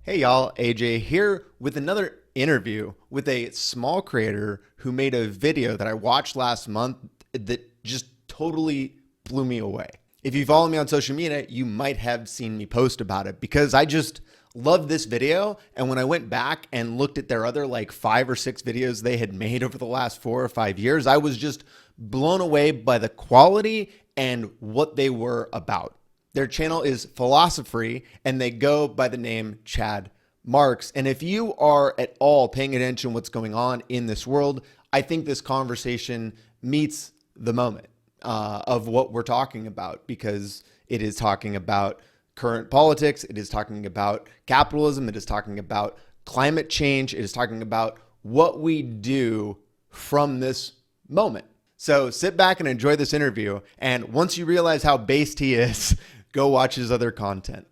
Hey y'all, AJ here with another interview with a small creator who made a video that I watched last month that just totally blew me away. If you follow me on social media, you might have seen me post about it because I just loved this video. And when I went back and looked at their other like 5 or 6 videos they had made over the last 4 or 5 years, I was just blown away by the quality and what they were about. Their channel is Philosofree, and they go by the name Chad Marx. And if you are at all paying attention to what's going on in this world, I think this conversation meets the moment of what we're talking about, because it is talking about current politics, it is talking about capitalism, it is talking about climate change, it is talking about what we do from this moment. So sit back and enjoy this interview. And once you realize how based he is, go watch his other content.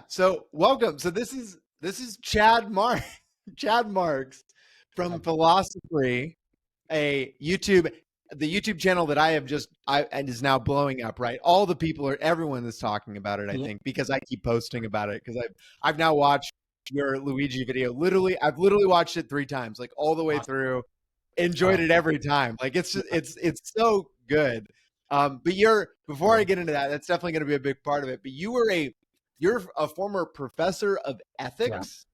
So welcome. So this is Chad Marx, Chad Marx from Philosophy, the YouTube channel that and is now blowing up, right? All the people everyone is talking about it, I think, because I keep posting about it, because I've now watched your Luigi video. I've literally watched it 3 times, like all the way through. Enjoyed it every time. Like it's so good. But before I get into that, that's definitely going to be a big part of it. But you're a former professor of Yeah. ethics.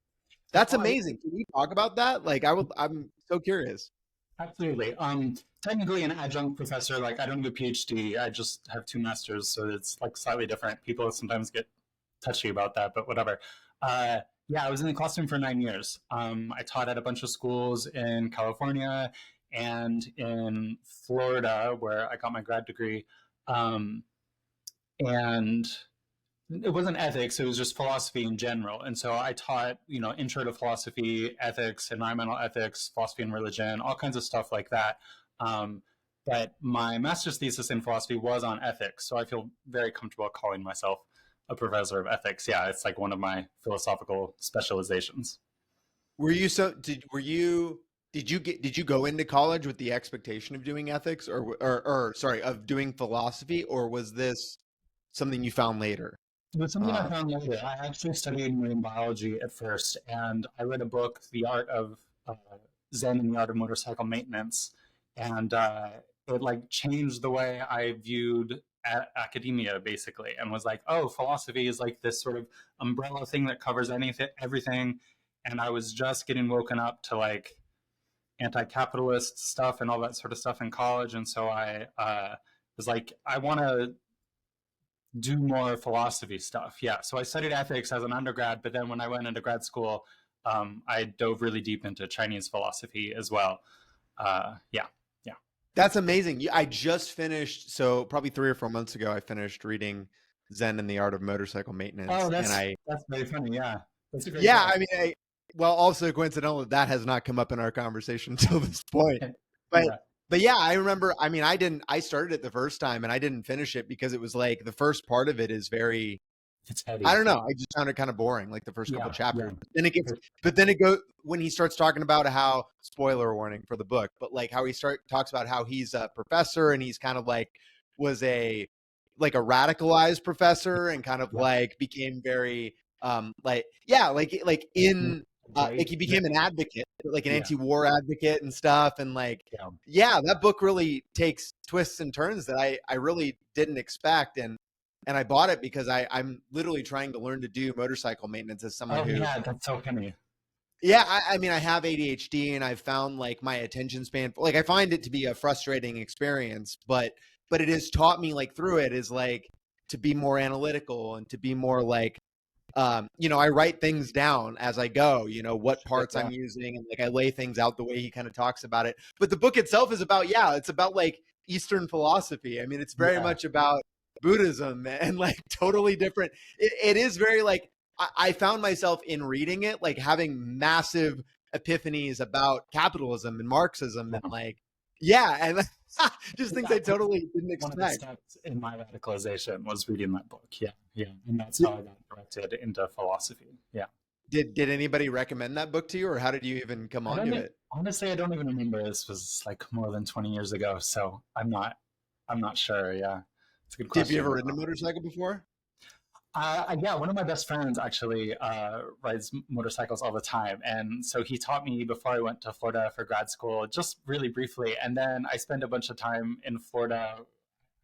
That's amazing. Can you talk about that? I'm so curious. Absolutely. Technically an adjunct professor, like I don't have a PhD, I just have 2 masters, so it's like slightly different. People sometimes get touchy about that, but whatever. Yeah, I was in the classroom for 9 years. I taught at a bunch of schools in California and in Florida, where I got my grad degree. Um, and it wasn't ethics, it was just philosophy in general. And so I taught, intro to philosophy, ethics, environmental ethics, philosophy and religion, all kinds of stuff like that. um, but my master's thesis in philosophy was on ethics, so I feel very comfortable calling myself a professor of ethics. Yeah, it's like one of my philosophical specializations. Were you so did you go into college with the expectation of doing ethics, or sorry, of doing philosophy, or was this something you found later? It was something I Uh, found later. I actually studied marine biology at first, and I read a book, The Art of Zen and the Art of Motorcycle Maintenance, and it like changed the way I viewed academia, basically, and was like, oh, philosophy is like this sort of umbrella thing that covers anything, everything. And I was just getting woken up to like anti-capitalist stuff and all that sort of stuff in college, and so I was like, I want to do more philosophy stuff. Yeah. So I studied ethics as an undergrad, but then when I went into grad school, I dove really deep into Chinese philosophy as well. Yeah. Yeah. That's amazing. I just finished, so probably 3 or 4 months ago, I finished reading Zen and the Art of Motorcycle Oh, Maintenance. And that's very funny. Yeah. That's a great yeah, book. well, also coincidental that has not come up in our conversation until this point. But, Yeah. but yeah, I remember, I started it the first time and I didn't finish it because it was like the first part of it is very, It's I heavy. don't know. I just found it kind of boring, like the first couple Yeah. Yeah. chapters. But then it goes when he starts talking about how, spoiler warning for the book, but like how talks about how he's a professor and he's kind of like was a radicalized professor and kind of Yeah. like became very like yeah like in like Right. he Yeah. became an advocate, like an Yeah. anti-war advocate and stuff, and like Yeah. yeah, that book really takes twists and turns that I really didn't expect. And I bought it because I'm literally trying to learn to do motorcycle maintenance as someone Oh, who, yeah. That's so funny. yeah, I have ADHD and I've found like my attention span, like I find it to be a frustrating experience, but it has taught me like through it is like to be more analytical and to be more like, I write things down as I go, what Sure. parts Yeah. I'm using, and like I lay things out the way he kind of talks about it. But the book itself is about, yeah, it's about like Eastern philosophy. I mean, it's very Yeah. much about Buddhism and like totally different. It is very like, I found myself in reading it, like having massive epiphanies about capitalism and Marxism and Yeah. like, yeah, and just things I That was totally didn't one of the expect. steps in my radicalization was reading that book. Yeah. Yeah. And that's how I got directed into philosophy. Yeah. Did anybody recommend that book to you, or how did you even come I don't onto think, it? honestly, I don't even remember. This was like more than 20 years ago, so I'm not sure. Yeah, it's a good Have you question. ever ridden a motorcycle before? Yeah, one of my best friends actually rides motorcycles all the time, and so he taught me before I went to Florida for grad school, just really briefly. And then I spent a bunch of time in Florida.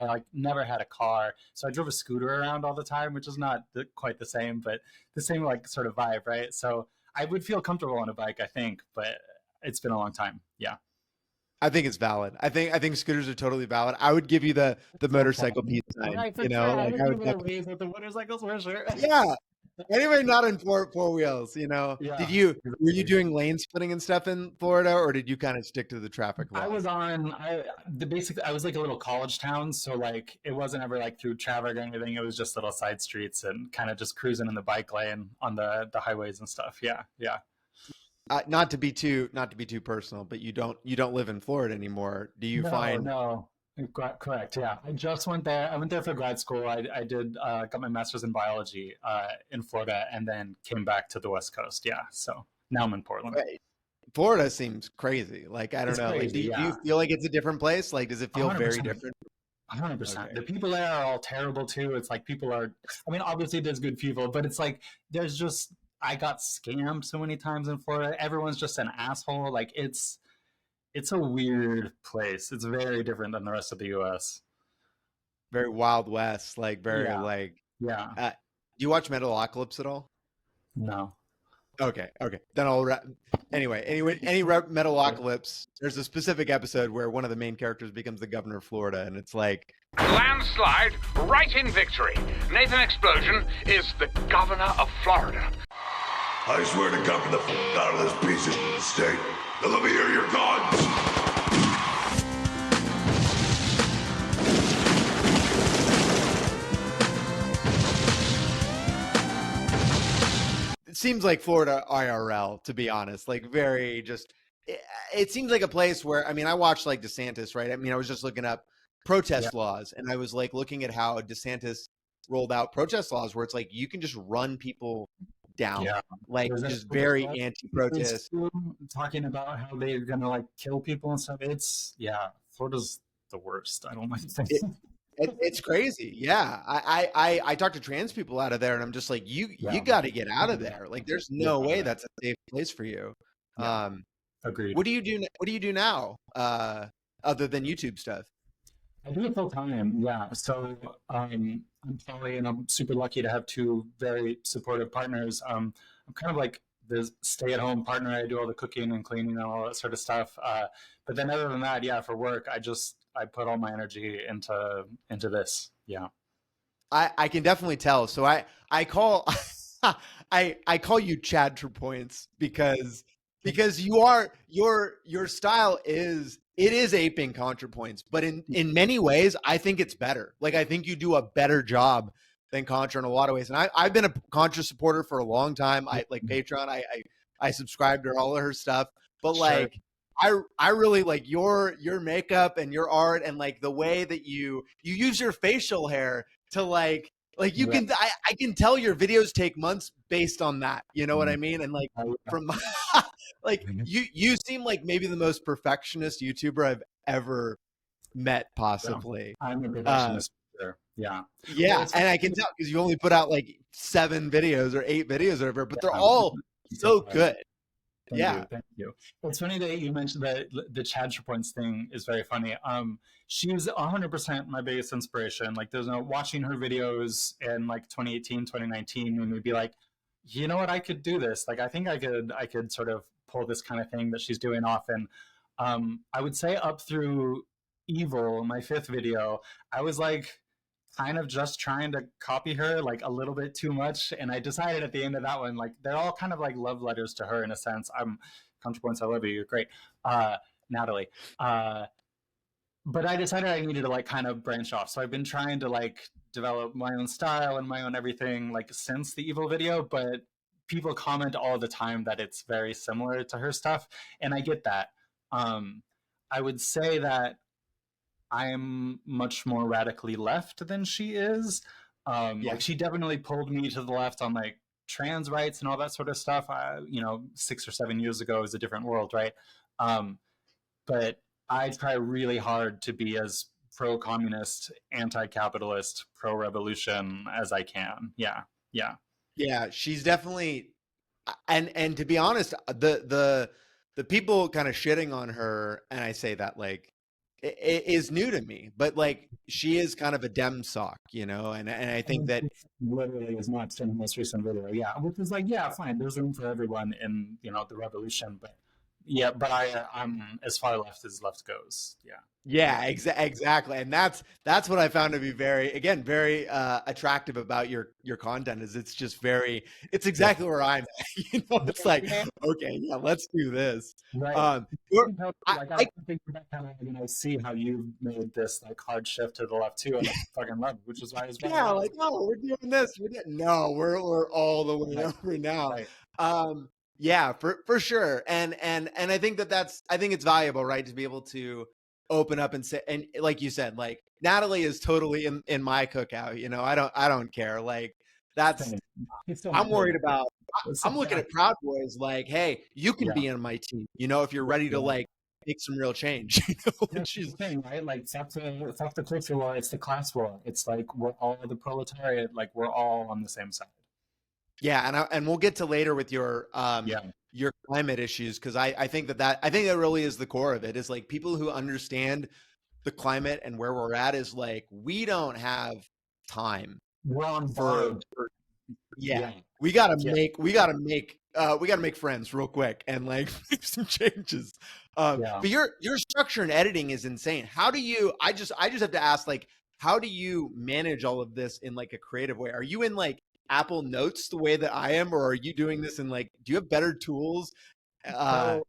I like never had a car, so I drove a scooter around all the time, which is not quite the same, but the same like sort of vibe, right? So I would feel comfortable on a bike, I think, but it's been a long time. Yeah. I think it's valid. I think scooters are totally valid. I would give you the Okay. motorcycle peace sign. Right, for You sure. know, I like would I give would it a definitely. raise with the motorcycles for sure. Yeah. Anyway, not in four wheels. You know, Yeah, were you exactly. doing lane splitting and stuff in Florida, or did you kind of stick to the traffic I was laws? on I was like a little college town, so like it wasn't ever like through traffic or anything. It was just little side streets and kind of just cruising in the bike lane on the highways and stuff. Yeah, yeah. Not to be too personal, but you don't live in Florida anymore. Do you No, find no. Correct. Yeah, I just went there. I went there for grad school. I did got my master's in biology in Florida, and then came back to the West Coast. Yeah, so now I'm in Portland. Florida seems crazy? Like I don't It's know. Like crazy. do you Yeah, feel like it's a different place? Like does it feel very 100%. different? 100%. Okay. The people there are all terrible too. It's like people are. I mean, obviously there's good people, but it's like there's just. I got scammed so many times in Florida. Everyone's just an asshole. Like it's a weird place. It's very different than the rest of the U.S. Very Wild West, like very Yeah, like yeah. do you watch Metalocalypse at all? No. Okay. Then anyway, Metalocalypse, there's a specific episode where one of the main characters becomes the governor of Florida, and it's like Landslide right in victory. Nathan Explosion is the governor of Florida. I swear to God, the f out of this piece of state. Now let me hear your guns. it seems like Florida IRL, to be honest. Like very just it seems like a place where I mean I watched like DeSantis, right? I mean I was just looking up Yeah, protest laws and I was like looking at how DeSantis rolled out protest laws where it's like you can just run people down. yeah. Like There's just very anti-protest. talking about how they're gonna like kill people and stuff. It's yeah. Florida's the worst. I don't like things. It's crazy. Yeah. I talk to trans people out of there and I'm just like, you Yeah, got to get out of there. Like there's no way yeah, that's a safe place for you. yeah. Um, Agreed. what do you do now? Other than YouTube stuff? I do it full time. Yeah. So I'm poly, and I'm super lucky to have two very supportive partners. I'm kind of like the stay-at-home partner. I do all the cooking and cleaning and all that sort of stuff. But then other than that, yeah, for work, I put all my energy into this. Yeah. I can definitely tell. So I call I call you Chad Points because you are your style is it is aping ContraPoints, but in many ways I think it's better. Like I think you do a better job than Contra in a lot of ways. And I've been a Contra supporter for a long time. I like Patreon. I subscribe to all of her stuff, but Sure. like I really like your makeup and your art and like the way that you use your facial hair to like you Yeah. can I can tell your videos take months based on that. You know what I mean? And like from like you seem like maybe the most perfectionist YouTuber I've ever met Yeah. possibly. I'm a Uh perfectionist. Sure. Yeah. Well, yeah, it's and funny. I can tell because you only put out like 7 videos or 8 videos or whatever, but they're Yeah. all so good. Thank Yeah. you, thank you. It's funny that you mentioned that the Chad points thing is very funny. She was 100% my biggest inspiration. Like, there's no watching her videos in like 2018, 2019, and we'd be like, you know what, I could do this. Like, I think I could sort of pull this kind of thing that she's doing off. And I would say up through Evil, my fifth video, I was like kind of just trying to copy her like a little bit too much. And I decided at the end of that one, like they're all kind of like love letters to her in a sense. I'm ContraPoints, I love you, you're great. Natalie. But I decided I needed to like kind of branch off. So I've been trying to like develop my own style and my own everything like since the Evil video, but people comment all the time that it's very similar to her stuff. And I get that. Um, I would say that I'm much more radically left than she is. Yeah. Like she definitely pulled me to the left on like trans rights and all that sort of stuff. 6 or 7 years ago it was a different world, right? Um, but I try really hard to be as pro-communist, anti-capitalist, pro-revolution as I can. Yeah, yeah. Yeah, she's definitely, and to be honest, the people kind of shitting on her, and I say that like it is new to me, but like she is kind of a dem sock, you know, and I think that Literally is not in the most recent video. Yeah, which is like, yeah, fine. There's room for everyone in, you know, the revolution, but yeah, but I'm as far left as left goes. Yeah. yeah, exactly, and that's what I found to be very attractive about your content is it's just it's exactly where I'm at. You know, it's like okay, yeah, let's do this. Right. Um, you're- Like I think that kind of, you know, see how you made this like hard shift to the left too, and I fucking love it, which is why it's yeah, like oh, we're doing this. No, we're all the way over now. Right. Yeah, for sure, and I think I think it's valuable, right, to be able to open up and say, and like you said, like Natalie is totally in my cookout. You know, I don't care. Like that's I'm worried about. I'm looking at Proud Boys like, hey, you can be on my team. You know, if you're ready to like make some real change. You know, that's the thing, right? Like fuck the culture war. It's the class war. It's like we're all the proletariat. Like we're all on the same side. Yeah, and we'll get to later with your climate issues because I think that really is the core of it is like people who understand the climate and where we're at is like we don't have time. We're on for we gotta make friends real quick and like make some changes. But your structure and editing is insane. How do you? I just have to ask like how do you manage all of this in like a creative way? Are you in like Apple Notes the way that I am, or are you doing this in like? Do you have better tools? So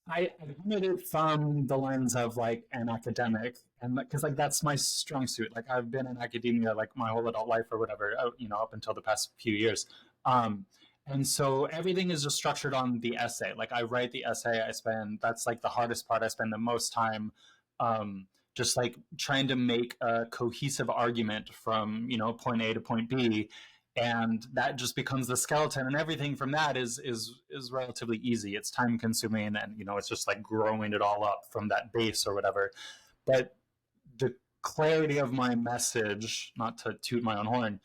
I come at it from the lens of like an academic, and because like that's my strong suit. Like I've been in academia like my whole adult life or whatever, you know, up until the past few years. And so everything is just structured on the essay. Like I write the essay, that's like the hardest part. I spend the most time just like trying to make a cohesive argument from, you know, point A to point B. And that just becomes the skeleton, and everything from that is relatively easy. It's time consuming, and you know, it's just like growing it all up from that base or whatever. But the clarity of my message, not to toot my own horn,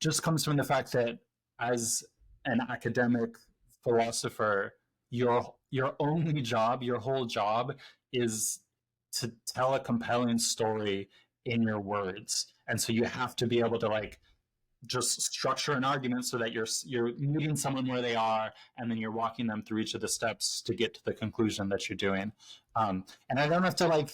just comes from the fact that as an academic philosopher, your only job, your whole job, is to tell a compelling story in your words, and so you have to be able to like just structure an argument so that you're meeting someone where they are, and then you're walking them through each of the steps to get to the conclusion that you're doing. And I don't have to like.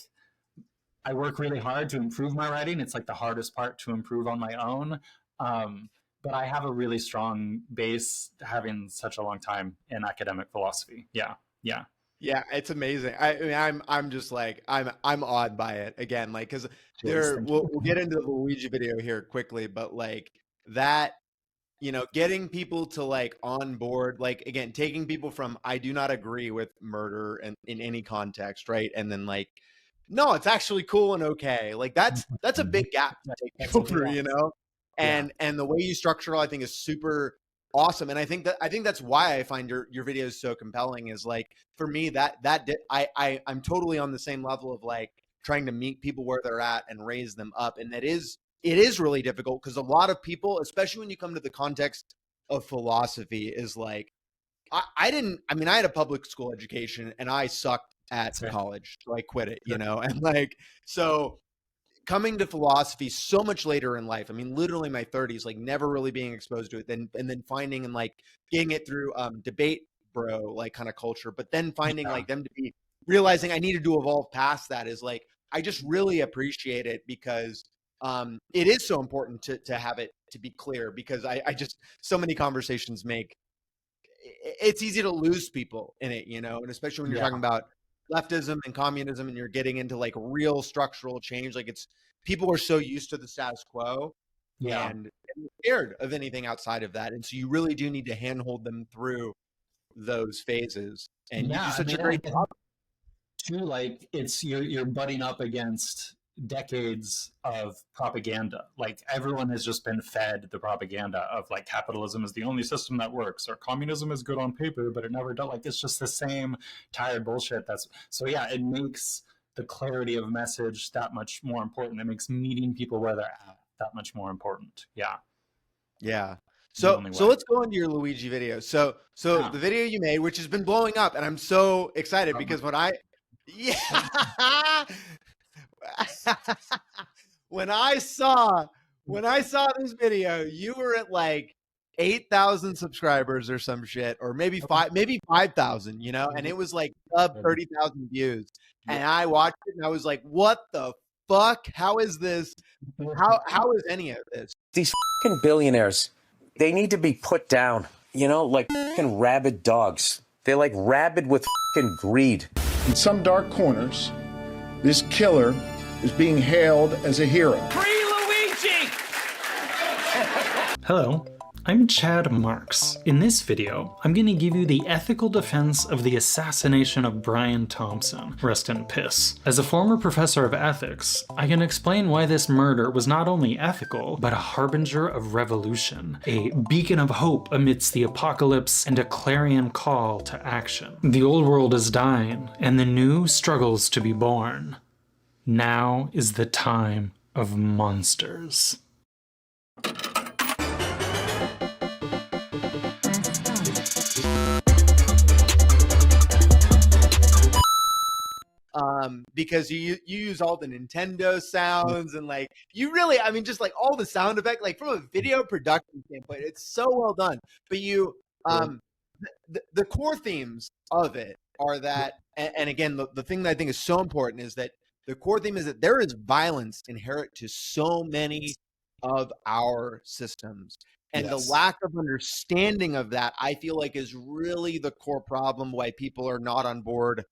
I work really hard to improve my writing. It's like the hardest part to improve on my own. But I have a really strong base having such a long time in academic philosophy. Yeah. Yeah, it's amazing. I mean, I'm just like I'm awed by it again, like because we'll get into the Luigi video here quickly, but like that, you know, getting people to like on board, like again, taking people from I do not agree with murder and in any context, right, and then like no, it's actually cool and okay, like that's a big gap to take people through, you know, and the way you structure it, I think is super awesome, and I think that's why I find your videos so compelling is like for me I'm totally on the same level of like trying to meet people where they're at and raise them up, and it is really difficult because a lot of people, especially when you come to the context of philosophy, is like I had a public school education and I sucked at college, so I quit it, you know, and like so coming to philosophy so much later in life. I mean, literally my 30s, like never really being exposed to it, and then finding and like getting it through debate bro like kind of culture, but then finding like them to be realizing I needed to evolve past that is like I just really appreciate it because it is so important to have it to be clear because I just so many conversations make it's easy to lose people in it, you know, and especially when you're talking about leftism and communism and you're getting into like real structural change, like it's people are so used to the status quo and scared of anything outside of that, and so you really do need to handhold them through those phases, and you do such a great job too. Like it's you're butting up against decades of propaganda. Like everyone has just been fed the propaganda of like capitalism is the only system that works, or communism is good on paper but it never does. Like it's just the same tired bullshit. That's so yeah, it makes the clarity of message that much more important. It makes meeting people where they're at that much more important. Yeah. Yeah. The So only so way. let's go into your Luigi video. So Yeah. the video you made, which has been blowing up, and I'm so excited because yeah, when I saw this video, you were at like 8,000 subscribers or some shit, or maybe 5,000, you know, and it was like sub 30,000 views. And I watched it and I was like, what the fuck? How is this? How is any of this? These fucking billionaires, they need to be put down, you know, like fucking rabid dogs. They're like rabid with fucking greed. In some dark corners, this killer is being hailed as a hero. Free Luigi! Hello, I'm Chad Marx. In this video, I'm going to give you the ethical defense of the assassination of Brian Thompson, rest in piss. As a former professor of ethics, I can explain why this murder was not only ethical, but a harbinger of revolution, a beacon of hope amidst the apocalypse and a clarion call to action. The old world is dying, and the new struggles to be born. Now is the time of monsters. Because you use all the Nintendo sounds and like you really, I mean, just like all the sound effect, like from a video production standpoint, it's so well done. But you, the core themes of it are that, and again, the thing that I think is so important is that the core theme is that there is violence inherent to so many of our systems. And the lack of understanding of that, I feel like, is really the core problem why people are not on board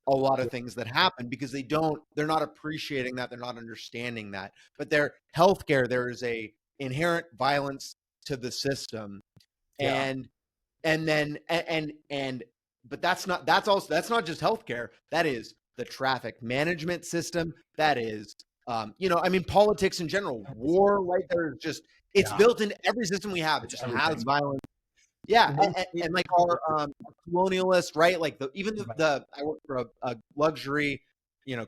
a lot of things that happen, because they're not appreciating that, they're not understanding that. But their healthcare, there is a inherent violence to the system. But that's not just healthcare. That is the traffic management system. That is I mean, politics in general, war, right? There's just, it's built into every system we have. It just has violence. Yeah, and like our colonialist, right? Like I work for a luxury,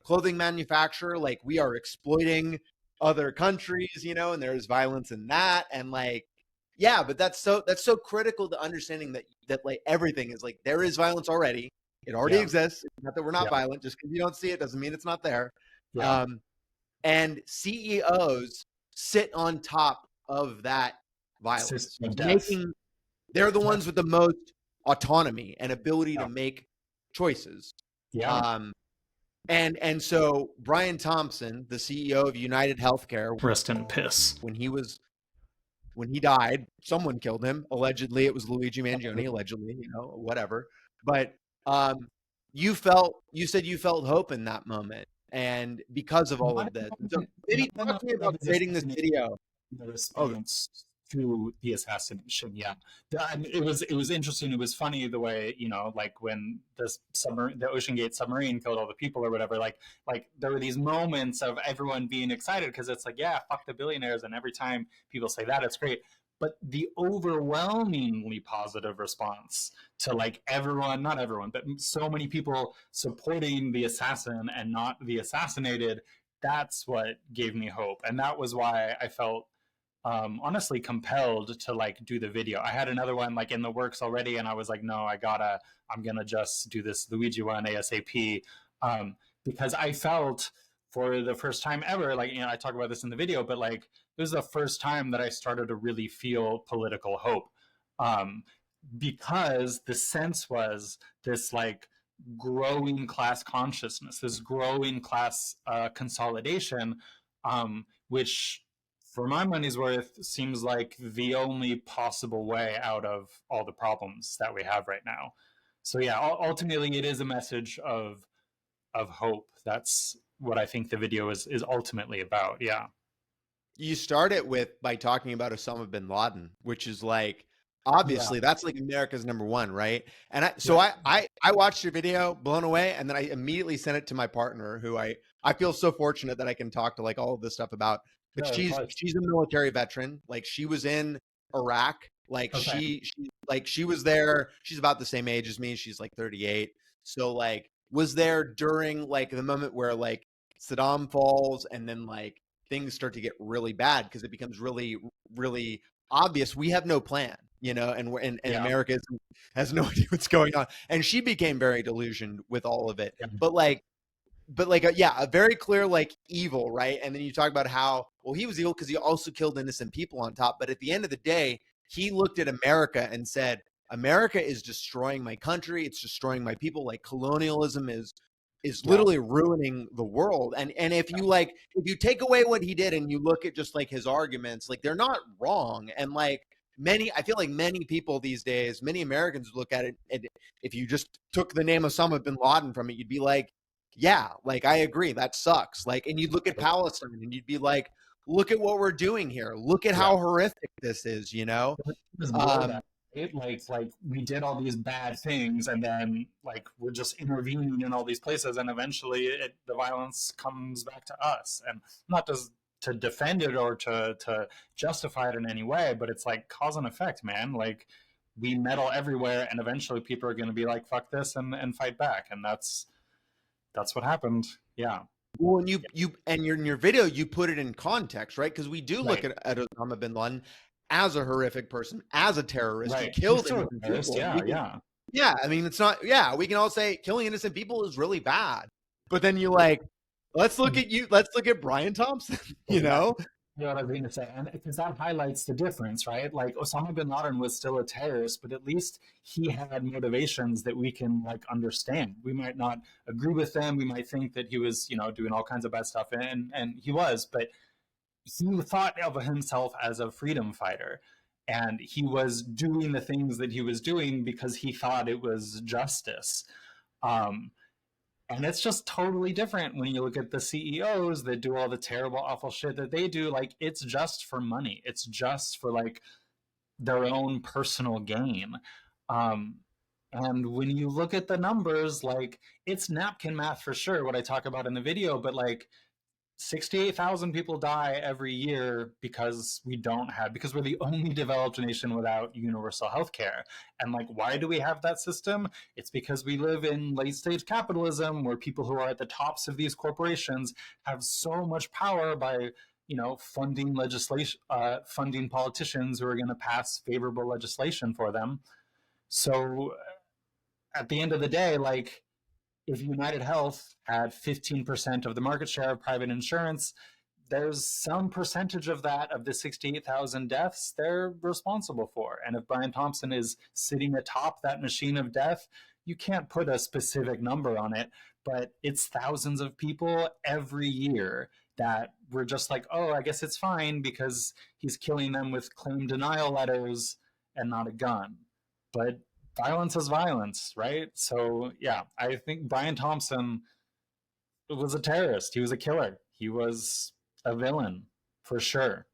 clothing manufacturer. Like we are exploiting other countries, and there's violence in that, and like, yeah, but that's so critical to understanding that like everything is like there is violence already. It already exists. It's not that we're not violent. Just because you don't see it doesn't mean it's not there. Yeah. And CEOs sit on top of that violence, they're the ones with the most autonomy and ability to make choices. Yeah. And so Brian Thompson, the CEO of United Healthcare, Rest in piss. When he died, someone killed him. Allegedly, it was Luigi Mangione. Allegedly, whatever. But you said you felt hope in that moment, and because of all of this. So maybe talk to me about creating this video. The response to the assassination. Yeah. It was interesting. It was funny the way, like when the Ocean Gate submarine killed all the people or whatever, like there were these moments of everyone being excited because it's like, yeah, fuck the billionaires. And every time people say that, it's great. But the overwhelmingly positive response to like not everyone, but so many people supporting the assassin and not the assassinated, that's what gave me hope. And that was why I felt honestly compelled to like do the video. I had another one like in the works already, and I was like, no, I'm gonna just do this Luigi one ASAP, because I felt for the first time ever, like, I talk about this in the video, but like it was the first time that I started to really feel political hope, because the sense was this like growing class consciousness, this growing class consolidation, which for my money's worth seems like the only possible way out of all the problems that we have right now. So yeah, ultimately it is a message of hope. That's what I think the video is ultimately about. Yeah. You start it by talking about Osama bin Laden, which is like, obviously that's like America's number one, right? And I watched your video, blown away, and then I immediately sent it to my partner, who I feel so fortunate that I can talk to like all of this stuff about. But she's a military veteran. Like she was in Iraq. Like she was there. She's about the same age as me. She's like 38. So like was there during like the moment where like Saddam falls and then like things start to get really bad because it becomes really, really obvious we have no plan, you know, and America has no idea what's going on. And she became very delusioned with all of it. But like, yeah, a very clear like evil, right? And then you talk about how, well, he was evil because he also killed innocent people on top. But at the end of the day, he looked at America and said, America is destroying my country. It's destroying my people. Like colonialism is literally ruining the world. And if you like, if you take away what he did and you look at just like his arguments, like they're not wrong. And like I feel like many people these days, many Americans look at it, and if you just took the name Osama bin Laden from it, you'd be like, yeah, like I agree, that sucks. Like, and you'd look at Palestine and you'd be like, look at what we're doing here. Look at how horrific this is, you know? Like we did all these bad things, and then like we're just intervening in all these places, and eventually the violence comes back to us. And not just to defend it or to justify it in any way, but it's like cause and effect, man. Like we meddle everywhere, and eventually people are going to be like, fuck this, and fight back. And that's what happened. Yeah. Well, and you in your video, you put it in context, right? Because we do look at Osama bin Laden as a horrific person, as a terrorist who killed innocent people. Yeah. I mean, it's not. Yeah, we can all say killing innocent people is really bad, but then you like, let's look at you. Let's look at Brian Thompson. You know. You know what I was going to say, and because that highlights the difference, right? Like Osama bin Laden was still a terrorist, but at least he had motivations that we can like understand. We might not agree with them. We might think that he was, you know, doing all kinds of bad stuff, and he was, but he thought of himself as a freedom fighter, and he was doing the things that he was doing because he thought it was justice. And it's just totally different when you look at the CEOs that do all the terrible, awful shit that they do. Like, it's just for money. It's just for like their own personal gain. And when you look at the numbers, like it's napkin math for sure, what I talk about in the video, but like 68,000 people die every year because we're the only developed nation without universal health care. And like, why do we have that system? It's because we live in late stage capitalism where people who are at the tops of these corporations have so much power by, you know, funding legislation, funding politicians who are going to pass favorable legislation for them. So at the end of the day, like, if United Health had 15% of the market share of private insurance, there's some percentage of that, of the 68,000 deaths, they're responsible for. And if Brian Thompson is sitting atop that machine of death, you can't put a specific number on it, but it's thousands of people every year that we're just like, oh, I guess it's fine because he's killing them with claim denial letters and not a gun. But violence is violence, right? So yeah, I think Brian Thompson was a terrorist. He was a killer. He was a villain for sure.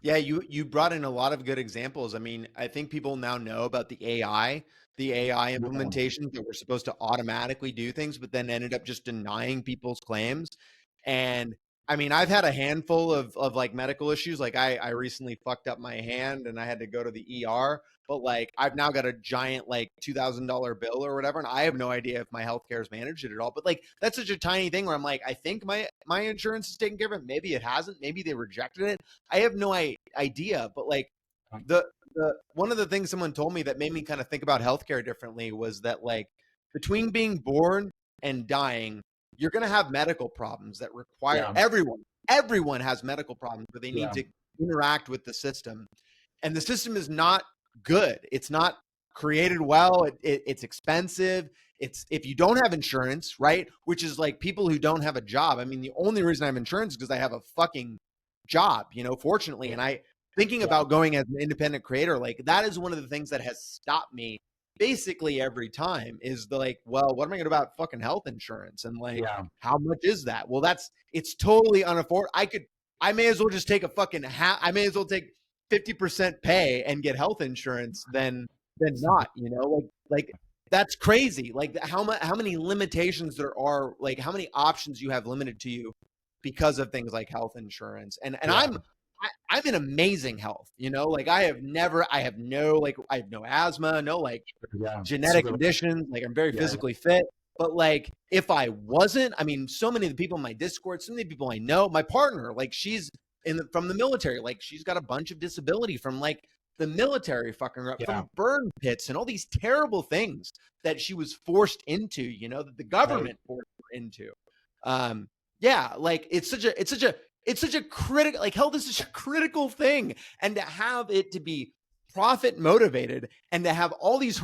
Yeah, you brought in a lot of good examples. I mean, I think people now know about the AI implementations that were supposed to automatically do things, but then ended up just denying people's claims. And I mean, I've had a handful of like medical issues. Like I recently fucked up my hand and I had to go to the ER, but like I've now got a giant like $2,000 bill or whatever. And I have no idea if my healthcare has managed it at all, but like, that's such a tiny thing where I'm like, I think my insurance is taking care of it. Maybe it hasn't, maybe they rejected it. I have no idea, but like the one of the things someone told me that made me kind of think about healthcare differently was that like between being born and dying, you're going to have medical problems that require everyone has medical problems where they need to interact with the system, and the system is not good. It's not created well. It's expensive. It's if you don't have insurance, right? Which is like people who don't have a job. I mean, the only reason I have insurance is because I have a fucking job, you know, fortunately. And I thinking about going as an independent creator, like that is one of the things that has stopped me basically every time is the like, well, what am I going to do about fucking health insurance? And like, how much is that? Well, it's totally unaffordable. I may as well just take I may as well take 50% pay and get health insurance than not, you know, like that's crazy. Like how many limitations there are, like how many options you have limited to you because of things like health insurance. And I'm in amazing health, you know, like I have no asthma, no like genetic conditions. Like I'm very physically fit. But like, if I wasn't, I mean, so many of the people in my Discord, so many people I know, my partner, like she's from the military, like she's got a bunch of disability from like the military fucking her up, from burn pits and all these terrible things that she was forced into, you know, that the government forced her into. Yeah, like it's such a critical, like health is such a critical thing, and to have it to be profit motivated and to have all these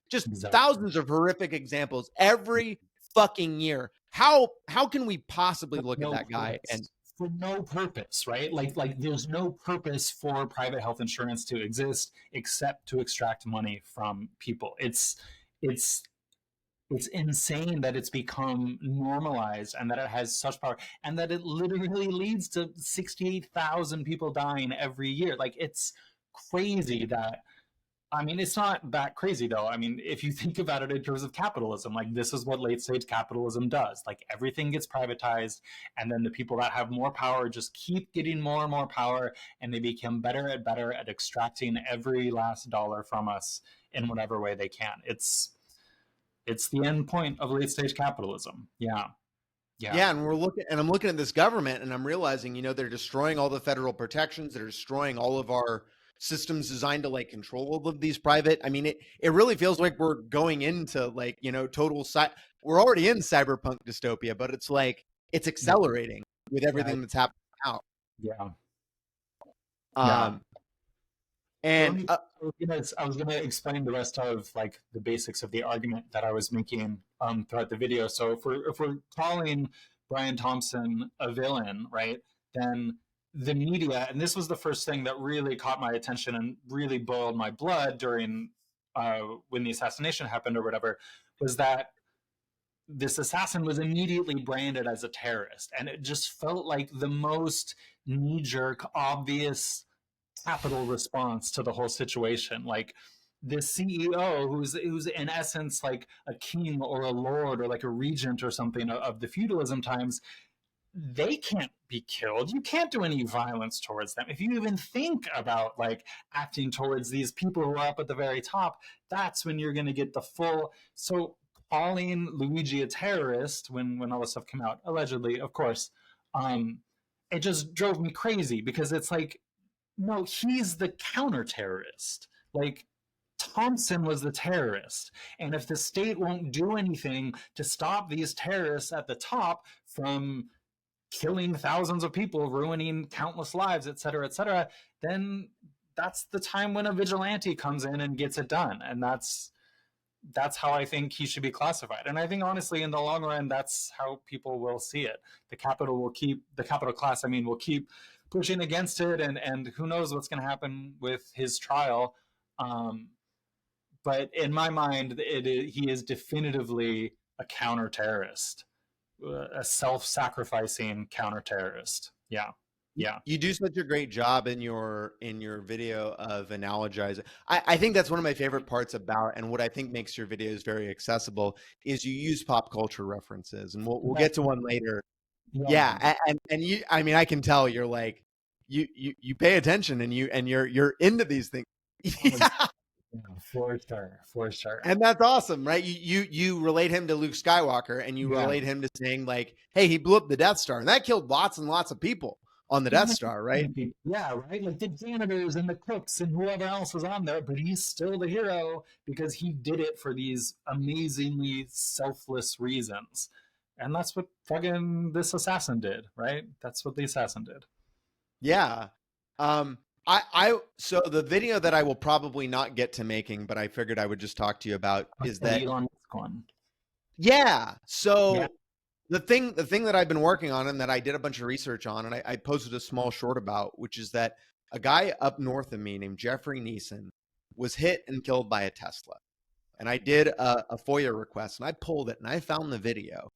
just thousands of horrific examples every fucking year. How can we possibly look at that guy and for no purpose, right? Like there's no purpose for private health insurance to exist except to extract money from people. It's insane that it's become normalized and that it has such power and that it literally leads to 68,000 people dying every year. Like it's crazy that, I mean, it's not that crazy though. I mean, if you think about it in terms of capitalism, like this is what late stage capitalism does. Like everything gets privatized, and then the people that have more power just keep getting more and more power, and they become better at extracting every last dollar from us in whatever way they can. It's the end point of late stage capitalism. Yeah. And I'm looking at this government and I'm realizing, you know, they're destroying all the federal protections. They're destroying all of our systems designed to like control all of these private. I mean, it really feels like we're going into like, you know, we're already in cyberpunk dystopia, but it's like, it's accelerating with everything that's happening now. And I was going to explain the rest of like the basics of the argument that I was making throughout the video. So if we're calling Brian Thompson a villain, right, then the media, and this was the first thing that really caught my attention and really boiled my blood during when the assassination happened or whatever, was that this assassin was immediately branded as a terrorist, and it just felt like the most knee-jerk, obvious capital response to the whole situation. Like this CEO who's in essence like a king or a lord or like a regent or something of the feudalism times, they can't be killed. You can't do any violence towards them. If you even think about like acting towards these people who are up at the very top, that's when you're going to get the full. So calling Luigi a terrorist when all this stuff came out, allegedly, of course, it just drove me crazy because it's like, no, he's the counter-terrorist. Like, Thompson was the terrorist. And if the state won't do anything to stop these terrorists at the top from killing thousands of people, ruining countless lives, et cetera, then that's the time when a vigilante comes in and gets it done. And that's how I think he should be classified. And I think, honestly, in the long run, that's how people will see it. The capital class, will keep pushing against it, and who knows what's going to happen with his trial. But in my mind, he is definitively a counter-terrorist, a self-sacrificing counter-terrorist. Yeah. You do such a great job in your video of analogizing. I think that's one of my favorite parts about, and what I think makes your videos very accessible, is you use pop culture references, and we'll get to one later. Yeah, and you, I mean, I can tell you're like, you pay attention and you're into these things. Yeah. For sure. And that's awesome, right? You relate him to Luke Skywalker, and you relate him to saying like, hey, he blew up the Death Star, and that killed lots and lots of people on the Death Star, right? Yeah, right. Like the janitors and the cooks and whoever else was on there, but he's still the hero because he did it for these amazingly selfless reasons. And that's what fucking this assassin did, right? That's what the assassin did. Yeah. So the video that I will probably not get to making, but I figured I would just talk to you about is that Elon Musk one. Yeah. So the thing that I've been working on and that I did a bunch of research on, and I posted a small short about, which is that a guy up north of me named Jeffrey Neeson was hit and killed by a Tesla. And I did a FOIA request, and I pulled it and I found the video.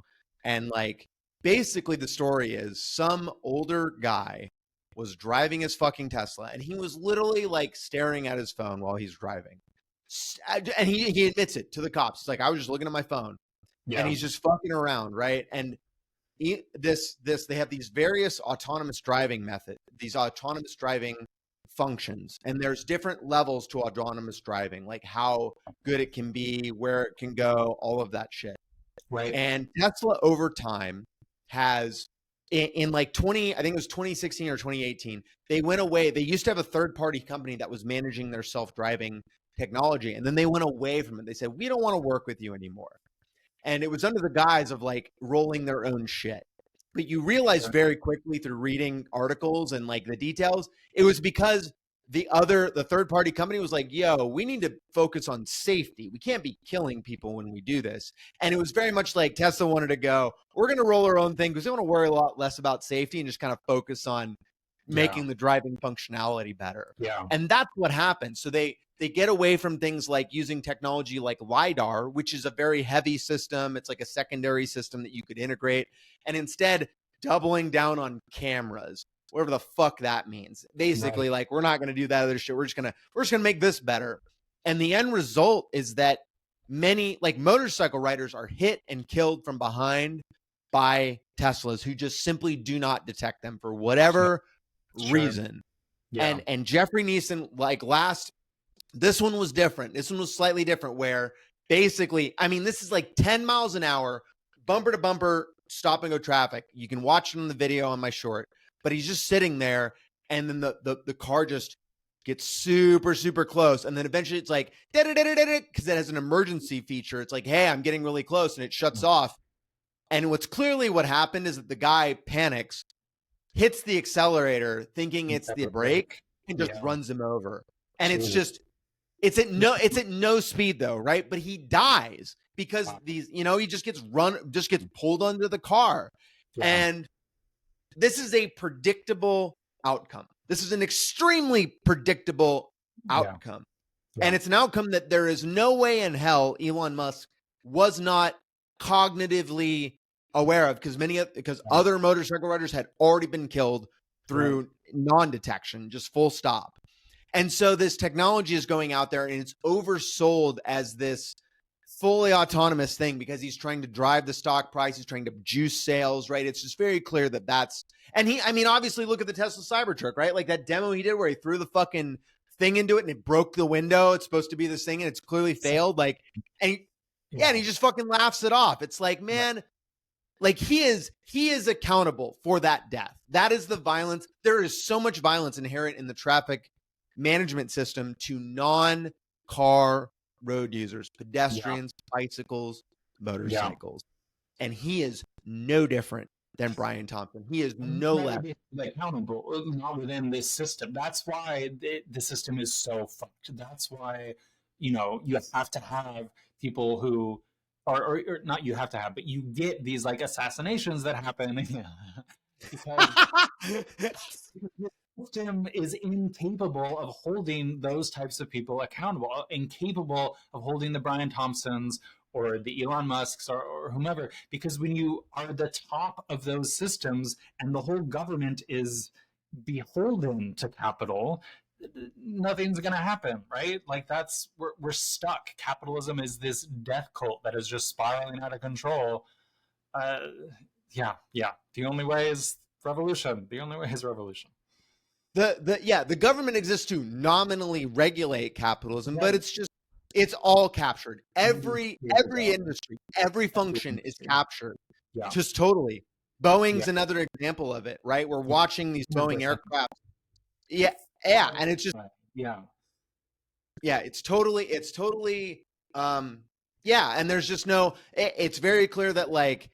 And like, basically the story is some older guy was driving his fucking Tesla, and he was literally like staring at his phone while he's driving. And he admits it to the cops. It's like, I was just looking at my phone. Yeah. And he's just fucking around, right? And they have these various autonomous driving methods, these autonomous driving functions, and there's different levels to autonomous driving, like how good it can be, where it can go, all of that shit. Right. And Tesla over time has in like I think it was 2016 or 2018, they went away. They used to have a third-party company that was managing their self-driving technology, and then they went away from it. They said, we don't want to work with you anymore. And it was under the guise of like rolling their own shit. But you realize very quickly through reading articles and like the details, it was because the third party company was like, yo, we need to focus on safety. We can't be killing people when we do this. And it was very much like Tesla wanted to go, we're going to roll our own thing because they want to worry a lot less about safety and just kind of focus on making the driving functionality better. Yeah. And that's what happened. So they get away from things like using technology like LiDAR, which is a very heavy system. It's like a secondary system that you could integrate, and instead doubling down on cameras, whatever the fuck that means. Basically, like, we're not going to do that other shit. We're just going to make this better. And the end result is that many like motorcycle riders are hit and killed from behind by Teslas who just simply do not detect them for whatever reason. Yeah. And Jeffrey Neeson, like this one was different. This one was slightly different where basically, I mean, this is like 10 miles an hour, bumper to bumper, stop and go traffic. You can watch it on the video on my short, but he's just sitting there, and then the car just gets super, super close. And then eventually it's like, because it has an emergency feature. It's like, hey, I'm getting really close, and it shuts off. And what's clearly what happened is that the guy panics, hits the accelerator thinking it's the brake, and just runs him over. And it's just, it's at no speed though, right? But he dies because these, he just gets pulled under the car. Yeah. And this is a predictable outcome. This is an extremely predictable outcome. Yeah. And it's an outcome that there is no way in hell Elon Musk was not cognitively aware of, because other motorcycle riders had already been killed through non-detection, just full stop. And so this technology is going out there, and it's oversold as this fully autonomous thing because he's trying to drive the stock price. He's trying to juice sales, right? It's just very clear that obviously look at the Tesla Cybertruck, right? Like that demo he did where he threw the fucking thing into it and it broke the window. It's supposed to be this thing and it's clearly failed. Like, and he just fucking laughs it off. It's like, man, like he is accountable for that death. That is the violence. There is so much violence inherent in the traffic management system to non-car road users, pedestrians, bicycles, motorcycles. And he is no different than Brian Thompson. He is no less accountable, not within this system. That's why the system is so fucked. That's why, you have to have people who or not you have to have, but you get these like assassinations that happen because the system is incapable of holding those types of people accountable, incapable of holding the Brian Thompsons or the Elon Musks or whomever, because when you are the top of those systems and the whole government is beholden to capital, nothing's going to happen, right? Like we're stuck. Capitalism is this death cult that is just spiraling out of control. The only way is revolution. The government exists to nominally regulate capitalism, but it's all captured. Every industry, every function is captured. Yeah. Just totally. Boeing's another example of it, right? We're watching these Boeing aircraft. Yeah. And it's just, it's totally, and there's just it's very clear that like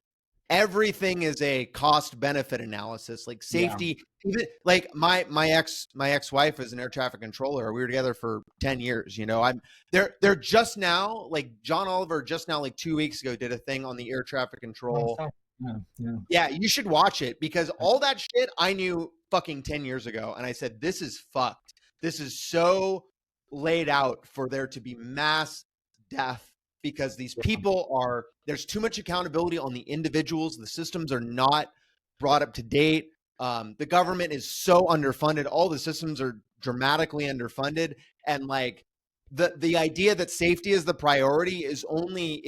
everything is a cost benefit analysis, like safety. Even like my ex-wife is an air traffic controller. We were together for 10 years. They're just now, like John Oliver just now, like 2 weeks ago, did a thing on the air traffic control. Yeah, you should watch it because all that shit I knew fucking 10 years ago. And I said, this is fucked. This is so laid out for there to be mass death because these people there's too much accountability on the individuals. The systems are not brought up to date. The government is so underfunded. All the systems are dramatically underfunded. And like the idea that safety is the priority is only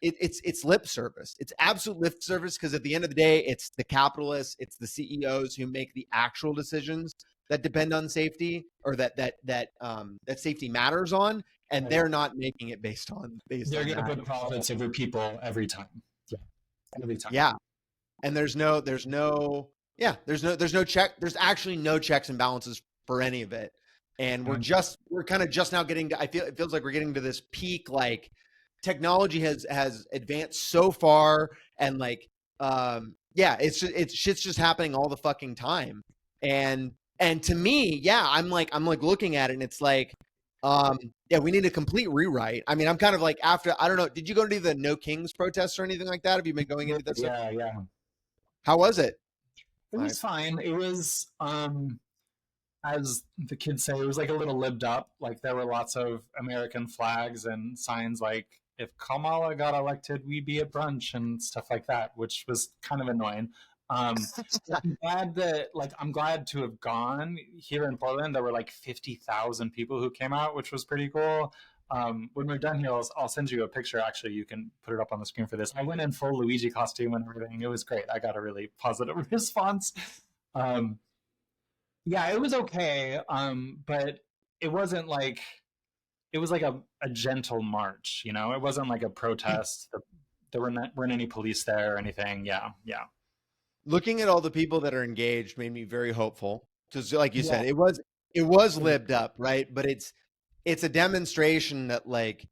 it's lip service. It's absolute lip service because at the end of the day, it's the capitalists, it's the CEOs who make the actual decisions that depend on safety or that safety matters on. and they're not making it based on They're going to that. put profits over people every time. Yeah, every time. Yeah, and there's no check. There's actually no checks and balances for any of it, and we're kind of just now getting to. It feels like we're getting to this peak. Like technology has advanced so far, and like shit's just happening all the fucking time, and to me, yeah, I'm like looking at it, and it's like. We need a complete rewrite. I mean, I'm kind of like after, I don't know, did you go to the No Kings protests or anything like that? Have you been going into this? Yeah. How was it? It was fine. It was, as the kids say, it was like a little libbed up. Like there were lots of American flags and signs like, if Kamala got elected, we'd be at brunch and stuff like that, which was kind of annoying. I'm glad to have gone. Here in Portland, there were like 50,000 people who came out, which was pretty cool. When we're done here, I'll send you a picture. Actually, you can put it up on the screen for this. I went in full Luigi costume and everything. It was great. I got a really positive response. Yeah, it was okay. But it wasn't like, it was like a gentle march, you know? It wasn't like a protest. There weren't any police there or anything. Yeah. Looking at all the people that are engaged made me very hopeful. Because like you said, it was libbed up, right? But it's a demonstration that like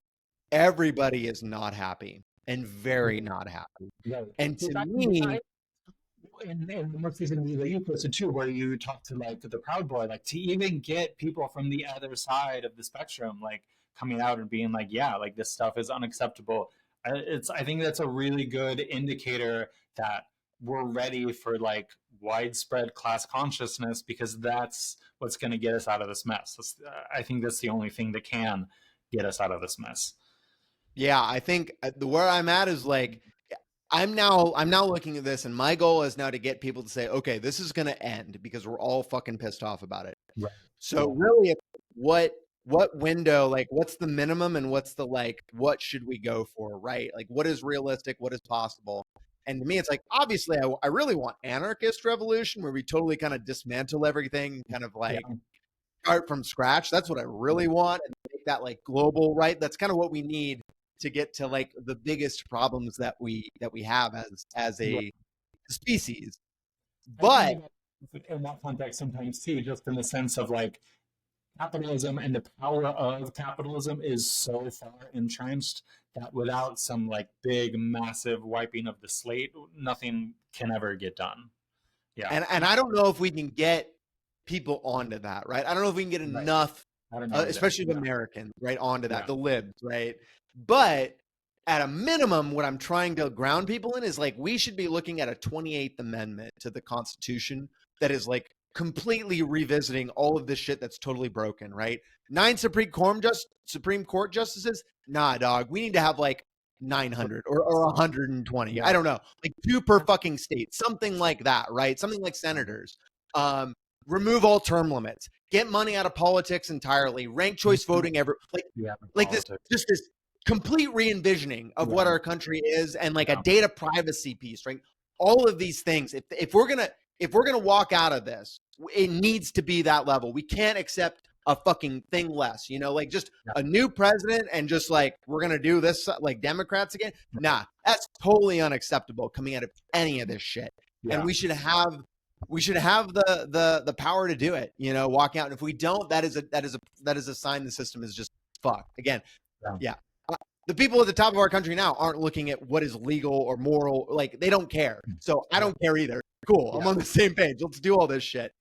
everybody is not happy and very not happy. Right. And to me, in the most recent video that you posted too, where you talked to like the Proud Boy, like to even get people from the other side of the spectrum, like coming out and being like, yeah, like this stuff is unacceptable. I think that's a really good indicator that we're ready for like widespread class consciousness, because that's what's going to get us out of this mess. I think that's the only thing that can get us out of this mess. Yeah, I think where I'm at is like, I'm now looking at this, and my goal is now to get people to say, okay, this is going to end because we're all fucking pissed off about it. Right. So really, what window, like what's the minimum and what's the like, what should we go for, right? Like what is realistic, what is possible? And to me, it's like, obviously, I really want anarchist revolution where we totally kind of dismantle everything, kind of like start from scratch. That's what I really want, and make that like global, right? That's kind of what we need to get to like the biggest problems that we have as a species. But in that context, sometimes too, just in the sense of like capitalism and the power of capitalism is so far entrenched that without some like big, massive wiping of the slate, nothing can ever get done. Yeah. And I don't know if we can get people onto that, right? I don't know if we can get enough, especially the Americans, right, onto that, the libs, right? But at a minimum, what I'm trying to ground people in is like, we should be looking at a 28th Amendment to the Constitution that is like completely revisiting all of this shit that's totally broken, right? 9 Supreme Court justices? Nah, dog. We need to have like 900 or 120. Yeah. I don't know. Like 2 per fucking state. Something like that, right? Something like senators. Remove all term limits. Get money out of politics entirely. Ranked choice voting this complete re-envisioning of what our country is, and like a data privacy piece, right? All of these things. If we're gonna walk out of this, it needs to be that level. We can't accept a fucking thing less, you know, like just a new president and just like, we're going to do this like Democrats again. Nah, that's totally unacceptable coming out of any of this shit. Yeah. And we should have the power to do it, you know, walk out. And if we don't, that is a sign the system is just fucked again. Yeah. The people at the top of our country now aren't looking at what is legal or moral. Like they don't care. So I don't care either. Cool. I'm on the same page. Let's do all this shit.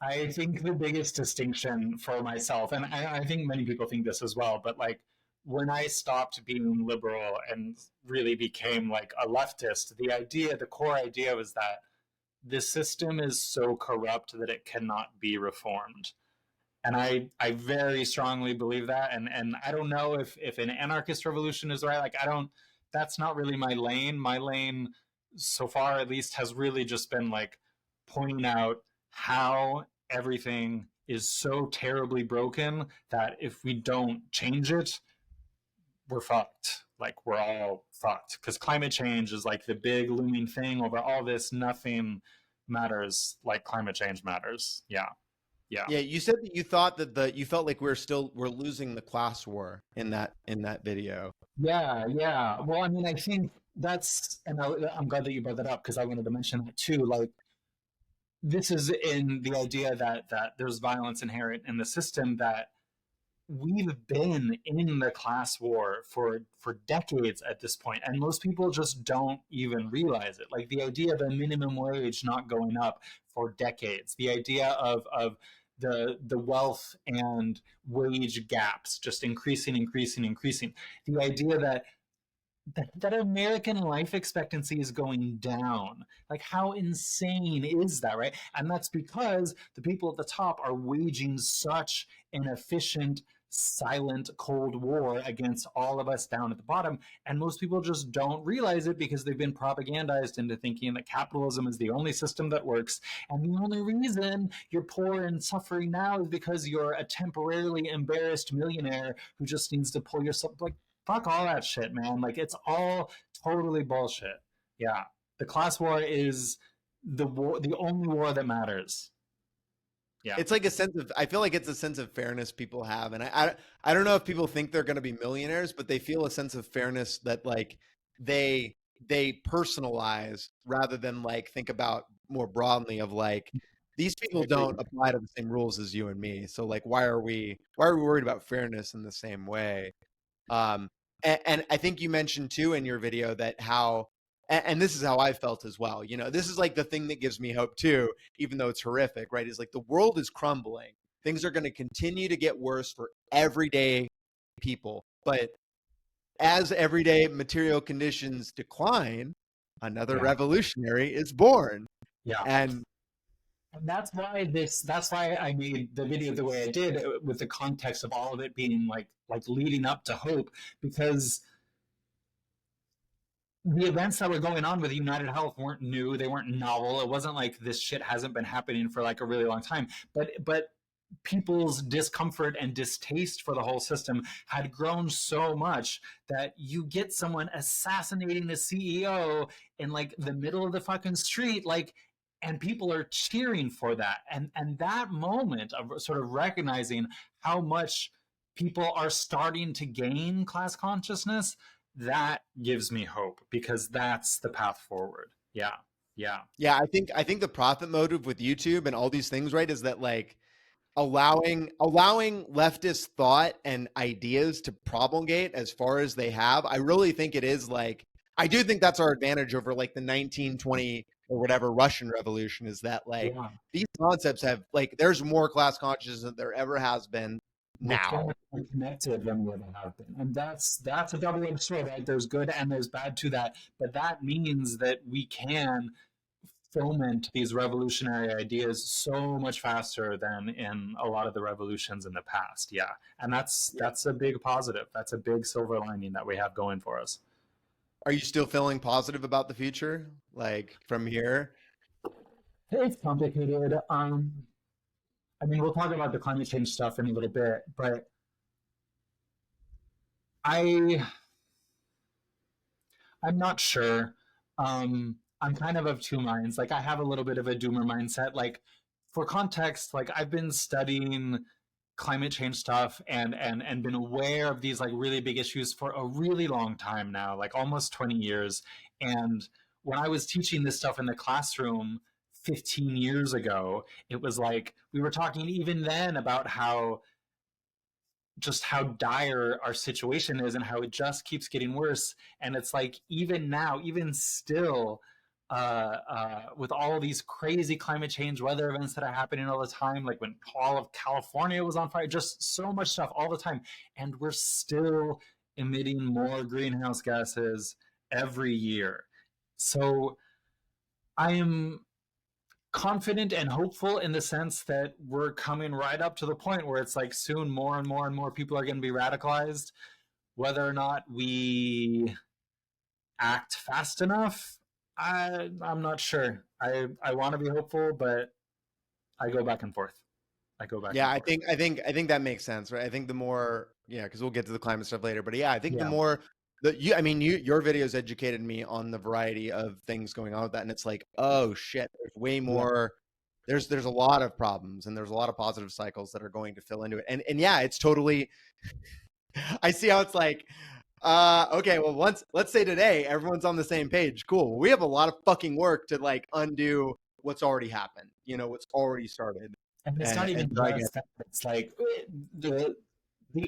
I think the biggest distinction for myself, and I think many people think this as well, but like when I stopped being liberal and really became like a leftist, the core idea was that the system is so corrupt that it cannot be reformed. And I very strongly believe that. And I don't know if an anarchist revolution is right. Like that's not really my lane. My lane so far, at least, has really just been like pointing out how everything is so terribly broken that if we don't change it, we're fucked. Like we're all fucked, because climate change is like the big looming thing over all this. Nothing matters like climate change matters. Yeah. Yeah. Yeah, you said that you thought that you felt like we're losing the class war in that video. Yeah, yeah. Well, I mean, I think that's, and I'm glad that you brought that up because I wanted to mention that too. Like, this is in the idea that there's violence inherent in the system, that we've been in the class war for decades at this point, and most people just don't even realize it. Like the idea of a minimum wage not going up for decades, the idea of the wealth and wage gaps just increasing, the idea that American life expectancy is going down. Like, how insane is that, right? And that's because the people at the top are waging such an efficient, silent Cold War against all of us down at the bottom. And most people just don't realize it because they've been propagandized into thinking that capitalism is the only system that works. And the only reason you're poor and suffering now is because you're a temporarily embarrassed millionaire who just needs to pull yourself. Like, fuck all that shit, man. Like, it's all totally bullshit. Yeah. The class war is the only war that matters. Yeah. It's like I feel like it's a sense of fairness people have. And I don't know if people think they're going to be millionaires, but they feel a sense of fairness that like they personalize rather than like think about more broadly of like, these people don't apply to the same rules as you and me. So like, why are we worried about fairness in the same way? And I think you mentioned too in your video that how, and this is how I felt as well. You know, this is like the thing that gives me hope too, even though it's horrific, right? Is like the world is crumbling. Things are going to continue to get worse for everyday people. But as everyday material conditions decline, another revolutionary is born. Yeah. And that's why I made the video the way I did, with the context of all of it being like leading up to hope, because the events that were going on with United Health weren't new, they weren't novel. It wasn't like this shit hasn't been happening for like a really long time, but people's discomfort and distaste for the whole system had grown so much that you get someone assassinating the CEO in like the middle of the fucking street, like, and people are cheering for that. And that moment of sort of recognizing how much people are starting to gain class consciousness, that gives me hope, because that's the path forward. Yeah. I think the profit motive with YouTube and all these things, right, is that like allowing leftist thought and ideas to propagate as far as they have. I really think it is like, I do think that's our advantage over like the 1920 or whatever Russian Revolution, is that like these concepts have like, there's more class consciousness than there ever has been now. More connected than what they have been, and that's a double-edged sword, right? There's good and there's bad to that, but that means that we can foment these revolutionary ideas so much faster than in a lot of the revolutions in the past. Yeah, and that's a big positive. That's a big silver lining that we have going for us. Are you still feeling positive about the future, like from here? It's complicated. I mean, we'll talk about the climate change stuff in a little bit, but I'm not sure. I'm kind of two minds. Like, I have a little bit of a doomer mindset. Like, for context, like, I've been studying climate change stuff and been aware of these like really big issues for a really long time now, like almost 20 years. And when I was teaching this stuff in the classroom 15 years ago, it was like we were talking even then about how dire our situation is and how it just keeps getting worse. And it's like, even now, even still, with all these crazy climate change weather events that are happening all the time, like when all of California was on fire, just so much stuff all the time. And we're still emitting more greenhouse gases every year. So I am confident and hopeful in the sense that we're coming right up to the point where it's like soon more and more people are going to be radicalized. Whether or not we act fast enough, I'm not sure. I want to be hopeful, but I go back and forth. I think that makes sense, right? I think the more, because we'll get to the climate stuff later, but I think the more your videos educated me on the variety of things going on with that, and it's like, oh shit, there's way more there's a lot of problems, and there's a lot of positive cycles that are going to fill into it. And yeah, it's totally, I see how it's like, okay, well, let's say today everyone's on the same page. Cool. We have a lot of fucking work to like undo what's already happened, what's already started. And it's not even just that. It's like the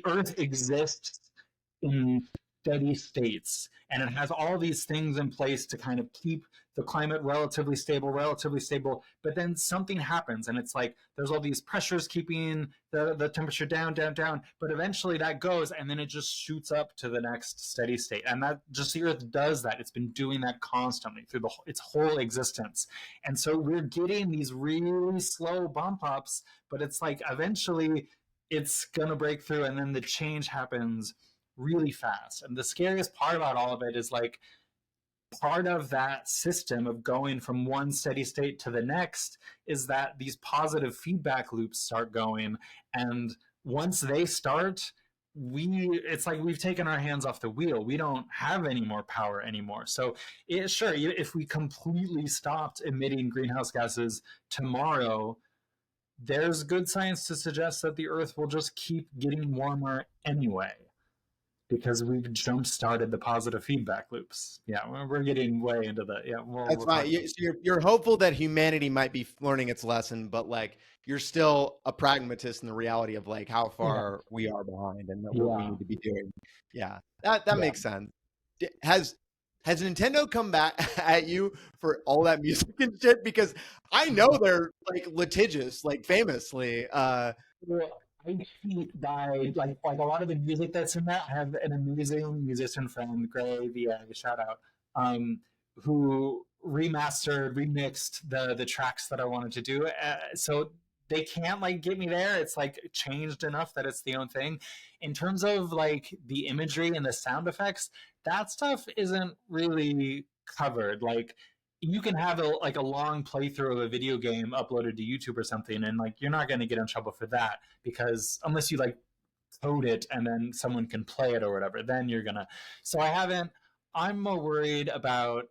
Earth exists in steady states, and it has all these things in place to kind of keep the climate relatively stable. But then something happens, and it's like there's all these pressures keeping the temperature down. But eventually that goes, and then it just shoots up to the next steady state. And that just the Earth does that. It's been doing that constantly through its whole existence. And so we're getting these really slow bump ups, but it's like eventually it's gonna break through, and then the change happens really fast. And the scariest part about all of it is like part of that system of going from one steady state to the next is that these positive feedback loops start going, and once they start, it's like we've taken our hands off the wheel. We don't have any more power anymore. So sure, if we completely stopped emitting greenhouse gases tomorrow, there's good science to suggest that the Earth will just keep getting warmer anyway, because we've jump-started the positive feedback loops. Yeah, we're getting way into the That's fine. So you're hopeful that humanity might be learning its lesson, but like you're still a pragmatist in the reality of like how far we are behind and what we need to be doing. Yeah, that makes sense. Has Nintendo come back at you for all that music and shit? Because I know they're like litigious, like famously. I hate that, like a lot of the music that's in that. I have an amazing musician friend, Gray, shout out, who remixed the tracks that I wanted to do. So they can't like get me there. It's like changed enough that it's the own thing. In terms of like the imagery and the sound effects, that stuff isn't really covered. Like you can have a long playthrough of a video game uploaded to YouTube or something, and like you're not going to get in trouble for that, because unless you like code it and then someone can play it or whatever, then you're gonna. So I'm more worried about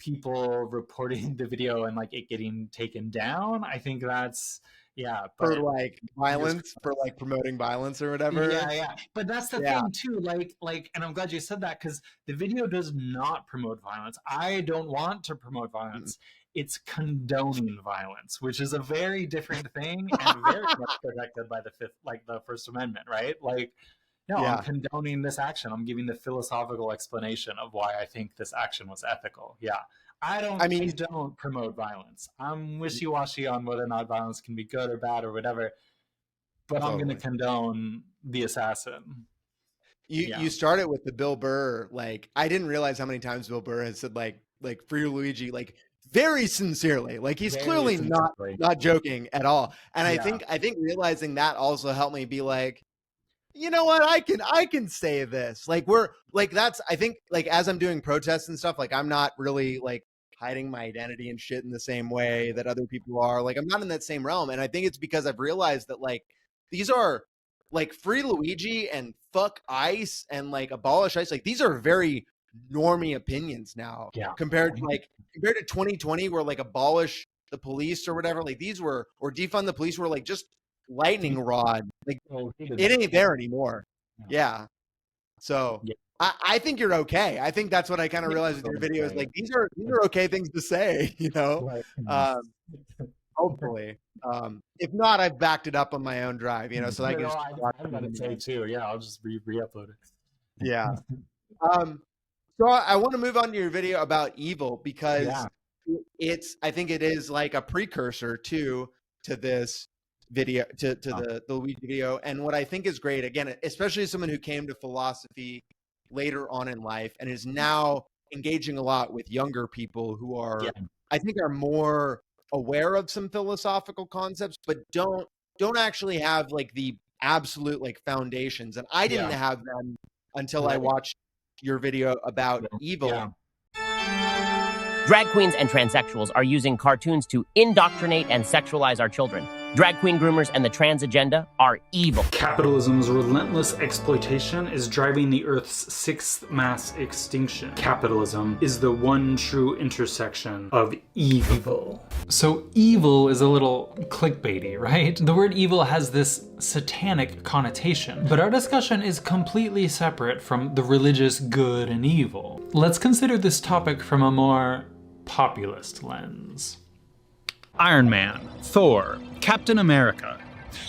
people reporting the video and like it getting taken down. I think that's for like violence, for like promoting violence or whatever. Yeah. But that's the thing too. Like, and I'm glad you said that, because the video does not promote violence. I don't want to promote violence. It's condoning violence, which is a very different thing and very much protected by the First Amendment, right? Like, no, I'm condoning this action. I'm giving the philosophical explanation of why I think this action was ethical. Yeah. I don't promote violence. I'm wishy-washy on whether or not violence can be good or bad or whatever, but I'm going to condone the assassin. You started with the Bill Burr, like I didn't realize how many times Bill Burr has said like free Luigi, like very sincerely, like he's clearly not joking at all. And I think realizing that also helped me be like, you know what, I can say this. Like we're like that's I think like as I'm doing protests and stuff, like I'm not really like hiding my identity and shit in the same way that other people are. Like I'm not in that same realm. And I think it's because I've realized that like these are like free Luigi and fuck ICE and like abolish ICE. Like these are very normie opinions now compared to 2020 where like abolish the police or whatever. Like these were, or defund the police were like just lightning rod. Like it ain't there anymore. Yeah. So I think you're okay. I think that's what I kind of realized with your videos. Like these are okay things to say, you know. Hopefully, if not, I've backed it up on my own drive, you know. So I can. I'm gonna say too. Yeah, I'll just re-upload it. Yeah. So I want to move on to your video about evil because I think it is like a precursor to this video, to the Luigi video. And what I think is great, again, especially as someone who came to philosophy later on in life and is now engaging a lot with younger people who are, I think, are more aware of some philosophical concepts, but don't actually have like the absolute like foundations. And I didn't have them until I watched your video about evil. Drag queens and transsexuals are using cartoons to indoctrinate and sexualize our children. Drag queen groomers and the trans agenda are evil. Capitalism's relentless exploitation is driving the Earth's 6th mass extinction. Capitalism is the one true intersection of evil. So evil is a little clickbaity, right? The word evil has this satanic connotation, but our discussion is completely separate from the religious good and evil. Let's consider this topic from a more populist lens. Iron Man, Thor, Captain America.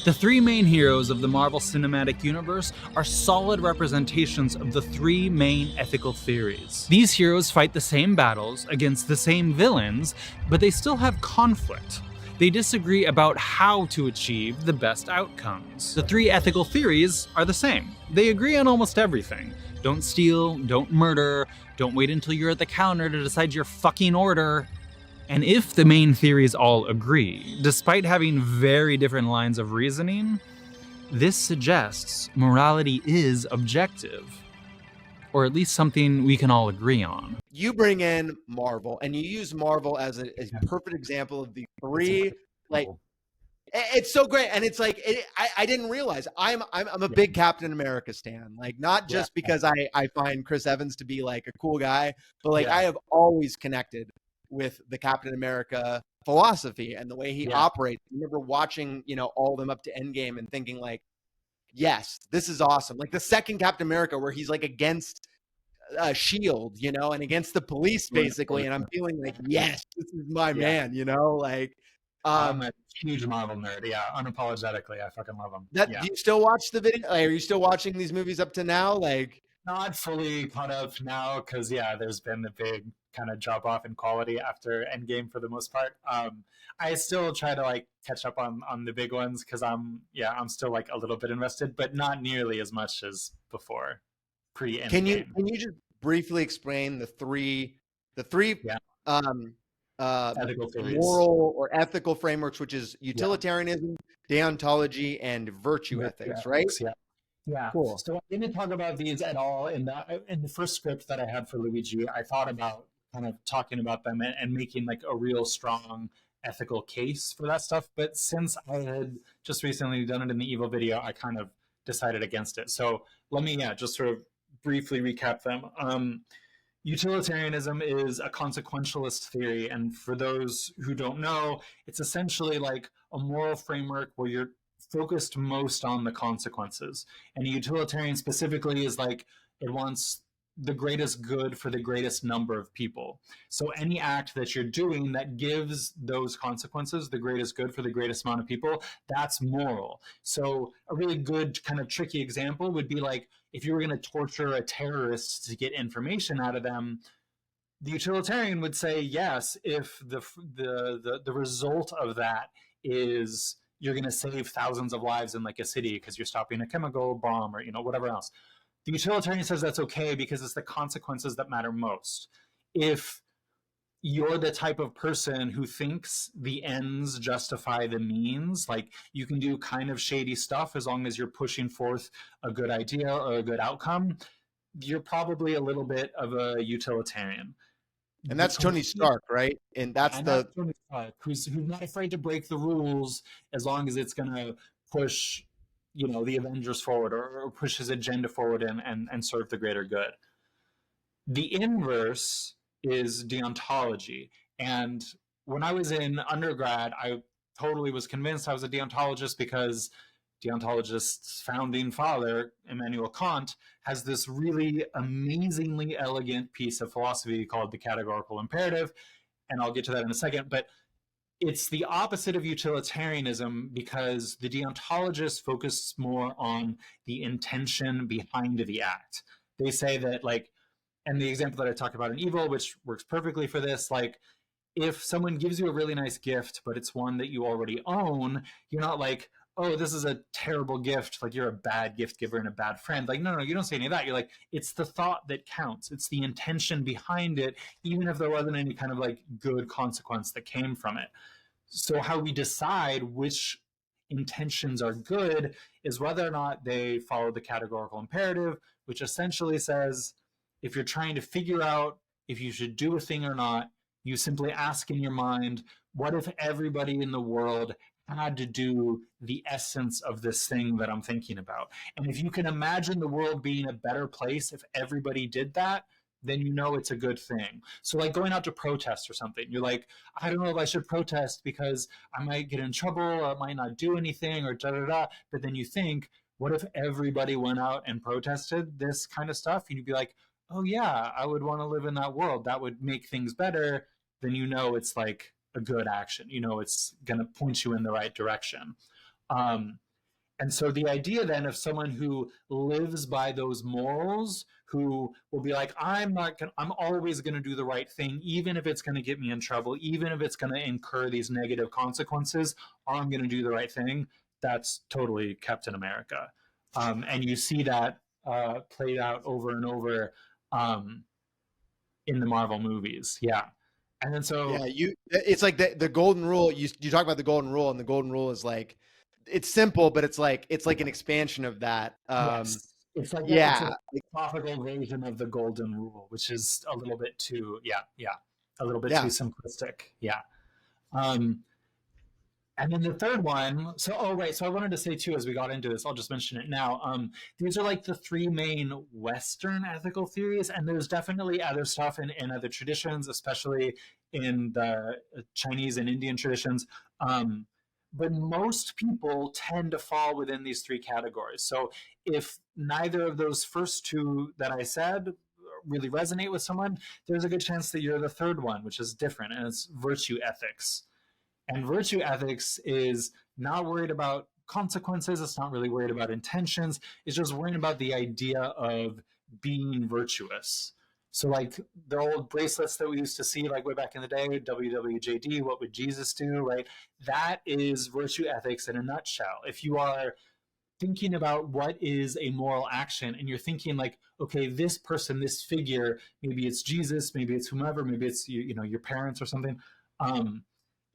The three main heroes of the Marvel Cinematic Universe are solid representations of the three main ethical theories. These heroes fight the same battles against the same villains, but they still have conflict. They disagree about how to achieve the best outcomes. The three ethical theories are the same. They agree on almost everything. Don't steal, don't murder, don't wait until you're at the counter to decide your fucking order. And if the main theories all agree, despite having very different lines of reasoning, this suggests morality is objective, or at least something we can all agree on. You bring in Marvel, and you use Marvel as a perfect example of the three, like, it's so great. And it's like, I didn't realize I'm a big Captain America stan, like, not just because I find Chris Evans to be like a cool guy, but like I have always connected with the Captain America philosophy and the way he operates. I remember watching, you know, all of them up to Endgame and thinking like, yes, this is awesome. Like the second Captain America where he's like against S.H.I.E.L.D., you know, and against the police basically. And I'm feeling like, yes, this is my man, you know, like. I'm a huge Marvel nerd. Yeah, unapologetically. I fucking love them. Do you still watch the video? Like, are you still watching these movies up to now? Like, not fully caught up now because there's been the big kind of drop off in quality after Endgame for the most part. I still try to like catch up on the big ones because I'm still like a little bit invested, but not nearly as much as before pre-Endgame. Can you just briefly explain the three ethical theories, moral or ethical frameworks, which is utilitarianism, deontology, and virtue ethics, right? Yeah, cool. So I didn't talk about these at all in the first script that I had for Luigi. I thought about kind of talking about them and making like a real strong ethical case for that stuff. But since I had just recently done it in the Evil video, I kind of decided against it. So let me just sort of briefly recap them. Utilitarianism is a consequentialist theory, and for those who don't know, it's essentially like a moral framework where you're focused most on the consequences. And a utilitarian specifically is like, it wants the greatest good for the greatest number of people. So any act that you're doing that gives those consequences the greatest good for the greatest amount of people, that's moral. So a really good kind of tricky example would be like, if you were going to torture a terrorist to get information out of them, the utilitarian would say yes, if the result of that is you're going to save thousands of lives in like a city because you're stopping a chemical bomb or, you know, whatever else. The utilitarian says that's okay because it's the consequences that matter most. If you're the type of person who thinks the ends justify the means, like you can do kind of shady stuff as long as you're pushing forth a good idea or a good outcome, you're probably a little bit of a utilitarian. And that's Tony Stark, right? And that's Tony Stark, who's not afraid to break the rules as long as it's going to push, you know, the Avengers forward or push his agenda forward and serve the greater good. The inverse is deontology. And when I was in undergrad, I totally was convinced I was a deontologist because deontologist's founding father, Immanuel Kant, has this really amazingly elegant piece of philosophy called the categorical imperative. And I'll get to that in a second. But it's the opposite of utilitarianism because the deontologists focus more on the intention behind the act. They say that, like, and the example that I talked about in Evil, which works perfectly for this, like, if someone gives you a really nice gift, but it's one that you already own, you're not like, oh, this is a terrible gift, like you're a bad gift giver and a bad friend. Like, no, you don't say any of that. You're like, it's the thought that counts. It's the intention behind it, even if there wasn't any kind of like good consequence that came from it. So how we decide which intentions are good is whether or not they follow the categorical imperative, which essentially says, if you're trying to figure out if you should do a thing or not, you simply ask in your mind, what if everybody in the world had to do the essence of this thing that I'm thinking about. And if you can imagine the world being a better place if everybody did that, then you know it's a good thing. So, like going out to protest or something, you're like, I don't know if I should protest because I might get in trouble or I might not do anything or da da da. But then you think, what if everybody went out and protested this kind of stuff? And you'd be like, oh, yeah, I would want to live in that world. That would make things better. Then you know it's like a good action. You know, it's going to point you in the right direction. Um, and so the idea then of someone who lives by those morals, who will be like, I'm always going to do the right thing, even if it's going to get me in trouble, even if it's going to incur these negative consequences, I'm going to do the right thing. That's totally Captain America. And you see that played out over and over in the Marvel movies. Yeah. And then so it's like the golden rule. You talk about the golden rule, and the golden rule is like, it's simple, but it's like an expansion of that. Yes. It's like yeah, it's a philosophical version of the golden rule, which is a little bit too a little bit too simplistic. Yeah. And then the third one, so I wanted to say too, as we got into this, I'll just mention it now. These are like the three main Western ethical theories, and there's definitely other stuff in other traditions, especially in the Chinese and Indian traditions. But most people tend to fall within these three categories. So if neither of those first two that I said really resonate with someone, there's a good chance that you're the third one, which is different, and it's virtue ethics. And virtue ethics is not worried about consequences. It's not really worried about intentions. It's just worrying about the idea of being virtuous. So like the old bracelets that we used to see like way back in the day, WWJD, what would Jesus do, right? That is virtue ethics in a nutshell. If you are thinking about what is a moral action and you're thinking like, okay, this person, this figure, maybe it's Jesus, maybe it's whomever, maybe it's your parents or something.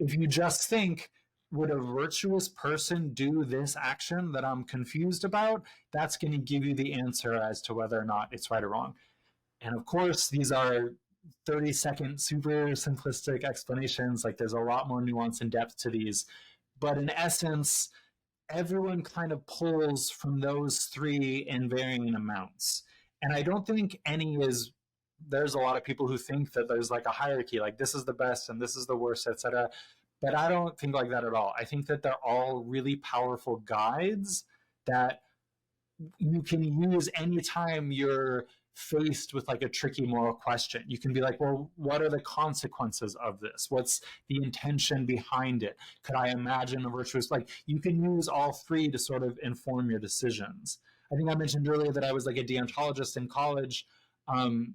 If you just think, would a virtuous person do this action that I'm confused about? That's going to give you the answer as to whether or not it's right or wrong. And of course, these are 30-second, super simplistic explanations. Like there's a lot more nuance and depth to these. But in essence, everyone kind of pulls from those three in varying amounts. And I don't think there's a lot of people who think that there's like a hierarchy, like this is the best and this is the worst, etc. But I don't think like that at all. I think that they're all really powerful guides that you can use anytime you're faced with like a tricky moral question. You can be like, well, what are the consequences of this? What's the intention behind it? Could I imagine a virtuous, like you can use all three to sort of inform your decisions. I think I mentioned earlier that I was like a deontologist in college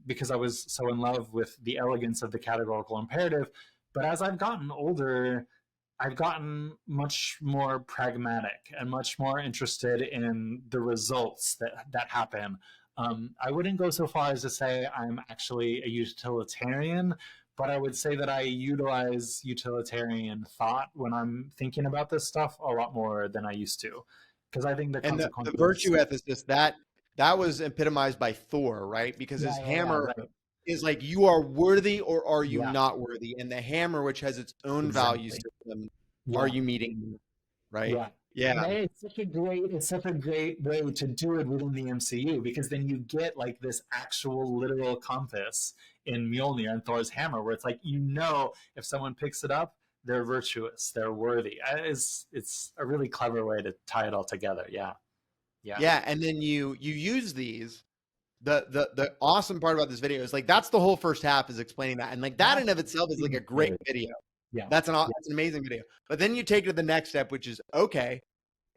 because I was so in love with the elegance of the categorical imperative. But as I've gotten older, I've gotten much more pragmatic and much more interested in the results that happen. I wouldn't go so far as to say I'm actually a utilitarian, but I would say that I utilize utilitarian thought when I'm thinking about this stuff a lot more than I used to. Because I think the virtue ethicist, that was epitomized by Thor, right? Because his hammer is like, you are worthy or are you not worthy? And the hammer, which has its own value system, are you meeting, right? Yeah. It's such a great way to do it within the MCU, because then you get like this actual literal compass in Mjolnir and Thor's hammer, where it's like, if someone picks it up, they're virtuous, they're worthy. It's a really clever way to tie it all together. Yeah. And then you use these. The awesome part about this video is like, that's the whole first half is explaining that, and like that in of itself is like a great video. Yeah, that's an amazing video. But then you take it to the next step, which is, okay,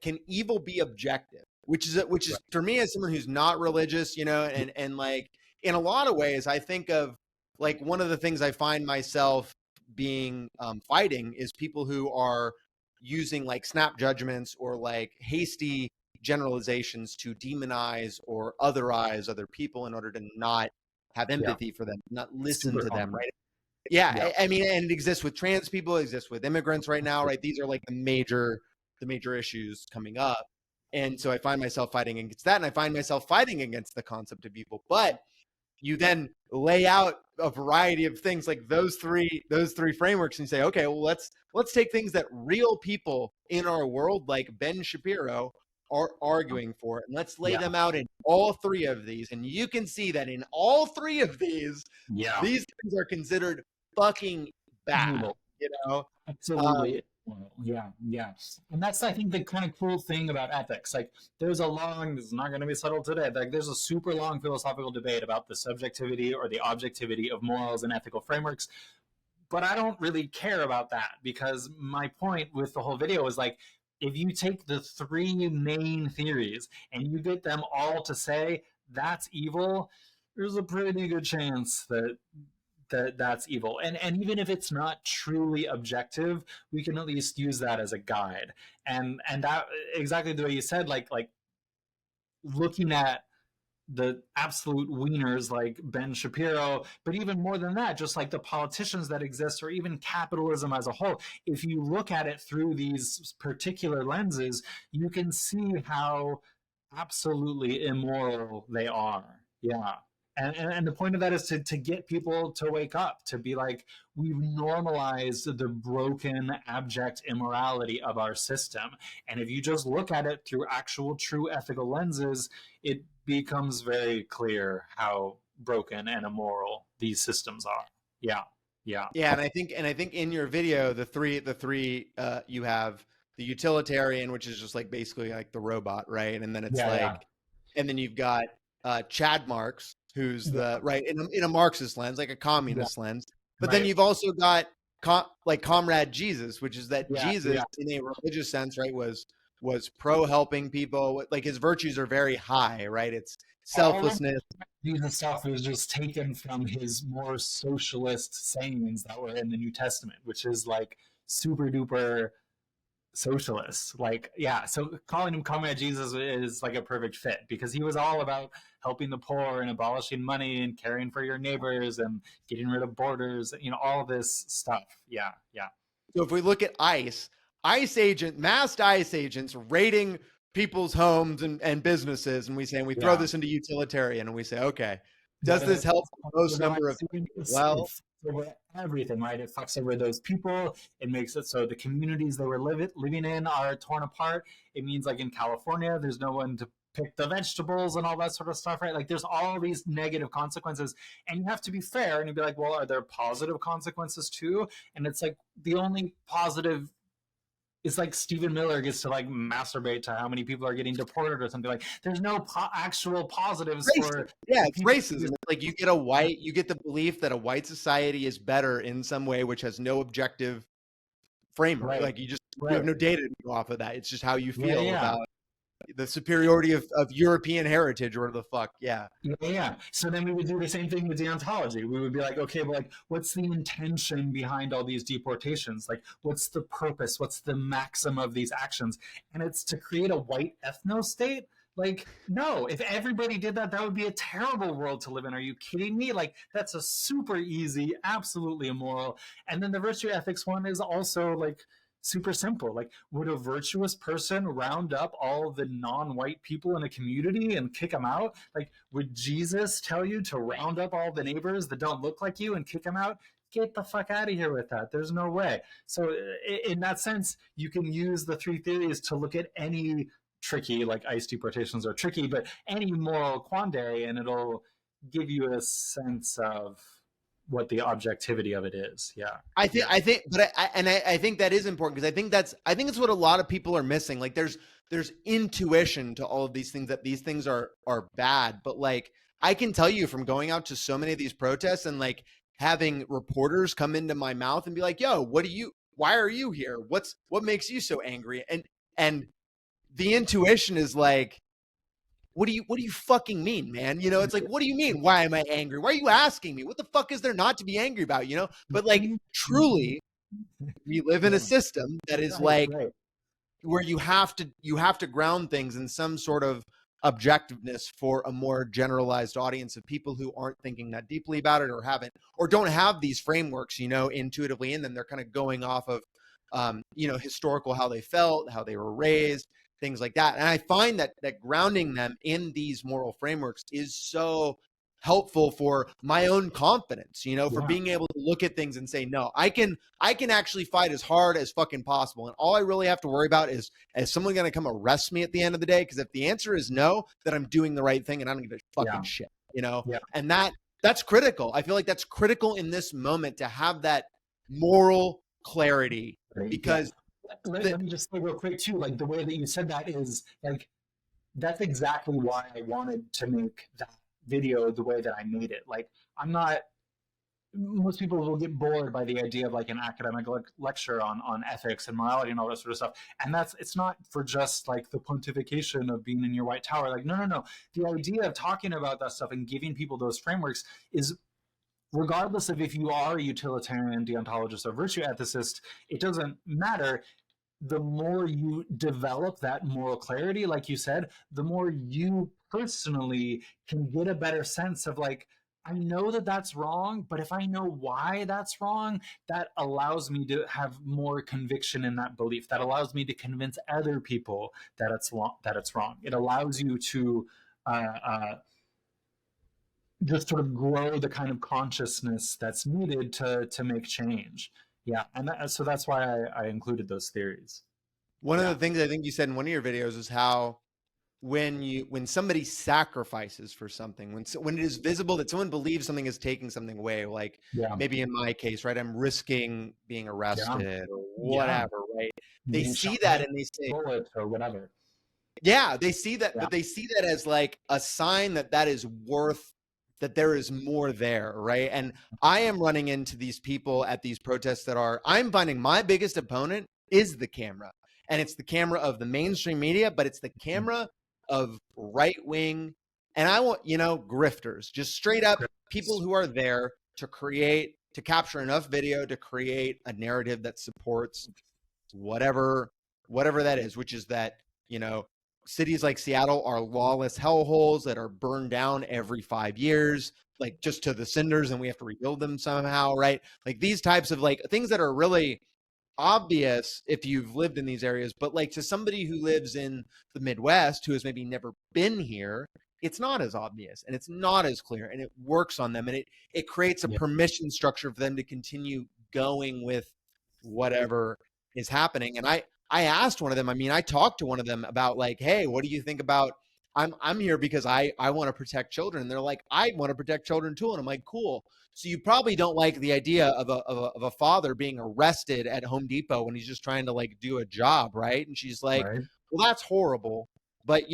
can evil be objective? Which is for me, as someone who's not religious, and like in a lot of ways, I think of like one of the things I find myself being fighting is people who are using like snap judgments or like hasty generalizations to demonize or otherize other people in order to not have empathy for them, not listen to them, right? I mean, and it exists with trans people, it exists with immigrants right now, right? These are like the major issues coming up. And so I find myself fighting against that, and I find myself fighting against the concept of evil. But you then lay out a variety of things like those three frameworks and say, okay, well, let's take things that real people in our world like Ben Shapiro are arguing for, and let's lay them out in all three of these. And you can see that in all three of these things are considered fucking bad. Evil. You know, Absolutely. Yeah. And that's, I think, the kind of cool thing about ethics. Like, there's a long, this is not going to be settled today, like, there's a super long philosophical debate about the subjectivity or the objectivity of morals and ethical frameworks. But I don't really care about that, because my point with the whole video is like, if you take the three main theories and you get them all to say that's evil, there's a pretty good chance that that's evil. And even if it's not truly objective, we can at least use that as a guide. And that, exactly the way you said, like looking at the absolute wieners like Ben Shapiro, but even more than that, just like the politicians that exist, or even capitalism as a whole, if you look at it through these particular lenses, you can see how absolutely immoral they are. Yeah. And the point of that is to get people to wake up, to be like, we've normalized the broken, abject immorality of our system. And if you just look at it through actual, true ethical lenses, it becomes very clear how broken and immoral these systems are. Yeah. And I think in your video, the three you have the utilitarian, which is just like basically like the robot, right? And then it's and then you've got Chad Marx, who's the right in a Marxist lens, like a communist lens. But then you've also got like Comrade Jesus, which is that Jesus in a religious sense, right, was pro helping people. Like his virtues are very high, right? It's selflessness. Jesus stuff was just taken from his more socialist sayings that were in the New Testament, which is like super duper socialists. Like, so calling him Comrade Jesus is like a perfect fit, because he was all about helping the poor and abolishing money and caring for your neighbors and getting rid of borders, all this stuff. Yeah. So if we look at masked ICE agents raiding people's homes and businesses, and we throw this into utilitarian, and we say, okay, does this help the most number of well? Over everything, right? It fucks over those people. It makes it so the communities they were living in are torn apart. It means, like in California, there's no one to pick the vegetables and all that sort of stuff, right? Like there's all these negative consequences, and you have to be fair and you'd be like, well, are there positive consequences too? And it's like the only positive, it's like Stephen Miller gets to like masturbate to how many people are getting deported or something. Like there's no actual positives for it's racism. Like you get the belief that a white society is better in some way, which has no objective framework. Right. Like you have no data to go off of that. It's just how you feel about the superiority of European heritage or whatever the fuck. Yeah. So then we would do the same thing with deontology. We would be like, okay, well, like, what's the intention behind all these deportations? Like, what's the purpose? What's the maxim of these actions? And it's to create a white ethno-state? Like, no, if everybody did that, that would be a terrible world to live in. Are you kidding me? Like, that's a super easy, absolutely immoral. And then the virtue ethics one is also like super simple. Like, would a virtuous person round up all the non-white people in a community and kick them out? Like, would Jesus tell you to round up all the neighbors that don't look like you and kick them out? Get the fuck out of here with that. There's no way. So in that sense, you can use the three theories to look at any tricky, like ICE deportations are tricky, but any moral quandary, and it'll give you a sense of what the objectivity of it is. I think that is important, because I think it's what a lot of people are missing. Like there's intuition to all of these things, that these things are bad, but like I can tell you from going out to so many of these protests and like having reporters come into my mouth and be like, yo, why are you here? What makes you so angry? And the intuition is like, what do you fucking mean, man? It's like, what do you mean? Why am I angry? Why are you asking me? What the fuck is there not to be angry about? But like, truly, we live in a system that is where you have to ground things in some sort of objectiveness for a more generalized audience of people who aren't thinking that deeply about it, or don't have these frameworks, intuitively in them. They're kind of going off of, historical, how they felt, how they were raised, things like that. And I find that grounding them in these moral frameworks is so helpful for my own confidence, you know, for Yeah. being able to look at things and say, no, I can actually fight as hard as fucking possible. And all I really have to worry about is someone going to come arrest me at the end of the day? Because if the answer is no, then I'm doing the right thing and I don't give a fucking shit, you know? Yeah. And that's critical. I feel like that's critical in this moment to have that moral clarity, because let me just say real quick too, like the way that you said that is like, that's exactly why I wanted to make that video the way that I made it. Like, I'm not, most people will get bored by the idea of like an academic lecture on ethics and morality and all that sort of stuff. And it's not for just like the pontification of being in your white tower. Like, no. The idea of talking about that stuff and giving people those frameworks is, regardless of if you are a utilitarian, deontologist, or virtue ethicist, it doesn't matter. The more you develop that moral clarity, like you said, the more you personally can get a better sense of like, I know that that's wrong, but if I know why that's wrong, that allows me to have more conviction in that belief. That allows me to convince other people that it's wrong. It allows you to just sort of grow the kind of consciousness that's needed to make change. Yeah, and so that's why I included those theories. one of the things I think you said in one of your videos is how when somebody sacrifices for something, when it is visible that someone believes something is taking something away, like maybe in my case, right, I'm risking being arrested or whatever, right? They see that and they say, bullets or whatever. yeah, they see that, but they see that as like a sign that is worth, that there is more there, right? And I am running into these people at these protests I'm finding my biggest opponent is the camera. And it's the camera of the mainstream media, but it's the camera of right-wing, and I want, grifters, just straight up people who are there to capture enough video to create a narrative that supports whatever that is, which is that, cities like Seattle are lawless hellholes that are burned down every 5 years, like just to the cinders, and we have to rebuild them somehow, right? Like these types of like things that are really obvious if you've lived in these areas, but like to somebody who lives in the Midwest who has maybe never been here, it's not as obvious and it's not as clear, and it works on them, and it creates a permission structure for them to continue going with whatever is happening. And I asked one of them, I talked to one of them about like, hey, what do you think about, I'm here because I want to protect children. And they're like, I want to protect children too. And I'm like, cool. So you probably don't like the idea of a father being arrested at Home Depot when he's just trying to like do a job, right? And she's like, well, that's horrible. But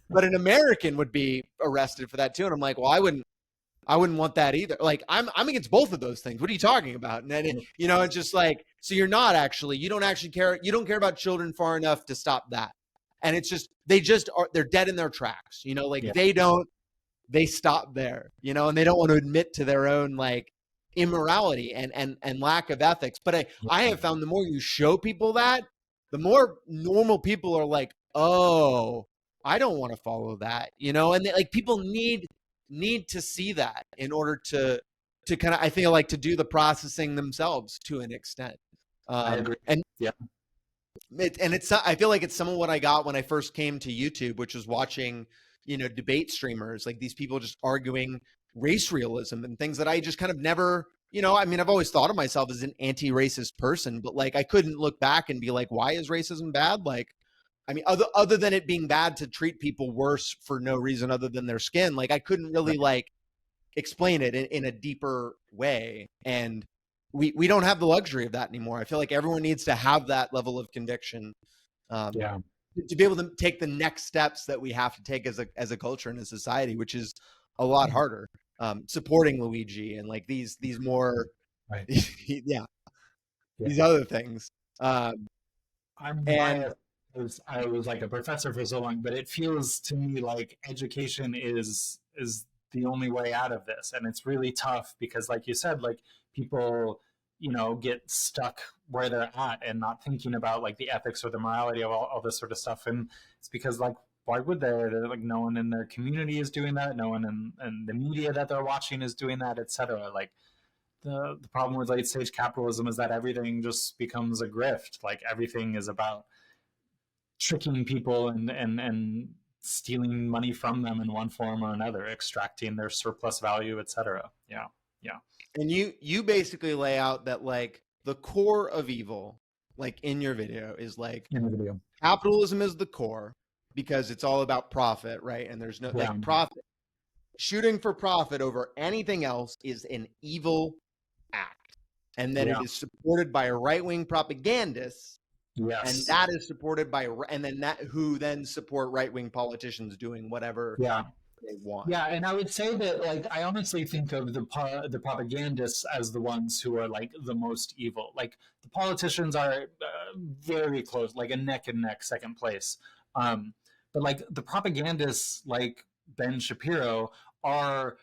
but an American would be arrested for that too. And I'm like, well, I wouldn't want that either. Like I'm against both of those things. What are you talking about? And then it's just like, so you don't actually care. You don't care about children far enough to stop that. And it's just, they're dead in their tracks, they stop there, and they don't want to admit to their own like immorality and lack of ethics. But I have found the more you show people that, the more normal people are like, oh, I don't want to follow that, and like people need to see that in order to kind of, I feel like, to do the processing themselves to an extent. I agree. And I feel like it's some of what I got when I first came to YouTube, which was watching, debate streamers, like these people just arguing race realism and things that I just kind of never, I've always thought of myself as an anti-racist person, but like I couldn't look back and be like, why is racism bad? Like, other than it being bad to treat people worse for no reason other than their skin, like I couldn't really like explain it in a deeper way. And we don't have the luxury of that anymore. I feel like everyone needs to have that level of conviction to be able to take the next steps that we have to take as a culture and a society, which is a lot harder. Supporting Luigi and like these more, these other things. I'm biased because I was like a professor for so long, but it feels to me like education is the only way out of this, and it's really tough because, like you said, like people get stuck where they're at and not thinking about like the ethics or the morality of all this sort of stuff. And it's because like, why would they? They're like, no one in their community is doing that, no one in the media that they're watching is doing that, etc. Like the problem with late stage capitalism is that everything just becomes a grift. Like everything is about tricking people and stealing money from them in one form or another, extracting their surplus value, etc. Yeah, yeah, And you basically lay out that like the core of evil, like in your video, is like in the video. capitalism is the core because it's all about profit, right? And there's no Yeah. like profit. Shooting for profit over anything else is an evil act. And then it is supported by right-wing propagandists. Yes. And that is supported by, and then that who then support right-wing politicians doing whatever they want. Yeah, and I would say that, like, I honestly think of the propagandists as the ones who are like the most evil. Like, the politicians are very close, like a neck and neck second place. But like the propagandists, like Ben Shapiro, are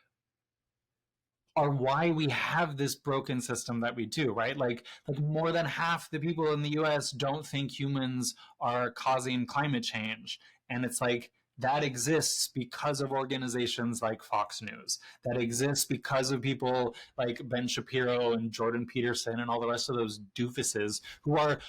why we have this broken system that we do, right? Like more than half the people in the US don't think humans are causing climate change. And it's like, that exists because of organizations like Fox News. That exists because of people like Ben Shapiro and Jordan Peterson and all the rest of those doofuses who are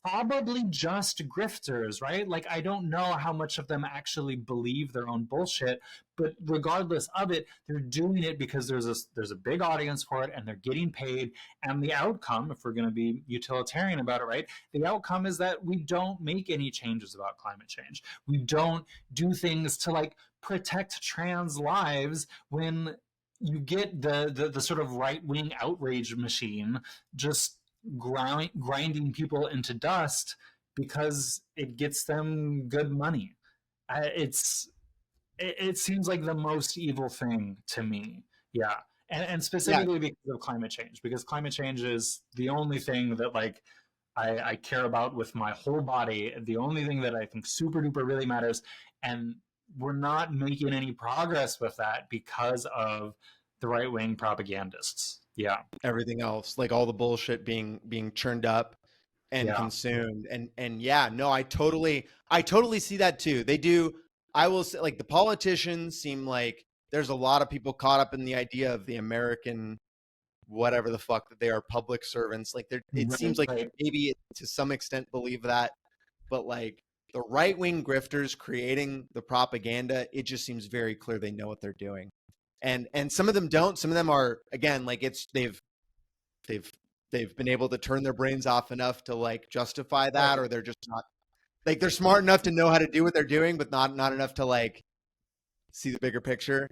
probably just grifters, right? Like, I don't know how much of them actually believe their own bullshit, but regardless of it, they're doing it because there's a big audience for it and they're getting paid. And the outcome, if we're going to be utilitarian about it, right? The outcome is that we don't make any changes about climate change. We don't do things to like protect trans lives when you get the sort of right-wing outrage machine just grinding people into dust because it gets them good money. It seems like the most evil thing to me. Yeah. And specifically because of climate change, because climate change is the only thing that like I care about with my whole body, the only thing that I think super duper really matters. And we're not making any progress with that because of the right-wing propagandists. Yeah. Everything else, like all the bullshit being churned up and consumed. And yeah, no, I totally see that too. They do. I will say, like, the politicians seem like there's a lot of people caught up in the idea of the American whatever the fuck that they are, public servants. Like, it seems like maybe to some extent believe that, but like the right-wing grifters creating the propaganda, it just seems very clear they know what they're doing. And some of them don't. Some of them are, again, like they've been able to turn their brains off enough to like justify that, or they're just not, like, they're smart enough to know how to do what they're doing, but not enough to like see the bigger picture.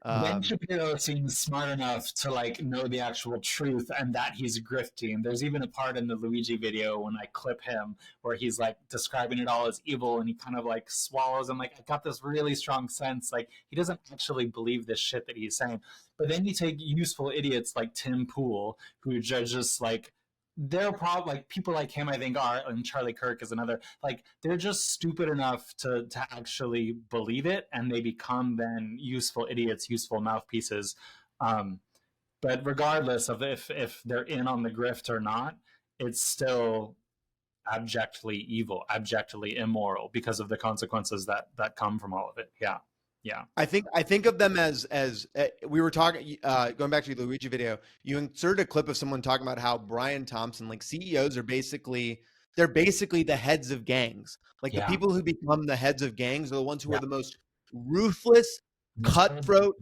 Ben Shapiro seems smart enough to like know the actual truth and that he's grifting. There's even a part in the Luigi video when I clip him where he's like describing it all as evil and he kind of like swallows and like, I got this really strong sense like he doesn't actually believe this shit that he's saying. But then you take useful idiots like Tim Pool who just like, they're probably like people like him, I think, are, and Charlie Kirk is another, like they're just stupid enough to actually believe it, and they become then useful idiots, useful mouthpieces. But regardless of if they're in on the grift or not, it's still abjectly evil, abjectly immoral because of the consequences that come from all of it. Yeah. Yeah, I think of them as we were talking, going back to the Luigi video, you inserted a clip of someone talking about how Brian Thompson, like CEOs are basically the heads of gangs. Like the people who become the heads of gangs are the ones who are the most ruthless, cutthroat,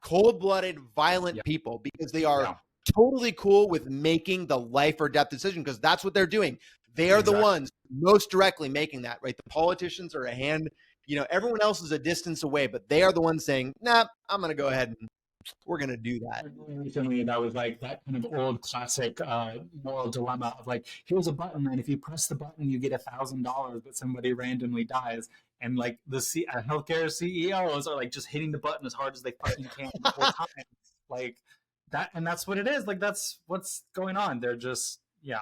cold-blooded, violent people, because they are totally cool with making the life or death decision, because that's what they're doing. They are the ones most directly making that, right? The politicians are a hand. You know, everyone else is a distance away, but they are the ones saying, nah, I'm going to go ahead and we're going to do that. Recently, that was like that kind of old classic moral dilemma of like, here's a button, and if you press the button, you get $1,000, but somebody randomly dies. And like the healthcare CEOs are like just hitting the button as hard as they fucking can the whole time. Like that, and that's what it is. Like that's what's going on. They're just, I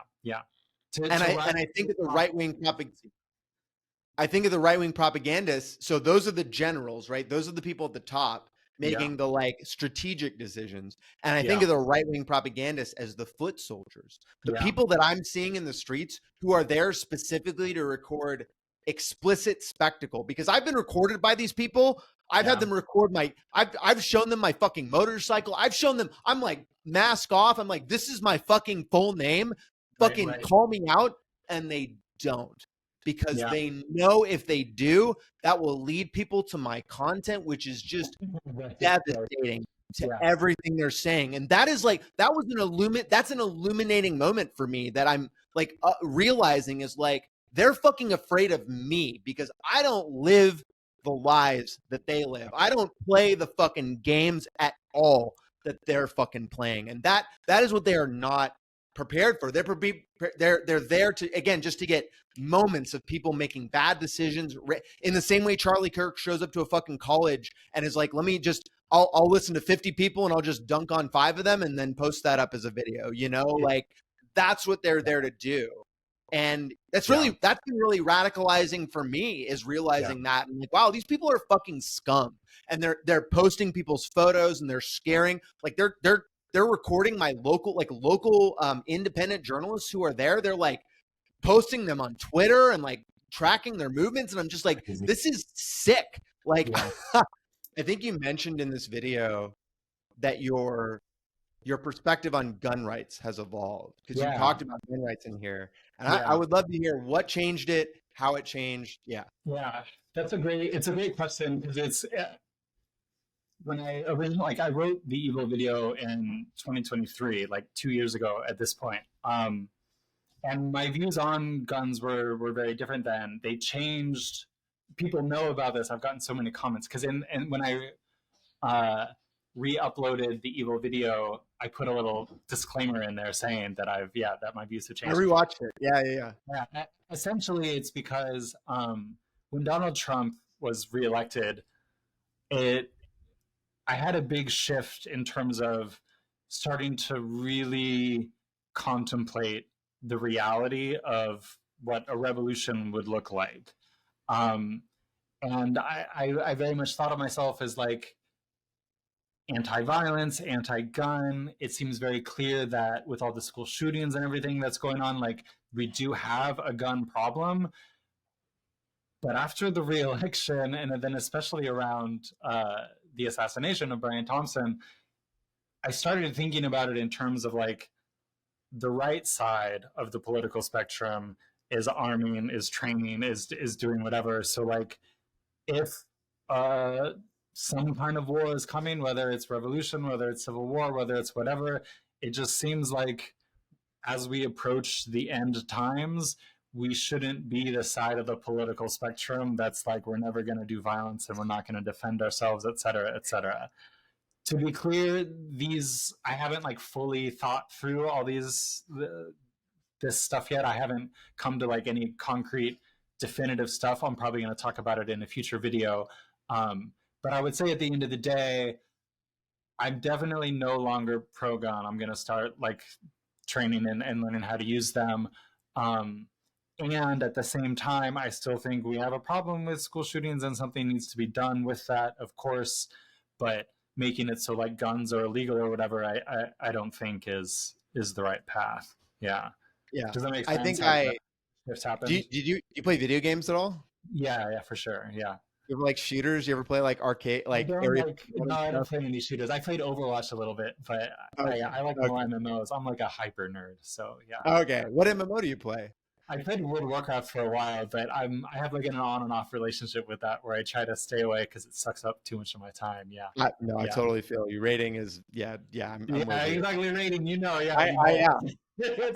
think that the right-wing propagandists, so those are the generals, right? Those are the people at the top making the like strategic decisions. And I think of the right-wing propagandists as the foot soldiers, the people that I'm seeing in the streets who are there specifically to record explicit spectacle, because I've been recorded by these people. I've had them record I've shown them my fucking motorcycle. I've shown them, I'm like, mask off. I'm like, this is my fucking full name. Fucking call me out. And they don't. because Yeah. they know if they do, that will lead people to my content, which is just devastating to Yeah. everything they're saying. And that is like, that's an illuminating moment for me, that I'm like realizing is like, they're fucking afraid of me because I don't live the lives that they live. I don't play the fucking games at all that they're fucking playing. And that is what they are not prepared for. They're there to, again, just to get moments of people making bad decisions, in the same way Charlie Kirk shows up to a fucking college and is like, I'll listen to 50 people and I'll just dunk on 5 of them and then post that up as a video, like that's what they're there to do. And that's been really radicalizing for me, is realizing that, and like, wow, these people are fucking scum, and they're posting people's photos and they're scaring, like they're recording my local independent journalists who are there. They're like posting them on Twitter and like tracking their movements. And I'm just like, this is sick. Like, I think you mentioned in this video that your perspective on gun rights has evolved, because you talked about gun rights in here. And I would love to hear what changed it, how it changed. Yeah. Yeah. It's a great question, because it's, when I originally, I wrote the Evil video in 2023, like 2 years ago at this point. And my views on guns were very different then. They changed. People know about this. I've gotten so many comments, because when I re-uploaded the Evil video, I put a little disclaimer in there saying that that my views have changed. I rewatched it. Yeah. Essentially, it's because when Donald Trump was reelected, I had a big shift in terms of starting to really contemplate the reality of what a revolution would look like. And I very much thought of myself as like anti-violence, anti-gun. It seems very clear that with all the school shootings and everything that's going on, like, we do have a gun problem. But after the re-election, and then especially around the assassination of Brian Thompson, I started thinking about it in terms of like, the right side of the political spectrum is arming, is training, is doing whatever. So like, if some kind of war is coming, whether it's revolution, whether it's civil war, whether it's whatever, it just seems like as we approach the end times, we shouldn't be the side of the political spectrum that's like, we're never going to do violence and we're not going to defend ourselves, et cetera, et cetera. To be clear, I haven't like fully thought through all this stuff yet. I haven't come to like any concrete definitive stuff. I'm probably going to talk about it in a future video. But I would say at the end of the day, I'm definitely no longer pro-gun. I'm going to start like training and learning how to use them. And at the same time, I still think we have a problem with school shootings and something needs to be done with that, of course. But making it so like guns are illegal or whatever, I don't think is the right path. Yeah. Yeah. Does that make sense? I think This happened. Did you play video games at all? Yeah, for sure. Yeah. You ever like shooters? You ever play like arcade, like area? No, I don't play any shooters. I played Overwatch a little bit, but I like more MMOs. I'm like a hyper nerd, so yeah. Okay, what MMO do you play? I played World of Warcraft for a while, but I have like an on and off relationship with that, where I try to stay away because it sucks up too much of my time. Yeah. I totally feel you. Rating is I'm exactly. Rating, yeah. I am.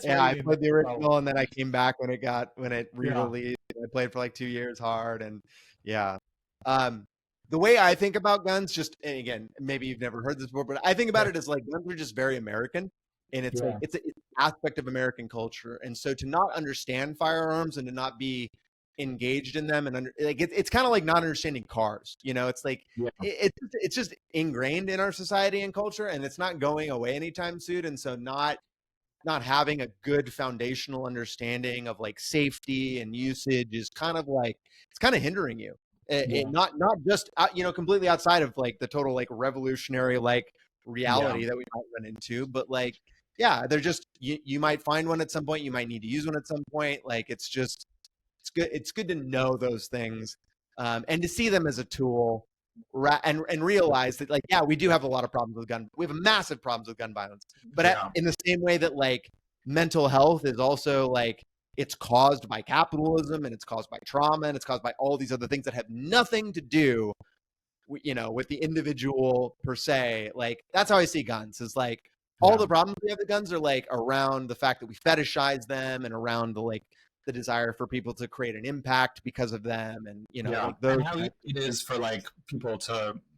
Yeah, I played the original and then I came back when it re-released. I played for like 2 years hard, and yeah. The way I think about guns, and again, maybe you've never heard this before, but I think about it as like guns are just very American, and it's like it's an aspect of American culture. And so to not understand firearms and to not be engaged in them, and it's kind of like not understanding cars. It's like it's just ingrained in our society and culture, and it's not going away anytime soon. And so not having a good foundational understanding of like safety and usage is kind of like, it's kind of hindering you. Not just completely outside of like the total like revolutionary like reality that we might run into, but like they're just you might find one at some point, you might need to use one at some point. Like it's good to know those things, and to see them as a tool, and realize that like we do have a lot of problems with we have massive problems with gun violence, but in the same way that like mental health is also like it's caused by capitalism, and it's caused by trauma, and it's caused by all these other things that have nothing to do with the individual per se. Like, that's how I see guns, is like all the problems we have with guns are like around the fact that we fetishize them, and around the desire for people to create an impact because of them, and like those. And how it is for like people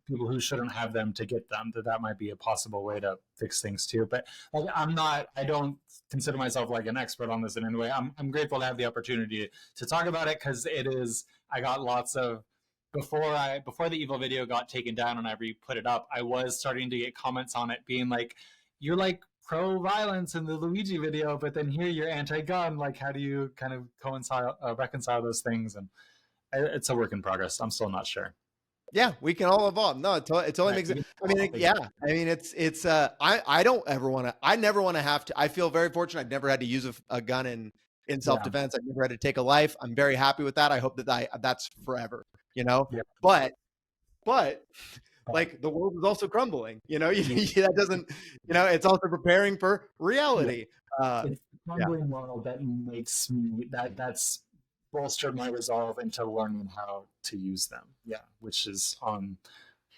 who shouldn't have them to get them, that might be a possible way to fix things too. But like, I don't consider myself like an expert on this in any way. I'm grateful to have the opportunity to talk about it, because I got lots of, before the evil video got taken down and I put it up, I was starting to get comments on it being like, you're like pro-violence in the Luigi video, but then here you're anti-gun. Like, how do you kind of reconcile those things? And it's a work in progress. I'm still not sure. Yeah, we can all evolve. No, it totally makes it. I mean, yeah. I mean, it's. I don't ever want to. I never want to have to. I feel very fortunate. I've never had to use a gun in self-defense. I've never had to take a life. I'm very happy with that. I hope that's forever. Yep. But like, the world is also crumbling. That doesn't. It's also preparing for reality. It's the crumbling world that makes me that's bolstered my resolve into learning how to use them. Yeah, which is on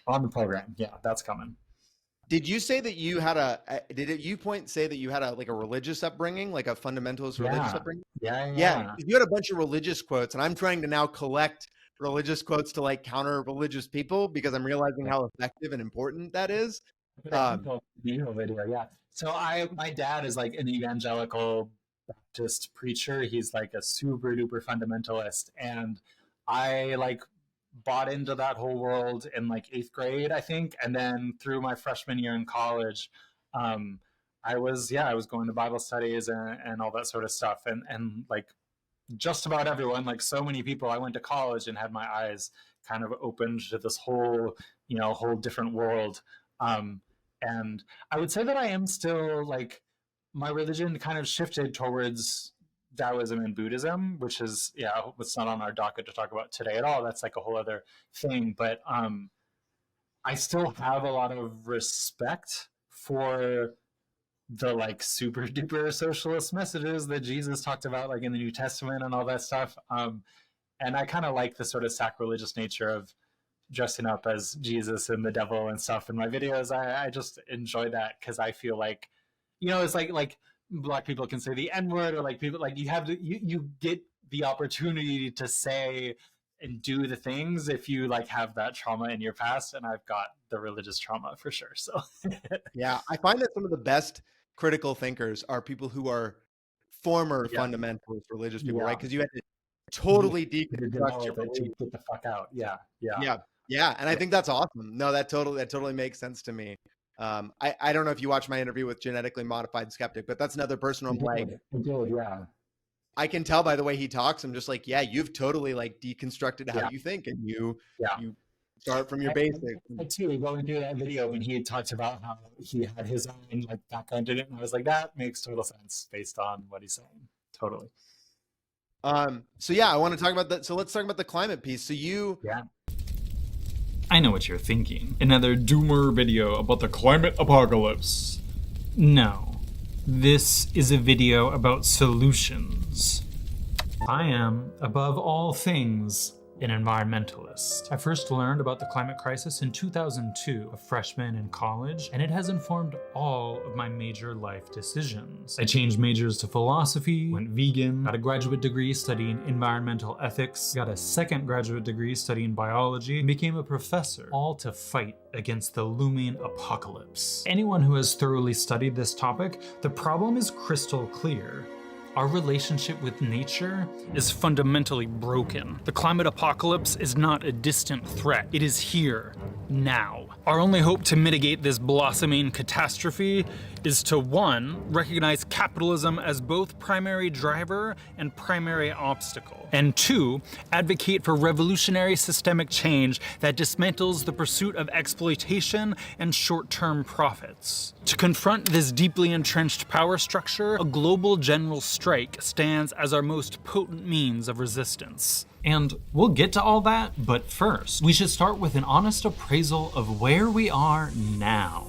the program. Yeah, that's coming. Did you say that you had say that you had a religious upbringing, like a fundamentalist religious upbringing? Yeah. You had a bunch of religious quotes, and I'm trying to now collect religious quotes to like counter religious people, because I'm realizing how effective and important that is. Video, yeah. So my dad is like an evangelical Baptist preacher. He's like a super duper fundamentalist, and I like bought into that whole world in like 8th grade, I think, and then through my freshman year in college, I was going to Bible studies and all that sort of stuff, and like just about everyone, like so many people, I went to college and had my eyes kind of opened to this whole different world, and I would say that I am still like, my religion kind of shifted towards Taoism and Buddhism, which is, it's not on our docket to talk about today at all. That's like a whole other thing. But I still have a lot of respect for the like super duper socialist messages that Jesus talked about, like in the New Testament and all that stuff. And I kind of like the sort of sacrilegious nature of dressing up as Jesus and the devil and stuff in my videos. I just enjoy that, because I feel like, it's like Black people can say the N-word, or like people, like you get the opportunity to say and do the things if you like have that trauma in your past, and I've got the religious trauma for sure. So yeah, I find that some of the best critical thinkers are people who are former fundamentalist religious people, right? Because you had to totally deconstruct your belief. Get the fuck out. Yeah. And I think that's awesome. No, that totally makes sense to me. I don't know if you watched my interview with Genetically Modified Skeptic, but that's another person I'm like, I can tell by the way he talks. I'm just like, yeah, you've totally like deconstructed how you think, and you start from your basics. Too, going through that video when he talked about how he had his own like background in it, and I was like, that makes total sense based on what he's saying. Totally. So yeah, I want to talk about that. So let's talk about the climate piece. So I know what you're thinking. Another doomer video about the climate apocalypse. No. This is a video about solutions. I am, above all things, an environmentalist. I first learned about the climate crisis in 2002, a freshman in college, and it has informed all of my major life decisions. I changed majors to philosophy, went vegan, got a graduate degree studying environmental ethics, got a second graduate degree studying biology, and became a professor, all to fight against the looming apocalypse. Anyone who has thoroughly studied this topic, the problem is crystal clear. Our relationship with nature is fundamentally broken. The climate apocalypse is not a distant threat. It is here, now. Our only hope to mitigate this blossoming catastrophe is to, 1, recognize capitalism as both primary driver and primary obstacle, and 2, advocate for revolutionary systemic change that dismantles the pursuit of exploitation and short-term profits. To confront this deeply entrenched power structure, a global general strike stands as our most potent means of resistance. And we'll get to all that, but first, we should start with an honest appraisal of where we are now.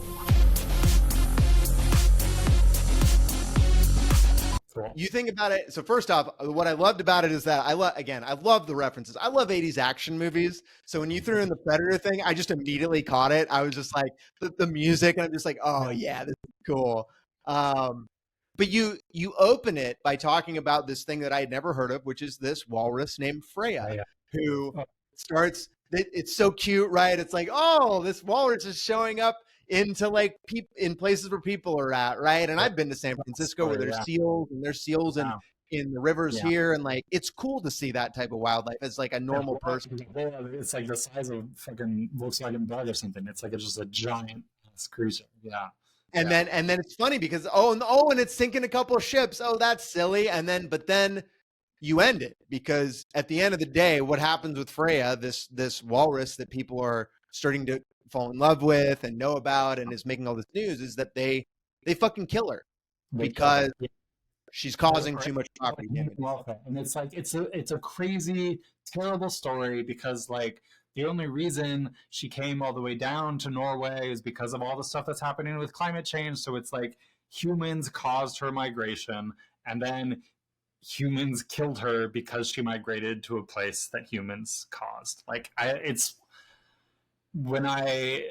Cool. You think about it. So first off, what I loved about it is that I love the references. I love 80s action movies. So when you threw in the Predator thing, I just immediately caught it. I was just like the music, and I'm just like, oh yeah, this is cool. But you open it by talking about this thing that I had never heard of, which is this walrus named Freya, who starts. It's so cute, right? It's like, oh, this walrus is showing up into like in places where people are at, right? And I've been to San Francisco where there's seals, and there's seals in the rivers here, and like it's cool to see that type of wildlife as like a normal person. It's like the size of fucking Volkswagen Bug or something. It's like it's just a giant creature. Yeah. And then it's funny because and it's sinking a couple of ships. Oh, that's silly. But then you end it because at the end of the day, what happens with Freya, this walrus that people are starting to fall in love with and know about and is making all this news, is that they fucking kill her because she's causing too much property damage. And it's like it's a crazy, terrible story because like the only reason she came all the way down to Norway is because of all the stuff that's happening with climate change. So it's like humans caused her migration, and then humans killed her because she migrated to a place that humans caused. Like when I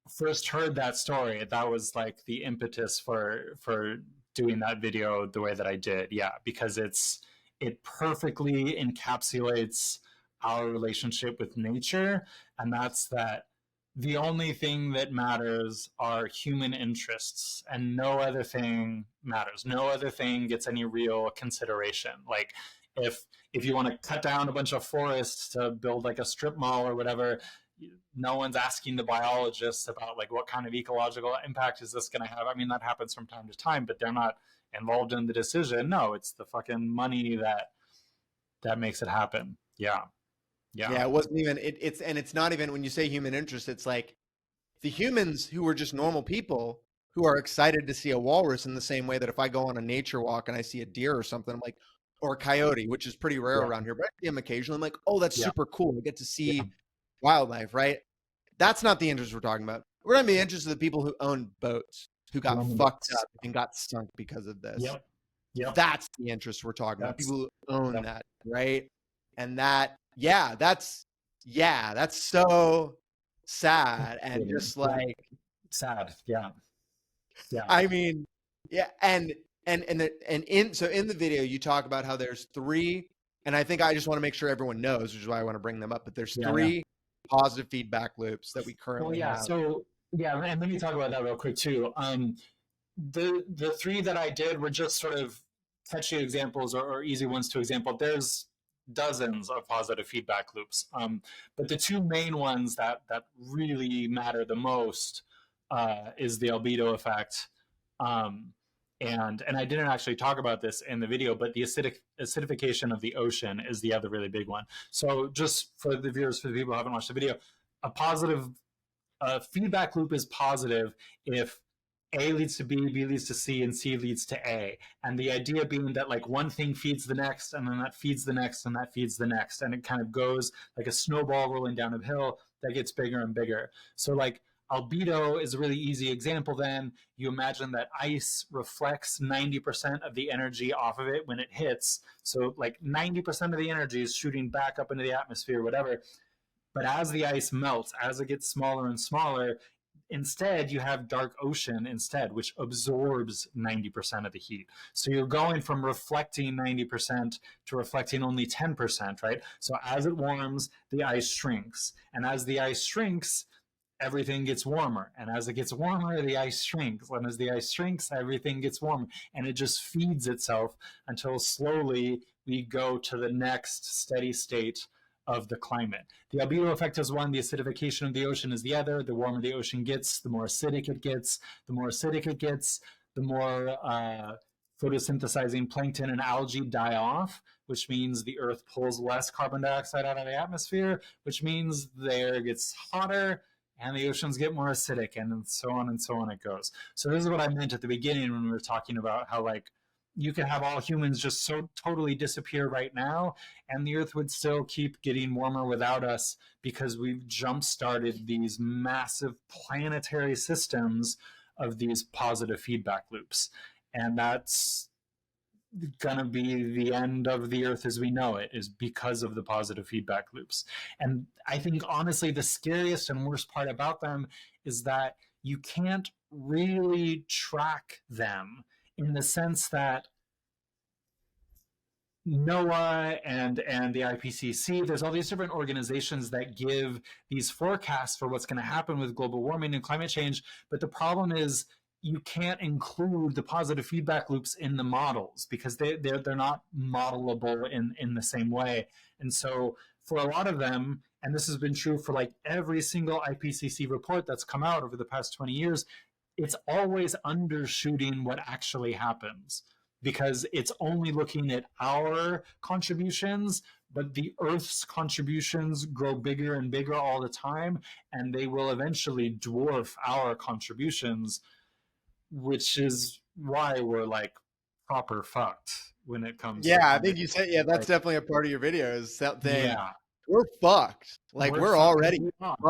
first heard that story, that was like the impetus for doing that video the way that I did. Yeah, because it perfectly encapsulates our relationship with nature, and that's that the only thing that matters are human interests, and no other thing matters. No other thing gets any real consideration. Like if you want to cut down a bunch of forests to build like a strip mall or whatever, no one's asking the biologists about like what kind of ecological impact is this going to have. I mean, that happens from time to time, but they're not involved in the decision. No, it's the fucking money that makes it happen. Yeah. It wasn't even it's not even, when you say human interest, it's like the humans who are just normal people who are excited to see a walrus in the same way that if I go on a nature walk and I see a deer or something, I'm like, or a coyote, which is pretty rare around here, but I see them occasionally. I'm like, oh, that's super cool. I get to see wildlife, right? That's not the interest we're talking about. We're going to be interested in the people who own boats, who got fucked up and got sunk because of this. That's the interest we're talking about. People who own that, right? And that's so sad and just like sad. I mean, and in the video you talk about how there's 3, and I think I just want to make sure everyone knows, which is why I want to bring them up, but there's 3 positive feedback loops that we currently have. So and let me talk about that real quick too. The 3 that I did were just sort of catchy examples or easy ones to example. There's dozens of positive feedback loops, but the 2 main ones that really matter the most is the albedo effect, and I didn't actually talk about this in the video, but the acidification of the ocean is the other really big one. So just for the viewers, for the people who haven't watched the video, a positive feedback loop is positive if A leads to B, B leads to C, and C leads to A. And the idea being that like one thing feeds the next, and then that feeds the next, and that feeds the next. And it kind of goes like a snowball rolling down a hill that gets bigger and bigger. So like albedo is a really easy example then. You imagine that ice reflects 90% of the energy off of it when it hits. So like 90% of the energy is shooting back up into the atmosphere, whatever. But as the ice melts, as it gets smaller and smaller, instead you have dark ocean instead, which absorbs 90% of the heat. So you're going from reflecting 90% to reflecting only 10%, right? So as it warms, the ice shrinks. And as the ice shrinks, everything gets warmer. And as it gets warmer, the ice shrinks. And as the ice shrinks, everything gets warmer. And it just feeds itself until slowly we go to the next steady state of the climate. The albedo effect is one, the acidification of the ocean is the other. The warmer the ocean gets, the more acidic it gets. The more acidic it gets, the more photosynthesizing plankton and algae die off, which means the earth pulls less carbon dioxide out of the atmosphere, which means the air gets hotter and the oceans get more acidic, and so on it goes. So this is what I meant at the beginning when we were talking about how like you could have all humans just so totally disappear right now, and the earth would still keep getting warmer without us because we've jump-started these massive planetary systems of these positive feedback loops. And that's gonna be the end of the earth as we know it, is because of the positive feedback loops. And I think honestly the scariest and worst part about them is that you can't really track them, in the sense that NOAA and the IPCC, there's all these different organizations that give these forecasts for what's going to happen with global warming and climate change. But the problem is you can't include the positive feedback loops in the models, because they're not modelable in the same way. And so for a lot of them, and this has been true for like every single IPCC report that's come out over the past 20 years, it's always undershooting what actually happens, because it's only looking at our contributions, but the Earth's contributions grow bigger and bigger all the time, and they will eventually dwarf our contributions, which is why we're like proper fucked when it comes to I think you said, that's definitely a part of your video, is that thing. Yeah. We're fucked. Like, we're already fucked.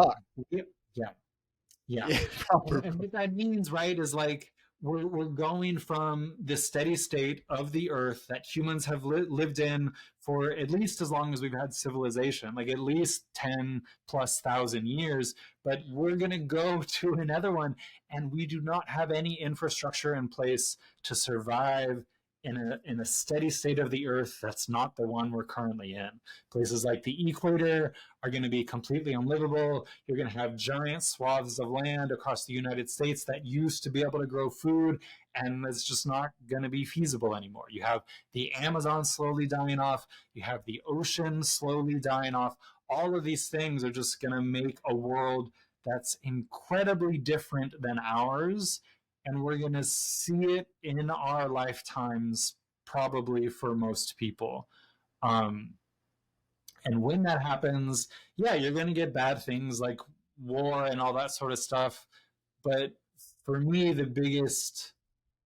Yeah. Proper. And what that means, right, is like we're going from this steady state of the earth that humans have lived in for at least as long as we've had civilization, like at least 10 plus thousand years, but we're going to go to another one, and we do not have any infrastructure in place to survive in a steady state of the earth that's not the one we're currently in. Places like the equator are going to be completely unlivable. You're going to have giant swaths of land across the United States that used to be able to grow food, and it's just not going to be feasible anymore. You have the Amazon slowly dying off. You have the ocean slowly dying off. All of these things are just going to make a world that's incredibly different than ours, and we're going to see it in our lifetimes, probably for most people. And when that happens, you're going to get bad things like war and all that sort of stuff. But for me, the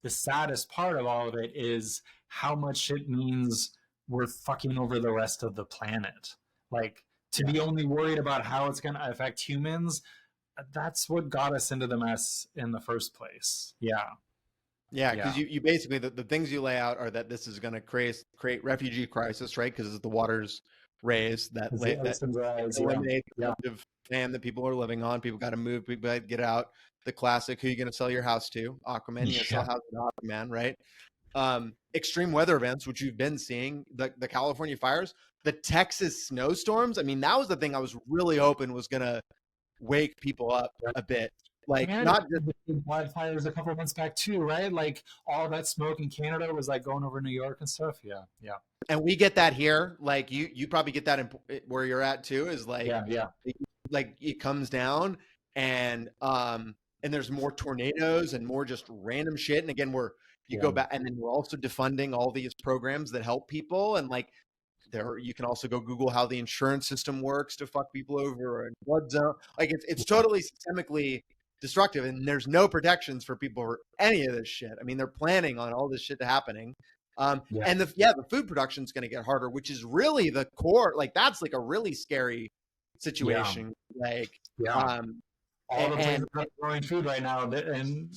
saddest part of all of it is how much it means we're fucking over the rest of the planet. Like, to be only worried about how it's going to affect humans, that's what got us into the mess in the first place. Because you basically, the things you lay out are that this is going to create refugee crisis, right? Because the water's raised, that eliminates the land that people are living on. People got to move. People got to get out. The classic: who are you going to sell your house to? Aquaman. You sell house to Aquaman, right? Extreme weather events, which you've been seeing, the California fires, the Texas snowstorms. I mean, that was the thing I was really hoping was going to wake people up a bit. Like, not just wildfires a couple of months back too, right? Like all that smoke in Canada was like going over New York and stuff. Yeah. And we get that here. Like you probably get that in where you're at too. Is like like it comes down and there's more tornadoes and more just random shit. And again, go back, and then we're also defunding all these programs that help people, and like. You can also go Google how the insurance system works to fuck people over, and blood zone. Like it's totally systemically destructive, and there's no protections for people for any of this shit. I mean, they're planning on all this shit happening. And the food production is going to get harder, which is really the core. Like that's like a really scary situation. All the places that are growing food right now, and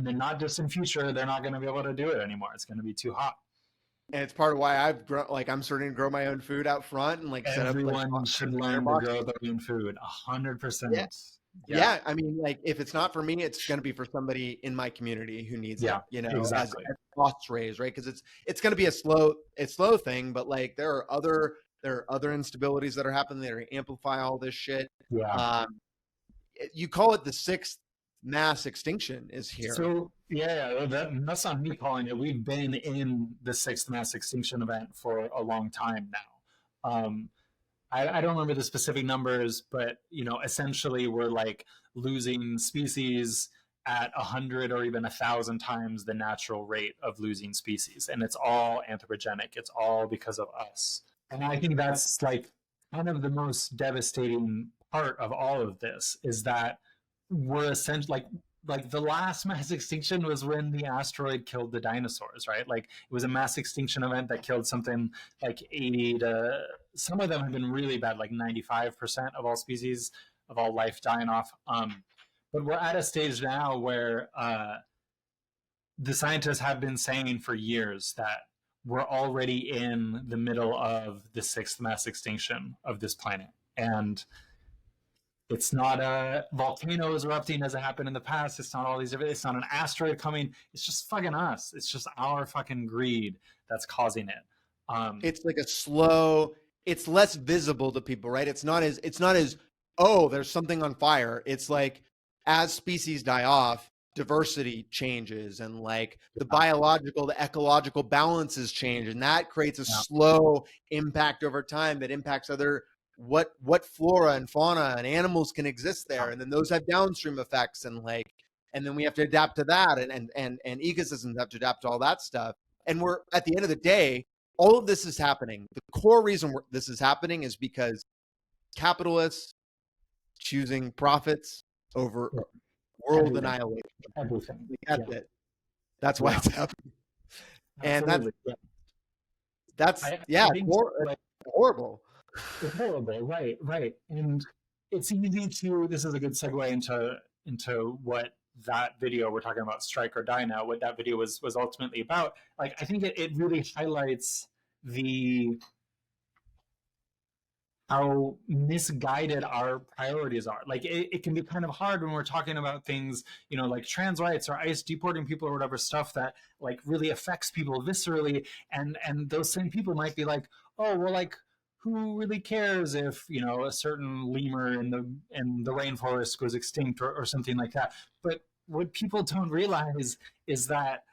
then not just in future, they're not going to be able to do it anymore. It's going to be too hot. And it's part of why I've grown, like I'm starting to grow my own food out front, and like everyone should learn to grow their own food. 100%. Yeah. I mean, like if it's not for me, it's going to be for somebody in my community who needs it. You know, exactly. As costs raise, right? Because it's going to be a slow thing, but like there are other instabilities that are happening that are amplify all this shit. You call it the sixth mass extinction is here. So that's not me calling it. We've been in the sixth mass extinction event for a long time now. I don't remember the specific numbers, but essentially we're like losing species at 100 or even 1,000 times the natural rate of losing species, and it's all anthropogenic. It's all because of us, and I think that's like kind of the most devastating part of all of this is that we're essentially like the last mass extinction was when the asteroid killed the dinosaurs, right? Like it was a mass extinction event that killed something like 80 to some of them have been really bad, like 95% of all species of all life dying off. But we're at a stage now where the scientists have been saying for years that we're already in the middle of the sixth mass extinction of this planet. And it's not a volcanoes erupting as it happened in the past. It's not all these different, it's not an asteroid coming. It's just fucking us. It's just our fucking greed that's causing it. It's like a slow, it's less visible to people, right? It's not as, oh, there's something on fire. It's like, as species die off, diversity changes, and like the biological, the ecological balances change, and that creates a slow impact over time that impacts other what flora and fauna and animals can exist there, and then those have downstream effects, and like, and then we have to adapt to that, and ecosystems have to adapt to all that stuff. And we're, at the end of the day, all of this is happening. The core reason this is happening is because capitalists choosing profits over world annihilation. Everything. That's it. That's why it's happening. Absolutely. And that's I think horrible. It's horrible, right. And it's easy to, this is a good segue into what that video we're talking about, Strike or Die Now, what that video was ultimately about. Like, I think it really highlights how misguided our priorities are. Like, it can be kind of hard when we're talking about things, you know, like trans rights or ICE deporting people or whatever, stuff that like really affects people viscerally. And those same people might be like, oh, well, like, who really cares if, you know, a certain lemur in the rainforest goes extinct or something like that. But what people don't realize is that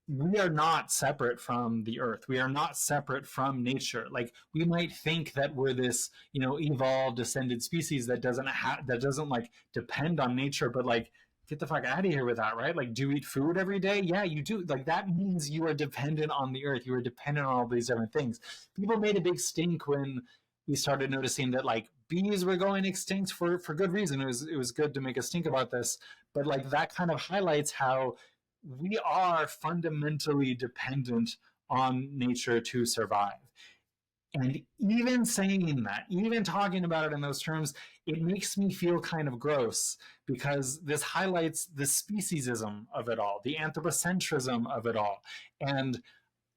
we are not separate from the earth. We are not separate from nature. Like, we might think that we're this, you know, evolved descended species that doesn't like depend on nature, but like, get the fuck out of here with that, right? Like, do you eat food every day? Yeah, you do. Like, that means you are dependent on the earth. You are dependent on all these different things. People made a big stink when we started noticing that like bees were going extinct for good reason. It was good to make a stink about this, but like that kind of highlights how we are fundamentally dependent on nature to survive. And even saying that, even talking about it in those terms, it makes me feel kind of gross, because this highlights the speciesism of it all, the anthropocentrism of it all. And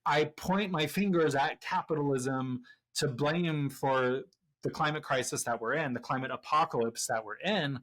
I point my fingers at capitalism to blame for the climate crisis that we're in, the climate apocalypse that we're in.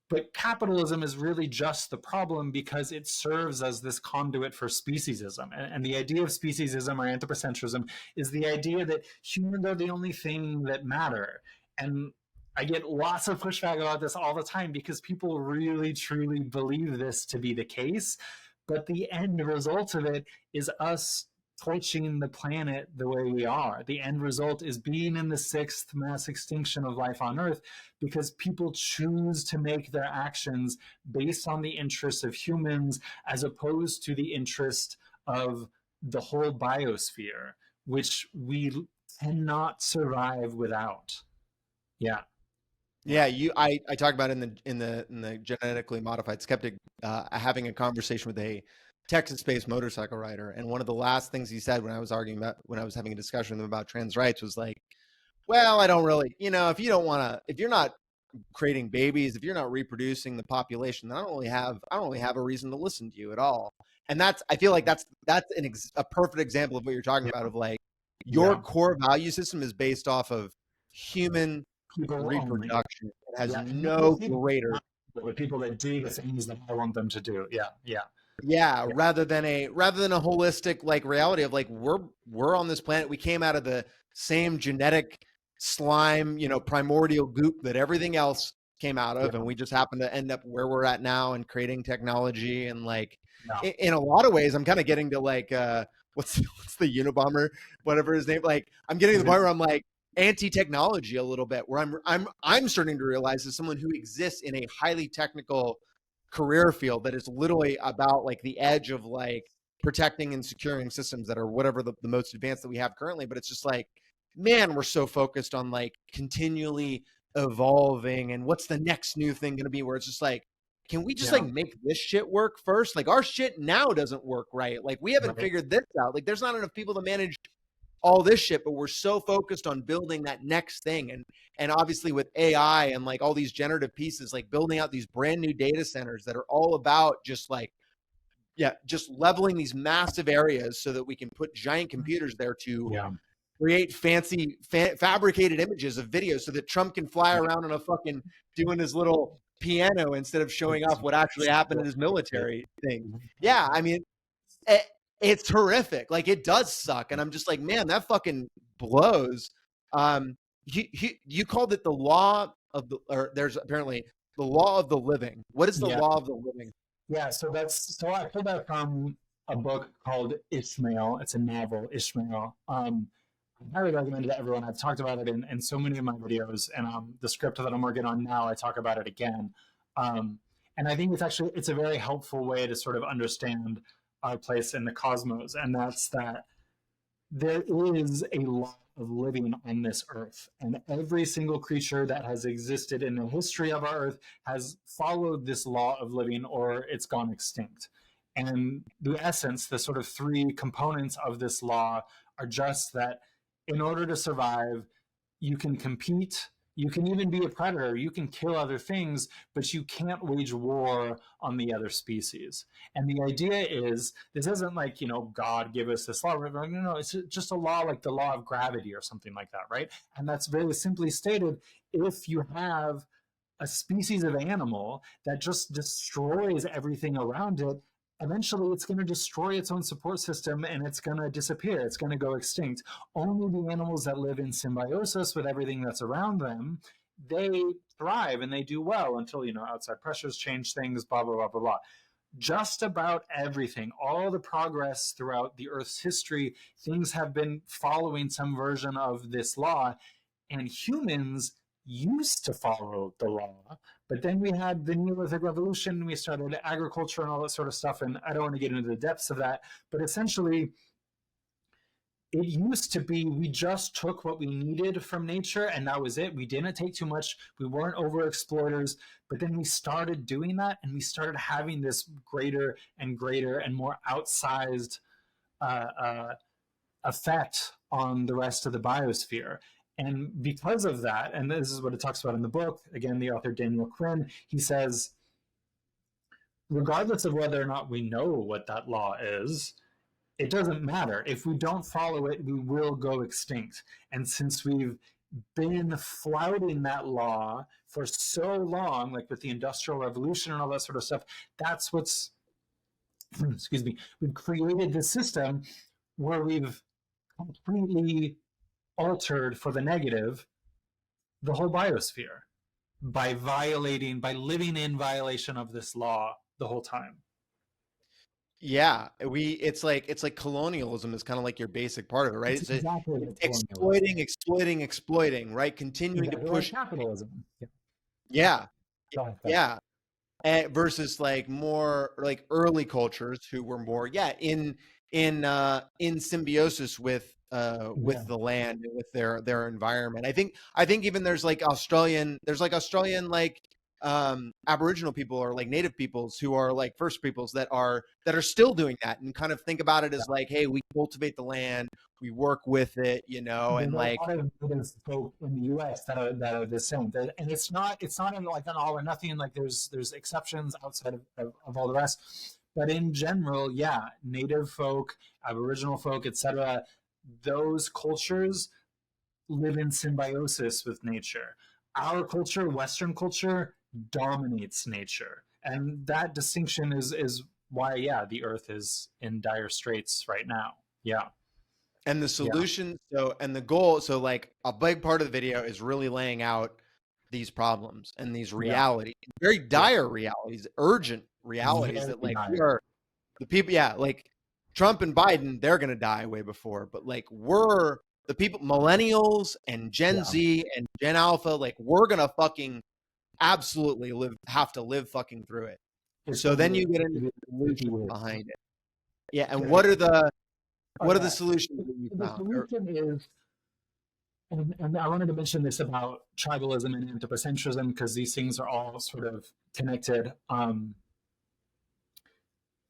But capitalism is really just the problem because it serves as this conduit for speciesism. And the idea of speciesism or anthropocentrism is the idea that humans are the only thing that matter. And I get lots of pushback about this all the time because people really, truly believe this to be the case. But the end result of it is us torching the planet the way we are. The end result is being in the sixth mass extinction of life on Earth because people choose to make their actions based on the interests of humans as opposed to the interest of the whole biosphere, which we cannot survive without. Yeah. Yeah, I talk about in the genetically modified skeptic, having a conversation with a Texas-based motorcycle rider, and one of the last things he said when I was having a discussion with him about trans rights was like, well, I don't really, you know, if you're not creating babies, if you're not reproducing the population, then I don't really have a reason to listen to you at all. And I feel like that's a perfect example of what you're talking about, of like your core value system is based off of human reproduction. It has no greater. The people that do the things that I want them to do. Yeah, rather than a holistic like reality of like we're on this planet. We came out of the same genetic slime, you know, primordial goop that everything else came out of, and we just happen to end up where we're at now and creating technology. And like in a lot of ways, I'm kind of getting to like what's the Unabomber, whatever his name. Like I'm getting to the point where I'm like anti-technology a little bit, where I'm starting to realize as someone who exists in a highly technical career field that is literally about like the edge of like protecting and securing systems that are whatever the most advanced that we have currently. But it's just like, man, we're so focused on like continually evolving and what's the next new thing going to be, where it's just like, can we just like make this shit work first? Like our shit now doesn't work right. Like we haven't figured this out. Like there's not enough people to manage all this shit, but we're so focused on building that next thing. And obviously with AI and like all these generative pieces, like building out these brand new data centers that are all about just like yeah, just leveling these massive areas so that we can put giant computers there to create fancy fabricated images of videos so that Trump can fly around on a fucking doing his little piano instead of showing off what actually happened in his military thing. Yeah, I mean, it's horrific. Like, it does suck. And I'm just like, man, that fucking blows. You called it the law of the, or there's apparently the law of the living. What is the law of the living? Yeah, so I pulled that from a book called Ishmael. It's a novel, Ishmael. I highly recommend it to everyone. I've talked about it in so many of my videos, and the script that I'm working on now, I talk about it again. And I think it's a very helpful way to sort of understand our place in the cosmos, and that's that there is a law of living on this earth, and every single creature that has existed in the history of our earth has followed this law of living, or it's gone extinct. And the essence, the sort of three components of this law are just that in order to survive, you can compete, you can even be a predator, you can kill other things, but you can't wage war on the other species. And the idea is, this isn't like, God give us this law. No, it's just a law like the law of gravity or something like that, right? And that's very simply stated, if you have a species of animal that just destroys everything around it, eventually it's going to destroy its own support system and it's going to disappear. It's going to go extinct. Only the animals that live in symbiosis with everything that's around them, they thrive and they do well until, outside pressures change things, blah, blah, blah, blah, blah. Just about everything, all the progress throughout the Earth's history, things have been following some version of this law, and humans used to follow the law. But then we had the Neolithic Revolution, we started agriculture and all that sort of stuff, and I don't want to get into the depths of that, but essentially, it used to be we just took what we needed from nature, and that was it. We didn't take too much. We weren't over-exploiters, but then we started doing that, and we started having this greater and greater and more outsized effect on the rest of the biosphere. And because of that, and this is what it talks about in the book, again, the author Daniel Quinn, he says, regardless of whether or not we know what that law is, it doesn't matter. If we don't follow it, we will go extinct. And since we've been flouting that law for so long, like with the Industrial Revolution and all that sort of stuff, that's what's, excuse me, we've created this system where we've completely altered for the negative the whole biosphere by living in violation of this law the whole time. Yeah, it's like colonialism is kind of like your basic part of it, right? It's exactly exploiting, right? Continuing to push capitalism. Yeah. Versus like more like early cultures who were more in symbiosis with the land and with their environment. I think even there's like Australian like Aboriginal people or like native peoples who are like first peoples that are still doing that and kind of think about it as like, hey, we cultivate the land, we work with it, and like a lot of native folk in the U.S. that are the same, and it's not in like an all or nothing. Like there's exceptions outside of all the rest, but in general, native folk, Aboriginal folk, etc. Those cultures live in symbiosis with nature. Our culture, Western culture, dominates nature, and that distinction is why the Earth is in dire straits right now. And the solution, and the goal, so like a big part of the video is really laying out these problems and these realities, very dire realities, urgent realities that like we are the people, like Trump and Biden, they're gonna die way before, but like we're the people, millennials and Gen Z and Gen Alpha, like we're gonna fucking absolutely have to live fucking through it. So then you get into the solution behind it. Yeah, and what are the solutions that you found? The solution is, and I wanted to mention this about tribalism and anthropocentrism because these things are all sort of connected.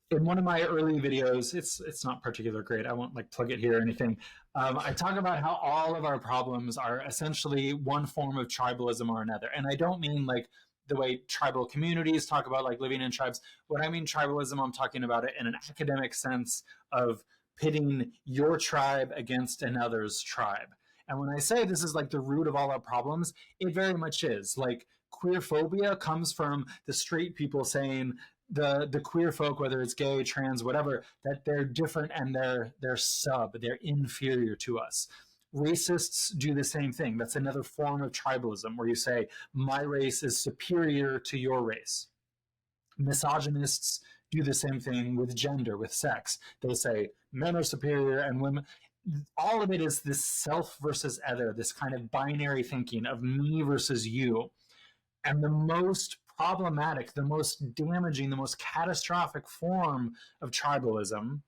In one of my early videos, it's not particularly great. I won't like plug it here or anything. I talk about how all of our problems are essentially one form of tribalism or another. And I don't mean like the way tribal communities talk about like living in tribes. When I mean tribalism, I'm talking about it in an academic sense of pitting your tribe against another's tribe. And when I say this is like the root of all our problems, it very much is. Like queer phobia comes from the straight people saying the queer folk, whether it's gay, trans, whatever, that they're different and they're they're inferior to us. Racists do the same thing. That's another form of tribalism where you say my race is superior to your race. Misogynists do the same thing with gender, with sex. They say men are superior and women. All of it is this self versus other, this kind of binary thinking of me versus you. And the most problematic, the most damaging, the most catastrophic form of tribalism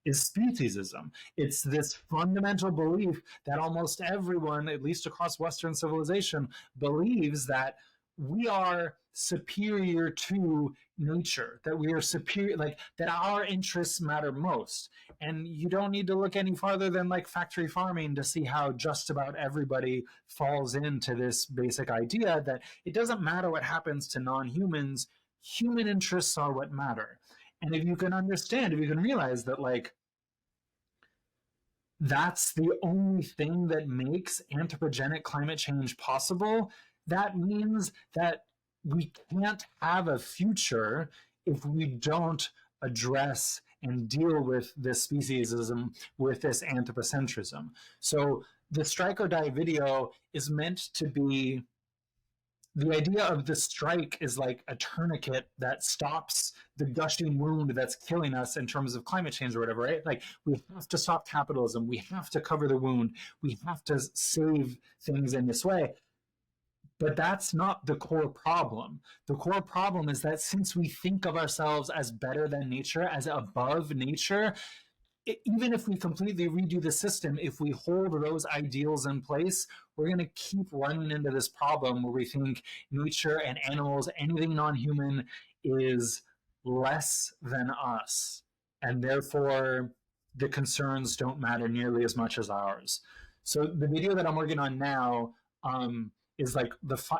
is speciesism. It's this fundamental belief that almost everyone, at least across Western civilization, believes that we are superior to nature, that we are superior, like that our interests matter most. And you don't need to look any farther than like factory farming to see how just about everybody falls into this basic idea that it doesn't matter what happens to non-humans, human interests are what matter. And if you can understand, if you can realize that like that's the only thing that makes anthropogenic climate change possible, that means that we can't have a future if we don't address and deal with this speciesism, with this anthropocentrism. So the Strike or Die video is meant to be, the idea of the strike is like a tourniquet that stops the gushing wound that's killing us in terms of climate change or whatever, right? Like we have to stop capitalism. We have to cover the wound. We have to save things in this way. But that's not the core problem. The core problem is that since we think of ourselves as better than nature, as above nature, even if we completely redo the system, if we hold those ideals in place, we're going to keep running into this problem where we think nature and animals, anything non-human, is less than us. And therefore, the concerns don't matter nearly as much as ours. So the video that I'm working on now is like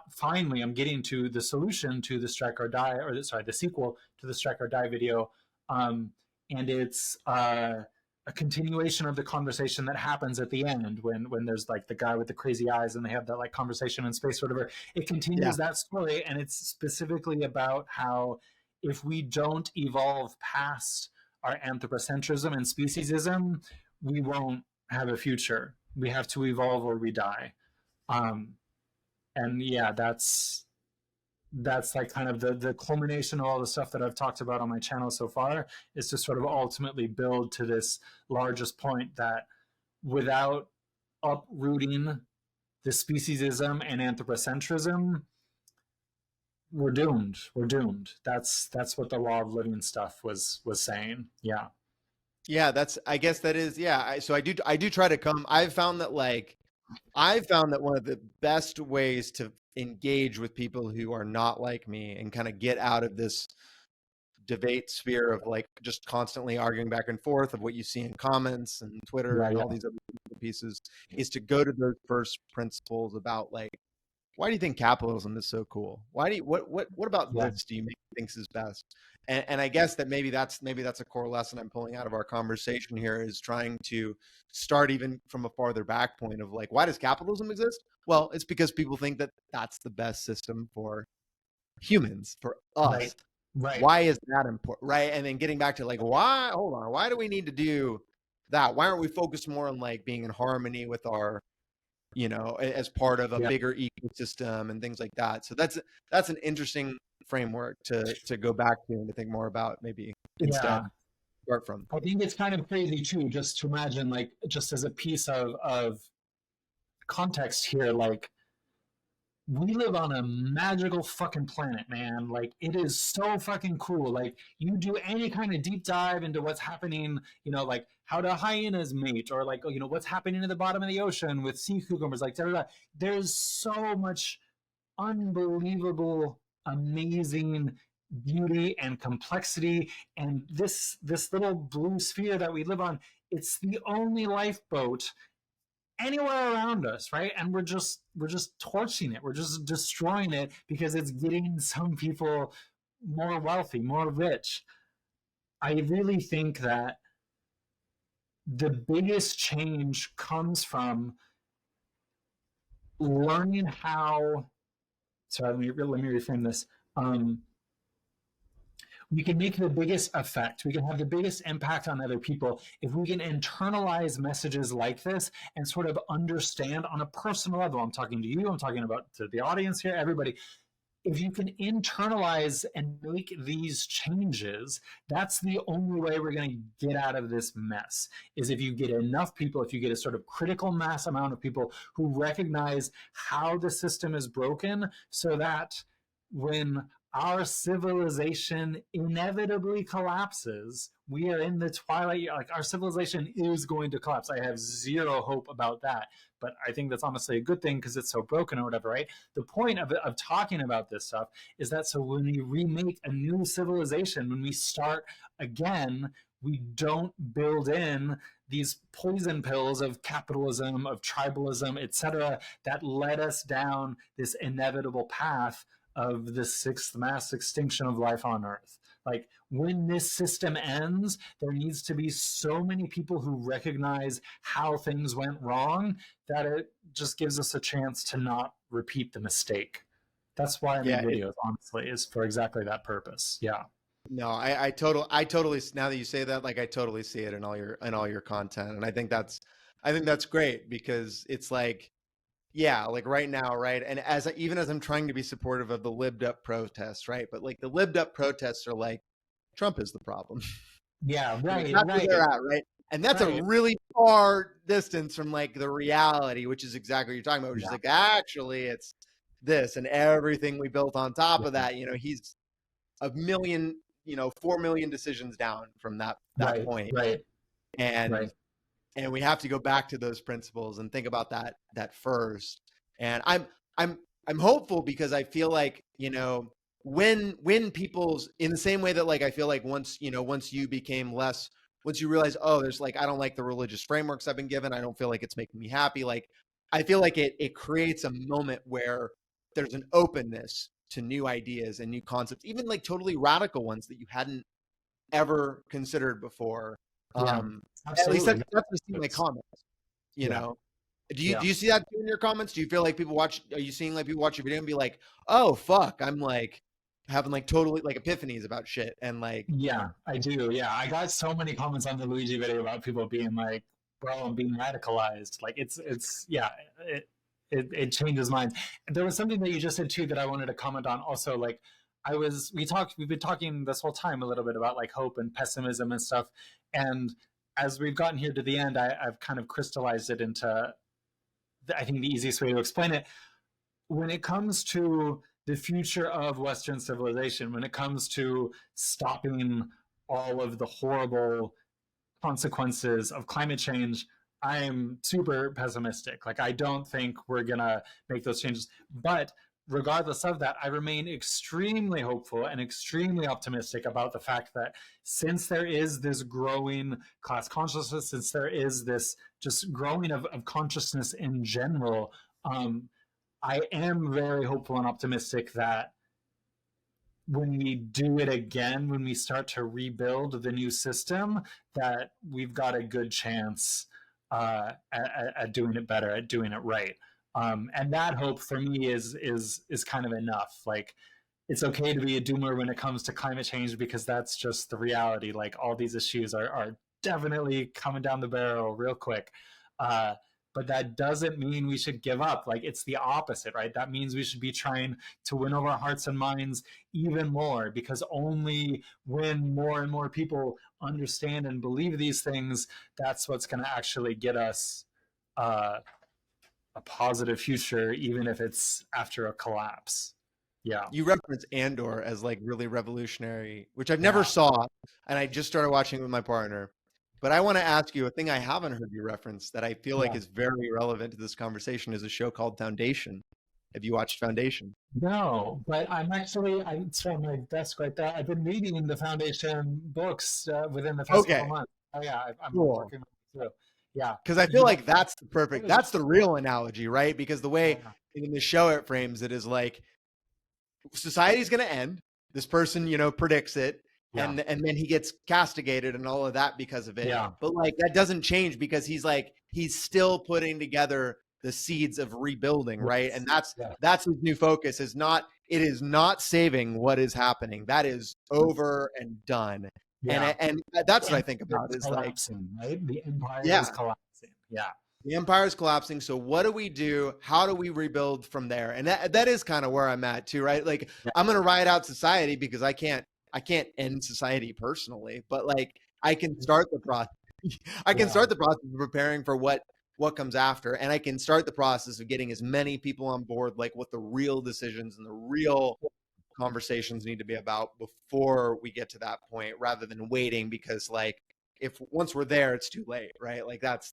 finally I'm getting to the solution to the Strike or Die, or the sequel to the Strike or Die video. And it's a continuation of the conversation that happens at the end when there's like the guy with the crazy eyes and they have that like conversation in space or whatever. It continues that story, and it's specifically about how if we don't evolve past our anthropocentrism and speciesism, we won't have a future. We have to evolve or we die. And yeah, that's like kind of the culmination of all the stuff that I've talked about on my channel so far, is to sort of ultimately build to this largest point that without uprooting the speciesism and anthropocentrism, we're doomed. We're doomed. That's what the law of living stuff was saying. Yeah. Yeah, I guess that is, so I do try to come. I've found that one of the best ways to engage with people who are not like me and kind of get out of this debate sphere of like just constantly arguing back and forth of what you see in comments and Twitter and all these other pieces, is to go to those first principles about like, why do you think capitalism is so cool? Why do you, what about this do you think is best? And I guess that maybe that's a core lesson I'm pulling out of our conversation here, is trying to start even from a farther back point of like, why does capitalism exist? Well, it's because people think that that's the best system for humans, for us. Right. Why is that important? Right. And then getting back to like, why do we need to do that? Why aren't we focused more on like being in harmony with our, as part of a bigger ecosystem and things like that? So that's an interesting framework to go back to and to think more about, maybe instead start from. I think it's kind of crazy too, just to imagine, like, just as a piece of context here, like, we live on a magical fucking planet, man. Like, it is so fucking cool. Like, you do any kind of deep dive into what's happening, like how do hyenas mate, or like, what's happening at the bottom of the ocean with sea cucumbers, like, there's so much unbelievable, amazing beauty and complexity. And this little blue sphere that we live on, it's the only lifeboat anywhere around us, right? And we're just torching it. We're just destroying it because it's getting some people more wealthy, more rich. I really think that the biggest change comes from learning how. Sorry, let me reframe this. We can make the biggest effect. We can have the biggest impact on other people if we can internalize messages like this and sort of understand on a personal level. I'm talking to you, I'm talking about to the audience here, everybody. If you can internalize and make these changes, that's the only way we're going to get out of this mess, is if you get enough people, if you get a sort of critical mass amount of people who recognize how the system is broken, so that when our civilization inevitably collapses, we are in the twilight, like our civilization is going to collapse. I have zero hope about that, but I think that's honestly a good thing because it's so broken or whatever, right? The point of talking about this stuff is that so when we remake a new civilization, when we start again, we don't build in these poison pills of capitalism, of tribalism, etc., that led us down this inevitable path of the sixth mass extinction of life on Earth. Like, when this system ends, there needs to be so many people who recognize how things went wrong that it just gives us a chance to not repeat the mistake. That's why I make videos, honestly, is for exactly that purpose. Yeah. No, I totally, now that you say that, like, I totally see it in all your content. And I think that's great, because it's like, yeah, like right now, right? And even as I'm trying to be supportive of the libbed up protests, right? But like the libbed up protests are like, Trump is the problem. Yeah, right. That's where they're at, right? And that's a really far distance from like the reality, which is exactly what you're talking about, which is like, actually it's this and everything we built on top of that. You know, he's a million, 4 million decisions down from that point. Right. And we have to go back to those principles and think about that first. And I'm hopeful, because I feel like, when people's, in the same way that, like, I feel like once you became less, once you realize, oh, there's like, I don't like the religious frameworks I've been given, I don't feel like it's making me happy. Like, I feel like it creates a moment where there's an openness to new ideas and new concepts, even like totally radical ones that you hadn't ever considered before. At least that's what I see in my comments. You know, do you see that in your comments? Do you feel like are you seeing like people watch your video and be like, oh fuck, I'm like having like totally like epiphanies about shit, and like, yeah, I do. Yeah, I got so many comments on the Luigi video about people being like, bro, I'm being radicalized. Like, it changes minds. And there was something that you just said too that I wanted to comment on also. Like, we've been talking this whole time a little bit about like hope and pessimism and stuff, and as we've gotten here to the end, I've kind of crystallized it into, I think, the easiest way to explain it. When it comes to the future of Western civilization, when it comes to stopping all of the horrible consequences of climate change, I'm super pessimistic. Like, I don't think we're going to make those changes. But regardless of that, I remain extremely hopeful and extremely optimistic about the fact that since there is this growing class consciousness, since there is this just growing of consciousness in general, I am very hopeful and optimistic that when we do it again, when we start to rebuild the new system, that we've got a good chance at doing it better, at doing it right. And that hope for me is kind of enough. Like, it's okay to be a doomer when it comes to climate change, because that's just the reality. Like, all these issues are definitely coming down the barrel real quick. But that doesn't mean we should give up. Like, it's the opposite, right? That means we should be trying to win over hearts and minds even more, because only when more and more people understand and believe these things, that's what's going to actually get us a positive future, even if it's after a collapse. Yeah. You reference Andor as like really revolutionary, which I've never saw, and I just started watching it with my partner. But I want to ask you a thing I haven't heard you reference that I feel like is very relevant to this conversation, is a show called Foundation. Have you watched Foundation? No, but it's on my desk right there. I've been reading the Foundation books within the past couple months. Oh yeah, I'm working through. Yeah. Because I feel like that's the real analogy, right? Because the way in the show it frames it is like society's going to end. This person, predicts it. And then he gets castigated and all of that because of it. Yeah. But like that doesn't change because he's still putting together the seeds of rebuilding, right? And that's his new focus it is not saving what is happening. That is over and done. Yeah. And that's what I think about is collapsing, right? The empire is collapsing. Yeah. The empire is collapsing. So what do we do? How do we rebuild from there? And that is kind of where I'm at too, right? Like I'm going to ride out society because I can't end society personally, but like I can start the process. I can start the process of preparing for what comes after. And I can start the process of getting as many people on board, like what the real decisions and the real conversations need to be about before we get to that point, rather than waiting, because like once we're there, it's too late, right? Like that's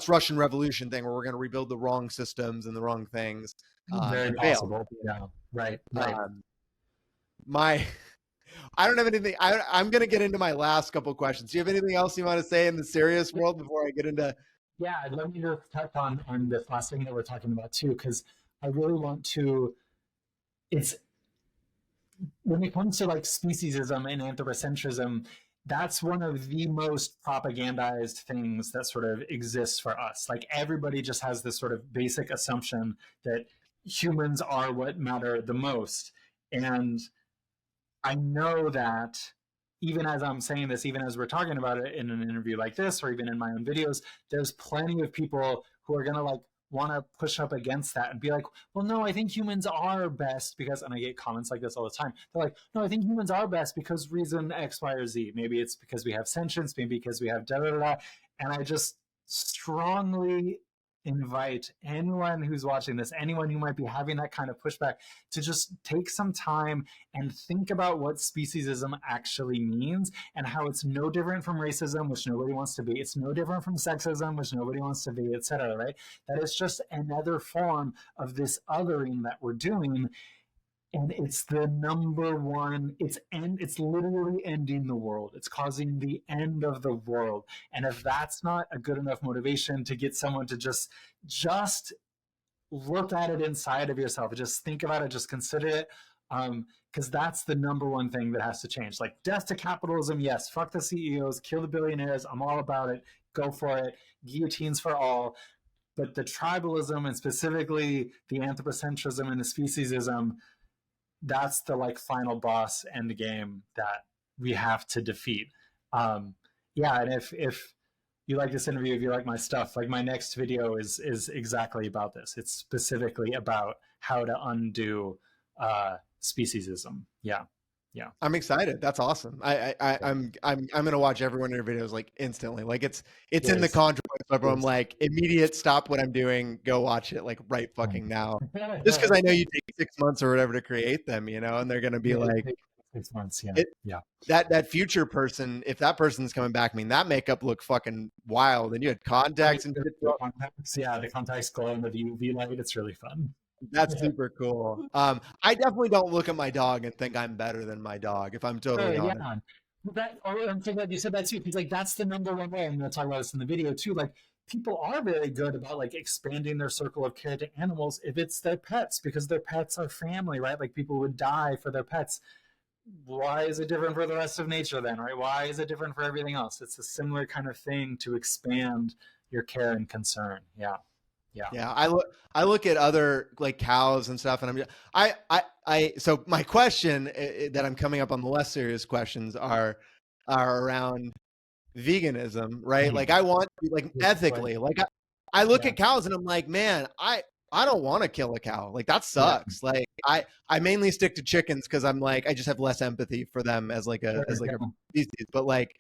Russian Revolution thing where we're going to rebuild the wrong systems and the wrong things. Very possible. Yeah. Right. I don't have anything. I'm going to get into my last couple of questions. Do you have anything else you want to say in the serious world before I get into? Yeah, let me just touch on this last thing that we're talking about too, because I really want to. It's when it comes to like speciesism and anthropocentrism, that's one of the most propagandized things that sort of exists for us. Like everybody just has this sort of basic assumption that humans are what matter the most. And I know that even as I'm saying this, even as we're talking about it in an interview like this, or even in my own videos, there's plenty of people who are going to like want to push up against that and be like, well, no, I think humans are best because, and I get comments like this all the time. They're like, no, I think humans are best because reason X, Y, or Z. Maybe it's because we have sentience, maybe because we have da da da. And I just strongly invite anyone who's watching this, anyone who might be having that kind of pushback, to just take some time and think about what speciesism actually means and how it's no different from racism, which nobody wants to be. It's no different from sexism, which nobody wants to be, etc. Right? That it's just another form of this othering that we're doing. And it's the number one, it's literally ending the world. It's causing the end of the world. And if that's not a good enough motivation to get someone to just look at it inside of yourself, just think about it, just consider it, because that's the number one thing that has to change. Like death to capitalism, yes, fuck the CEOs, kill the billionaires, I'm all about it, go for it, guillotines for all. But the tribalism and specifically the anthropocentrism and the speciesism, that's the like final boss end game that we have to defeat. And if you like this interview, if you like my stuff, like my next video is exactly about this. It's specifically about how to undo speciesism. Yeah. I'm excited. That's awesome. I'm gonna watch every one of your videos like instantly. Like it's in the contract. I'm like immediate stop what I'm doing, go watch it like right fucking now. Just because I know you take 6 months or whatever to create them, and they're gonna be like 6 months. That future person, if that person's coming back, I mean that makeup looked fucking wild, and you had contacts and the contacts glow in the UV light. It's really fun. That's super cool. I definitely don't look at my dog and think I'm better than my dog, if I'm totally honest. I'm glad you said that too, because like that's the number one way. I'm going to talk about this in the video too. Like people are very good about like expanding their circle of care to animals if it's their pets, because their pets are family, right? Like people would die for their pets. Why is it different for the rest of nature then, right? Why is it different for everything else? It's a similar kind of thing to expand your care and concern. Yeah. I look at other like cows and stuff, and so my question that I'm coming up on the less serious questions are around veganism, right? Mm-hmm. Like I want to like ethically, like I look at cows and I'm like, man, I don't want to kill a cow. Like that sucks. Yeah. Like I mainly stick to chickens because I'm like I just have less empathy for them as like a species. But like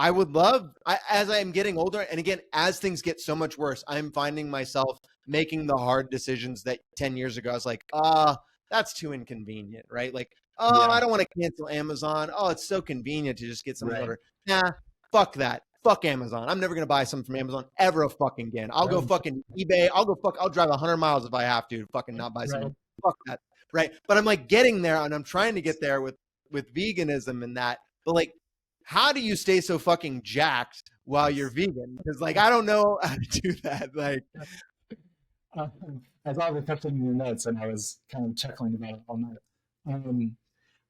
I would love, as I'm getting older, and again, as things get so much worse, I'm finding myself making the hard decisions that 10 years ago I was like, that's too inconvenient, right? Like, I don't want to cancel Amazon. Oh, it's so convenient to just get something order. Nah, fuck that. Fuck Amazon. I'm never going to buy something from Amazon ever fucking again. I'll go fucking eBay. I'll drive 100 miles if I have to fucking not buy something. Fuck that. Right. But I'm like getting there, and I'm trying to get there with veganism and that. But like, how do you stay so fucking jacked while you're vegan? Because like I don't know how to do that. Like I thought we kept in your notes, and I was kind of chuckling about it all night. Um,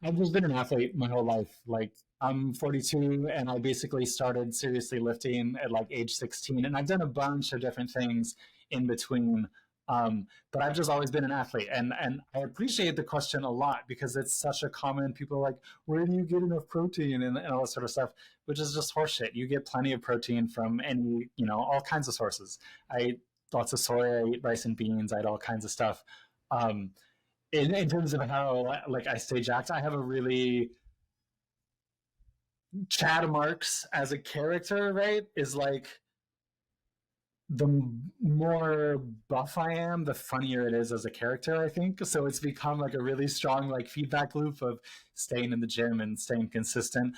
I've just been an athlete my whole life. Like I'm 42, and I basically started seriously lifting at like age 16, and I've done a bunch of different things in between. But I've just always been an athlete, and I appreciate the question a lot because it's such a common. People are like, where do you get enough protein and all that sort of stuff, which is just horseshit. You get plenty of protein from any, all kinds of sources. I eat lots of soy, I eat rice and beans, I eat all kinds of stuff. Um, in terms of how like I stay jacked, I have a really Chad Marx as a character, right? Is like the more buff I am, the funnier it is as a character, I think. So it's become like a really strong like feedback loop of staying in the gym and staying consistent.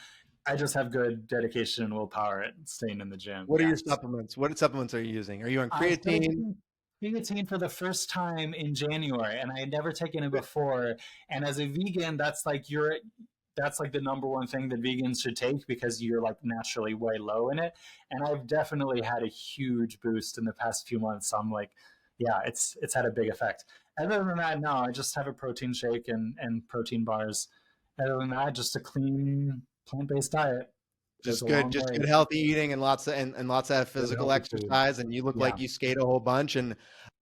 I just have good dedication and willpower at staying in the gym. what are your supplements? What supplements are you using? Are you on creatine? Creatine for the first time in January, and I had never taken it before. And as a vegan, that's like the number one thing that vegans should take because you're like naturally way low in it. And I've definitely had a huge boost in the past few months. So I'm like, yeah, it's had a big effect. Other than that, no, I just have a protein shake and protein bars. Other than that, just a clean plant-based diet. Just good healthy eating and lots of physical exercise. And you look like you skate a whole bunch. And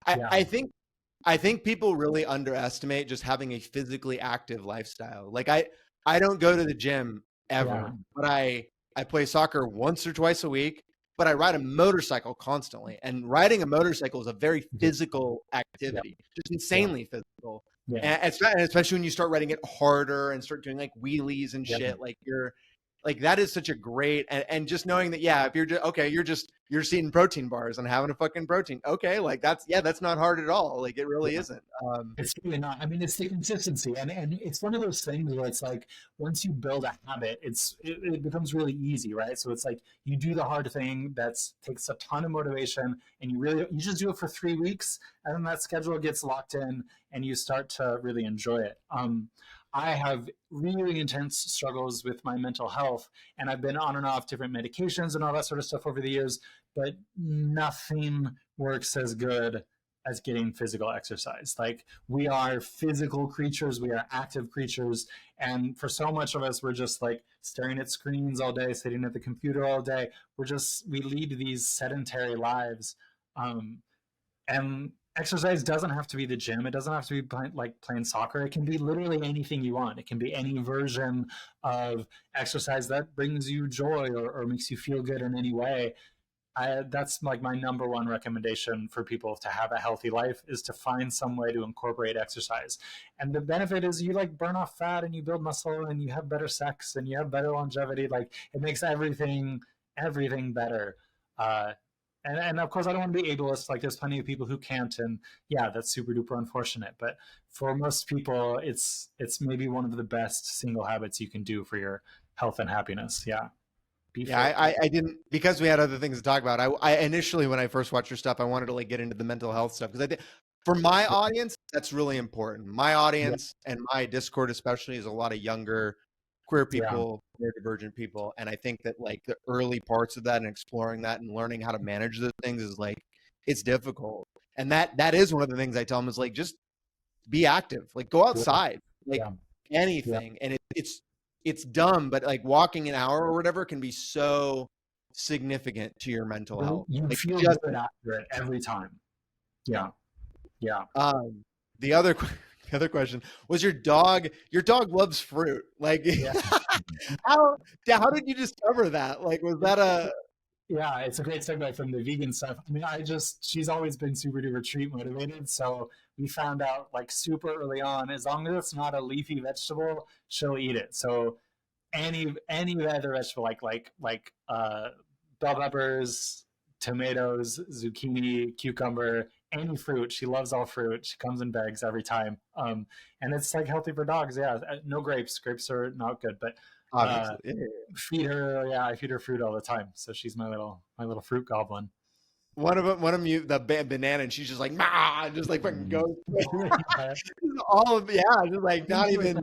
I think people really underestimate just having a physically active lifestyle. Like I don't go to the gym ever, but I play soccer once or twice a week, but I ride a motorcycle constantly. And riding a motorcycle is a very physical activity, just insanely physical. And especially when you start riding it harder and start doing like wheelies and shit, like that is such a great, and just knowing that, if you're just, okay, you're eating protein bars and having a fucking protein. Okay. Like that's not hard at all. Like it really isn't. It's really not. I mean, it's the consistency, and it's one of those things where it's like, once you build a habit, it becomes really easy, right? So it's like, you do the hard thing takes a ton of motivation, and you just do it for 3 weeks, and then that schedule gets locked in and you start to really enjoy it. I have really intense struggles with my mental health, and I've been on and off different medications and all that sort of stuff over the years, but nothing works as good as getting physical exercise. Like, we are physical creatures, we are active creatures, and for so much of us, we're just like staring at screens all day, sitting at the computer all day. We lead these sedentary lives. And exercise doesn't have to be the gym. It doesn't have to be playing soccer. It can be literally anything you want. It can be any version of exercise that brings you joy or makes you feel good in any way. That's like my number one recommendation for people to have a healthy life, is to find some way to incorporate exercise. And the benefit is you like burn off fat and you build muscle and you have better sex and you have better longevity. Like, it makes everything better. And of course, I don't want to be ableist. Like, there's plenty of people who can't, and that's super duper unfortunate. But for most people, it's maybe one of the best single habits you can do for your health and happiness. I didn't, because we had other things to talk about. I initially, when I first watched your stuff, I wanted to like get into the mental health stuff, because I think for my audience, that's really important. My audience and my Discord especially is a lot of younger queer people, neurodivergent people, and I think that like the early parts of that and exploring that and learning how to manage those things is like, it's difficult. And that is one of the things I tell them is like, just be active, like go outside, like anything. And it's dumb, but like walking an hour or whatever can be so significant to your mental health. You like, feel good after it every time. The other question was, your dog loves fruit. Like, how did you discover that? Like, was that it's a great segue from the vegan stuff. I mean, she's always been super duper treat motivated. So we found out like super early on, as long as it's not a leafy vegetable, she'll eat it. So any other vegetable, like bell peppers, tomatoes, zucchini, cucumber, any fruit, she loves all fruit. She comes in bags every time. And it's like healthy for dogs. No grapes. Grapes are not good, but feed her. I feed her fruit all the time. So she's my little fruit goblin. One of them, the banana, and she's just like, just like fucking goes. All of just like not even.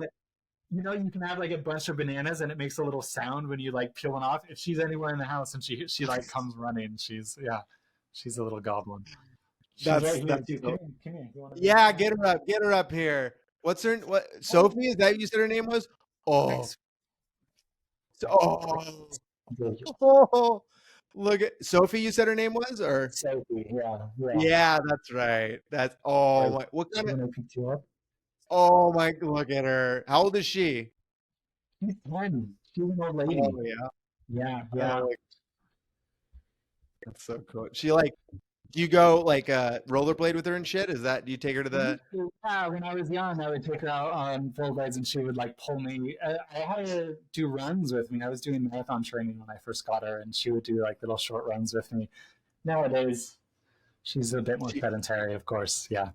you know, you can have like a bunch of bananas and it makes a little sound when you like peel one off. If she's anywhere in the house and she like comes running, she's she's a little goblin. She's right here That's too. so, Come here. You want to yeah, get her up here. What's her what Sophie? Is that what you said her name was? Oh, oh, oh, look at Sophie, you said her name was, or Sophie, yeah. yeah, that's right. That's oh my what kind of When I picked you up, oh my look at her. How old is she? she's 10. She's an old lady. Oh yeah. Yeah. Oh, that's so cool. She like do you go like rollerblade with her and shit? Is that do you take her to the Yeah, when I was young, I would take her out on rollerblades, and she would like pull me. I had her do runs with me. I was doing marathon training when I first got her, and she would do like little short runs with me. Nowadays, she's a bit more sedentary, of course. Yeah.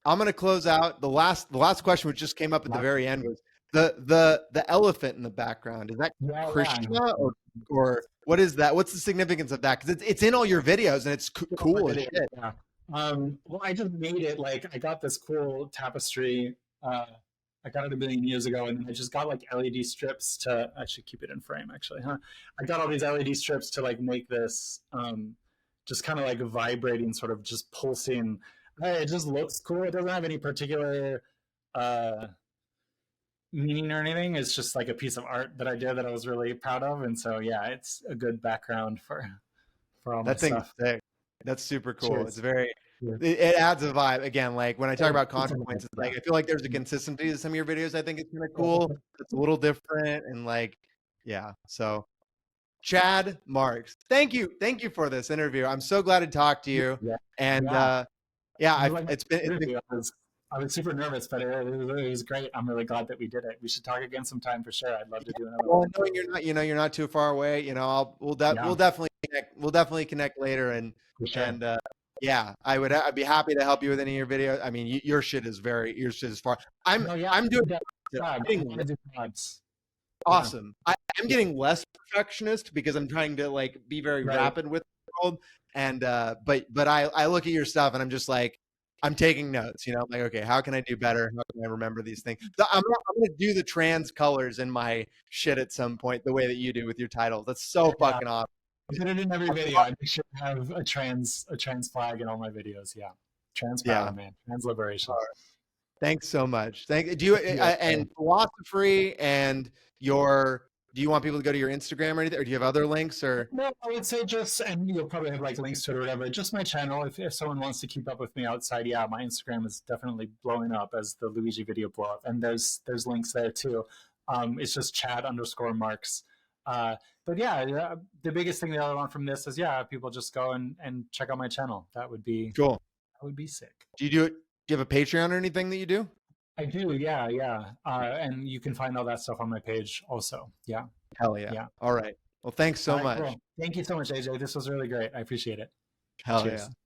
I'm gonna close out the last question which just came up at the very end was the elephant in the background. Is that Krishna or what is that? What's the significance of that? Because it's in all your videos and it's cool as shit. Yeah. Well, I just made it like I got this cool tapestry. I got it a million years ago, and I just got like LED strips to. I should keep it in frame, actually, huh? I got all these LED strips to like make this just kind of like vibrating, sort of just pulsing. It just looks cool. It doesn't have any particular meaning or anything. It's just like a piece of art that I did that I was really proud of, and so yeah, it's a good background for all my That thing's stuff. sick. That's super cool. Cheers. It's very Yeah. it adds a vibe. Again, like when I talk about consequences, Yeah. like I feel like there's a consistency to some of your videos. I think it's kind of cool. It's a little different and like, yeah. So Chad Marx, thank you for this interview. I'm so glad to talk to you. Yeah. And it's been I was super nervous, but it was great. I'm really glad that we did it. We should talk again sometime for sure. I'd love to do another well, one. knowing you're not too far away. You know, we'll definitely connect. We'll definitely connect later and Sure. and yeah, I'd be happy to help you with any of your videos. I mean, your shit is far. I'm doing awesome. I'm getting less perfectionist because I'm trying to like be very rapid with the world. And but I look at your stuff and I'm just like I'm taking notes. You know, I'm like okay, how can I do better? How can I remember these things? I'm gonna do the trans colors in my shit at some point, the way that you do with your titles. That's so fucking awesome. I put it in every video. I make sure to have a trans flag in all my videos. Yeah, trans power, man, trans liberation. Thanks so much. Do you and Philosofree and your do you want people to go to your Instagram or anything, or do you have other links or No, I would say just, and you'll probably have like links to it or whatever. Just my channel. If someone wants to keep up with me outside, yeah, my Instagram is definitely blowing up as the Luigi video blow up, and there's links there too. It's just Chad_Marx. But yeah, the biggest thing that I want from this is people just go and check out my channel. That would be cool. That would be sick. Do you have a Patreon or anything that you do? I do, yeah. And you can find all that stuff on my page also. Yeah. Hell yeah. All right. Well, thanks so much. Cool. Thank you so much, AJ. This was really great. I appreciate it. Hell yeah.